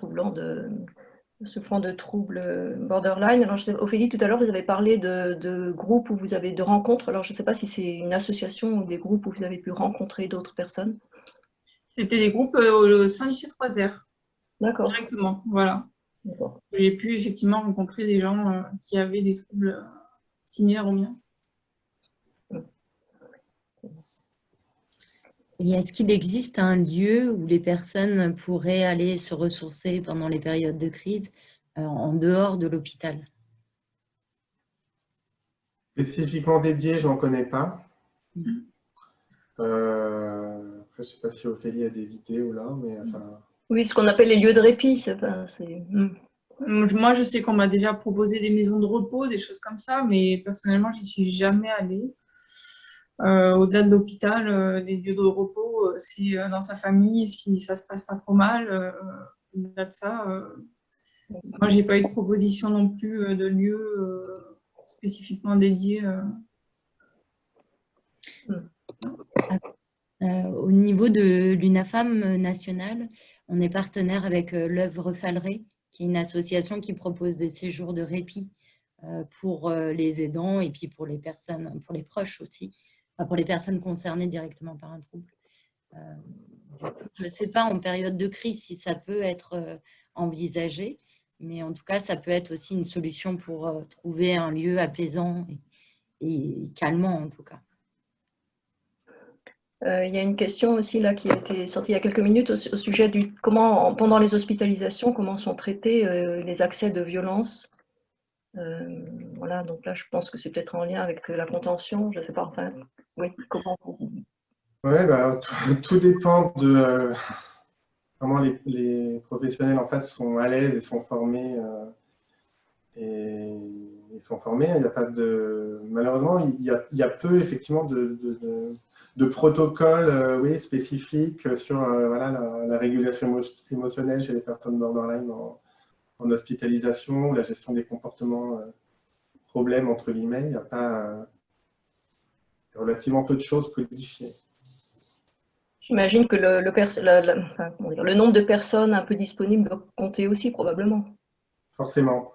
souffrant de troubles borderline. Alors, je sais, Ophélie, tout à l'heure, vous avez parlé de groupes où vous avez de rencontres. Alors, je ne sais pas si c'est une association ou des groupes où vous avez pu rencontrer d'autres personnes. C'était des groupes au sein du C3R. D'accord. Directement, voilà. J'ai pu effectivement rencontrer des gens qui avaient des troubles similaires aux miens. Et est-ce qu'il existe un lieu où les personnes pourraient aller se ressourcer pendant les périodes de crise en dehors de l'hôpital? Spécifiquement dédié, je n'en connais pas. Après, je ne sais pas si Ophélie a des idées ou là, mais enfin... Oui, ce qu'on appelle les lieux de répit. Moi, je sais qu'on m'a déjà proposé des maisons de repos, des choses comme ça, mais personnellement, j'y suis jamais allée. Au-delà de l'hôpital, des lieux de repos, c'est dans sa famille, si ça se passe pas trop mal. Au-delà de ça, Moi, j'ai pas eu de proposition non plus de lieu spécifiquement dédié. Au niveau de l'UNAFAM nationale, on est partenaire avec l'œuvre Faleret, qui est une association qui propose des séjours de répit pour les aidants et puis pour les personnes, pour les proches aussi, enfin pour les personnes concernées directement par un trouble. Je ne sais pas en période de crise si ça peut être envisagé, mais en tout cas, ça peut être aussi une solution pour trouver un lieu apaisant et calmant en tout cas. Il y a une question aussi là qui a été sortie il y a quelques minutes au sujet du comment, pendant les hospitalisations, comment sont traités les accès de violence. Voilà, donc là, je pense que c'est peut-être en lien avec la contention, je ne sais pas, enfin, oui, comment. Oui, bah, tout dépend de comment les professionnels en face sont à l'aise et sont formés. Ils sont formés. Il y a pas de, malheureusement, il y a peu effectivement de protocoles oui, spécifiques sur voilà, la régulation émotionnelle chez les personnes borderline en hospitalisation ou la gestion des comportements problèmes, entre guillemets. Il y a pas relativement peu de choses codifiées. J'imagine que le nombre de personnes un peu disponibles doit compter aussi, probablement. Forcément.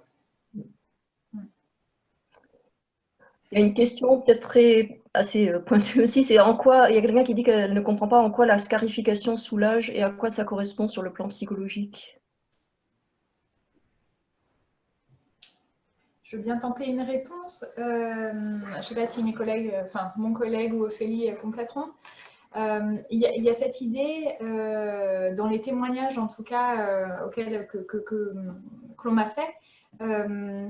Il y a une question peut-être assez pointue aussi, c'est en quoi, il y a quelqu'un qui dit qu'elle ne comprend pas en quoi la scarification soulage et à quoi ça correspond sur le plan psychologique. Je veux bien tenter une réponse. Je ne sais pas si mes collègues, enfin mon collègue ou Ophélie compléteront. Il y a cette idée, dans les témoignages en tout cas auxquels que l'on m'a fait,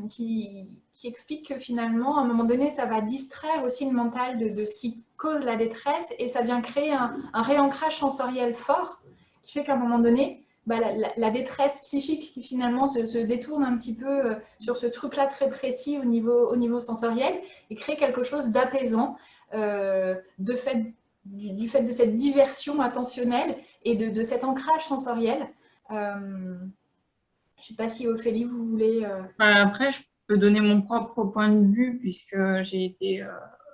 qui explique que finalement, à un moment donné, ça va distraire aussi le mental de ce qui cause la détresse et ça vient créer un réancrage sensoriel fort qui fait qu'à un moment donné, bah, la détresse psychique qui finalement se détourne un petit peu sur ce truc-là très précis au niveau sensoriel et crée quelque chose d'apaisant du fait de cette diversion attentionnelle et de cet ancrage sensoriel. Je ne sais pas si Ophélie, vous voulez... Après, je peux donner mon propre point de vue puisque j'ai été,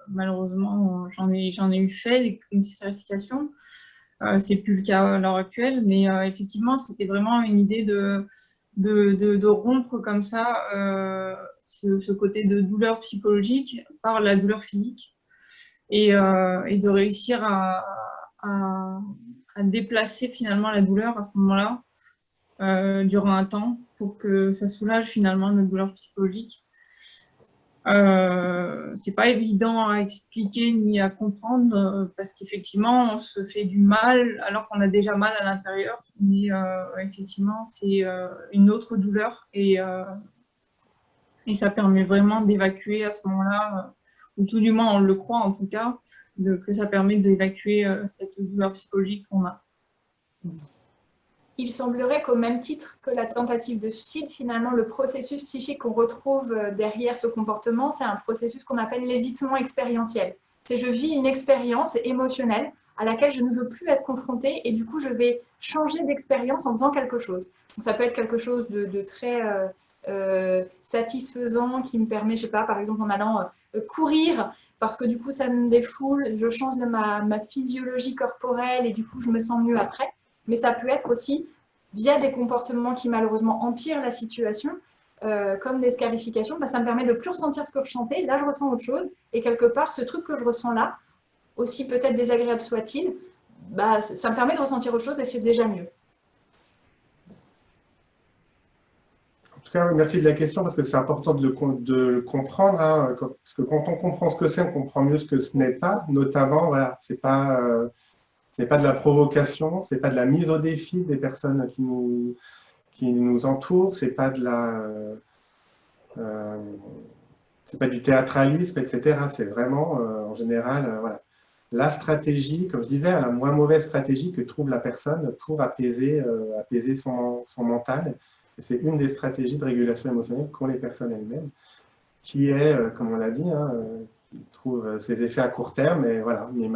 malheureusement, j'en ai eu fait des scarifications. C'est plus le cas à l'heure actuelle, mais effectivement, c'était vraiment une idée de rompre comme ça ce côté de douleur psychologique par la douleur physique et de réussir à déplacer finalement la douleur à ce moment-là durant un temps pour que ça soulage finalement notre douleur psychologique. C'est pas évident à expliquer ni à comprendre parce qu'effectivement on se fait du mal alors qu'on a déjà mal à l'intérieur, mais effectivement c'est une autre douleur et ça permet vraiment d'évacuer à ce moment-là, ou tout du moins on le croit en tout cas, que ça permet d'évacuer cette douleur psychologique qu'on a. Il semblerait qu'au même titre que la tentative de suicide, finalement, le processus psychique qu'on retrouve derrière ce comportement, c'est un processus qu'on appelle l'évitement expérientiel. C'est je vis une expérience émotionnelle à laquelle je ne veux plus être confrontée et du coup, je vais changer d'expérience en faisant quelque chose. Donc, ça peut être quelque chose de très satisfaisant qui me permet, je sais pas, par exemple, en allant courir parce que du coup, ça me défoule, je change ma physiologie corporelle et du coup, je me sens mieux après. Mais ça peut être aussi via des comportements qui malheureusement empirent la situation, comme des scarifications, bah, ça me permet de ne plus ressentir ce que je ressentais. Là, je ressens autre chose. Et quelque part, ce truc que je ressens là, aussi peut-être désagréable soit-il, bah, ça me permet de ressentir autre chose et c'est déjà mieux. En tout cas, merci de la question parce que c'est important de le comprendre. Hein, parce que quand on comprend ce que c'est, on comprend mieux ce que ce n'est pas. Notamment, voilà, c'est pas de la provocation, c'est pas de la mise au défi des personnes qui nous entourent, c'est pas c'est pas du théâtralisme, etc. C'est vraiment, en général, voilà, la stratégie, comme je disais, la moins mauvaise stratégie que trouve la personne pour apaiser son mental. C'est une des stratégies de régulation émotionnelle qu'ont les personnes elles-mêmes, qui est, comme on l'a dit, hein, qui trouve ses effets à court terme, mais voilà, mais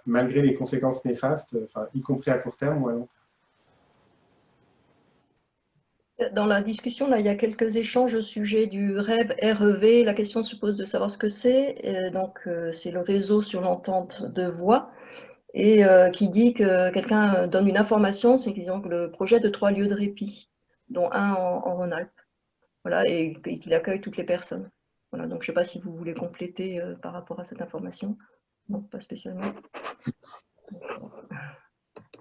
malgré les conséquences néfastes, enfin, y compris à court terme ou à long terme. Dans la discussion, là, il y a quelques échanges au sujet du REV, REV. La question se pose de savoir ce que c'est. Donc, c'est le réseau sur l'entente de voix. Et qui dit que quelqu'un donne une information, c'est qu'ils ont le projet de 3 lieux de répit, dont un en Rhône-Alpes. Voilà, et qu'il accueille toutes les personnes. Voilà, donc je ne sais pas si vous voulez compléter par rapport à cette information. Non, pas spécialement.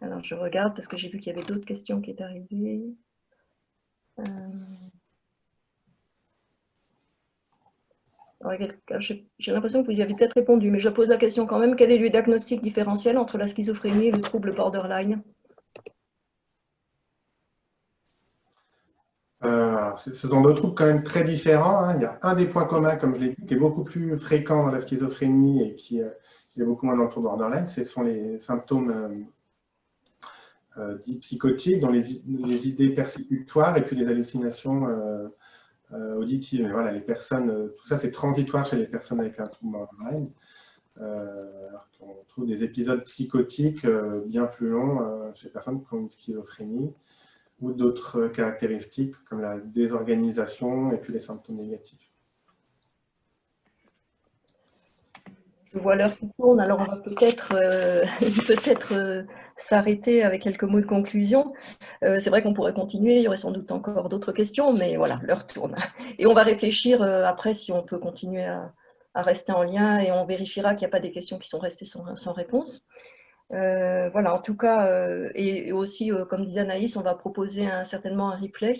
Alors, je regarde parce que j'ai vu qu'il y avait d'autres questions qui étaient arrivées. J'ai l'impression que vous y avez peut-être répondu, mais je pose la question quand même. Quel est le diagnostic différentiel entre la schizophrénie et le trouble borderline? Ce sont deux troubles quand même très différents, hein. Il y a un des points communs, comme je l'ai dit, qui est beaucoup plus fréquent dans la schizophrénie et qui est beaucoup moins dans le trouble borderline, ce sont les symptômes dits psychotiques, dont les idées persécutoires et puis les hallucinations auditives. Mais voilà, les personnes, tout ça c'est transitoire chez les personnes avec un trouble borderline, alors qu'on trouve des épisodes psychotiques bien plus longs chez les personnes qui ont une schizophrénie, ou d'autres caractéristiques comme la désorganisation et puis les symptômes négatifs. Je vois l'heure qui tourne, alors on va peut-être s'arrêter avec quelques mots de conclusion. C'est vrai qu'on pourrait continuer, il y aurait sans doute encore d'autres questions, mais voilà, l'heure tourne. Et on va réfléchir après si on peut continuer à rester en lien et on vérifiera qu'il n'y a pas des questions qui sont restées sans réponse. Voilà, en tout cas, et aussi, comme disait Anaïs, on va proposer certainement un replay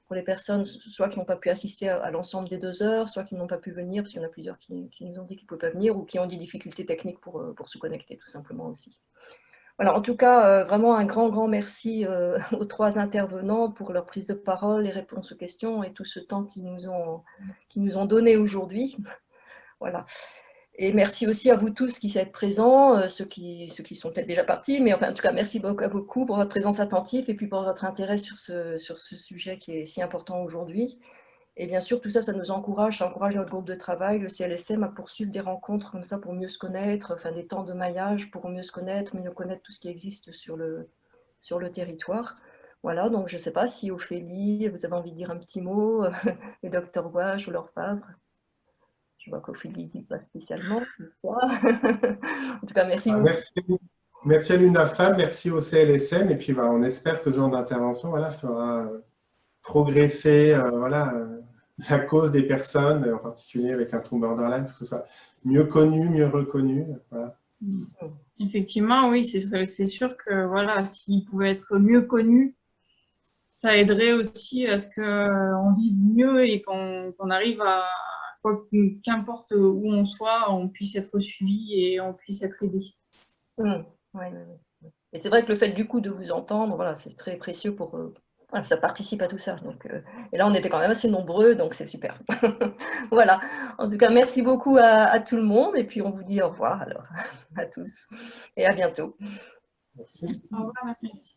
pour les personnes, soit qui n'ont pas pu assister à l'ensemble des 2 heures, soit qui n'ont pas pu venir, parce qu'il y en a plusieurs qui nous ont dit qu'ils ne pouvaient pas venir, ou qui ont des difficultés techniques pour se connecter, tout simplement aussi. Voilà, en tout cas, vraiment un grand merci aux 3 intervenants pour leur prise de parole, les réponses aux questions et tout ce temps qu'ils nous ont donné aujourd'hui. Voilà. Et merci aussi à vous tous qui êtes présents, ceux qui sont peut-être déjà partis, mais enfin, en tout cas, merci beaucoup pour votre présence attentive et puis pour votre intérêt sur ce sujet qui est si important aujourd'hui. Et bien sûr, tout ça, ça nous encourage, ça encourage notre groupe de travail, le CLSM, à poursuivre des rencontres comme ça pour mieux se connaître, enfin des temps de maillage pour mieux se connaître, mieux connaître tout ce qui existe sur le territoire. Voilà, donc je ne sais pas si Ophélie, vous avez envie de dire un petit mot, le docteur Wache ou Laure Favre. Je vois qu'Ophélie ne dit pas spécialement. En tout cas, merci beaucoup. Merci à l'UNAFAM, merci au CLSM, et puis on espère que ce genre d'intervention fera progresser la cause des personnes, en particulier avec un trouble borderline, que ce soit mieux connu, mieux reconnu. Voilà. Effectivement, oui, c'est sûr que voilà, s'il pouvait être mieux connu, ça aiderait aussi à ce qu'on vive mieux et qu'on arrive à, qu'importe où on soit, on puisse être suivi et on puisse être aidé. Ouais. Et c'est vrai que le fait du coup de vous entendre, voilà, c'est très précieux pour... Voilà, ça participe à tout ça. Donc, et là, on était quand même assez nombreux, donc c'est super. Voilà. En tout cas, merci beaucoup à tout le monde. Et puis, on vous dit au revoir alors à tous. Et à bientôt. Merci. Au revoir, merci.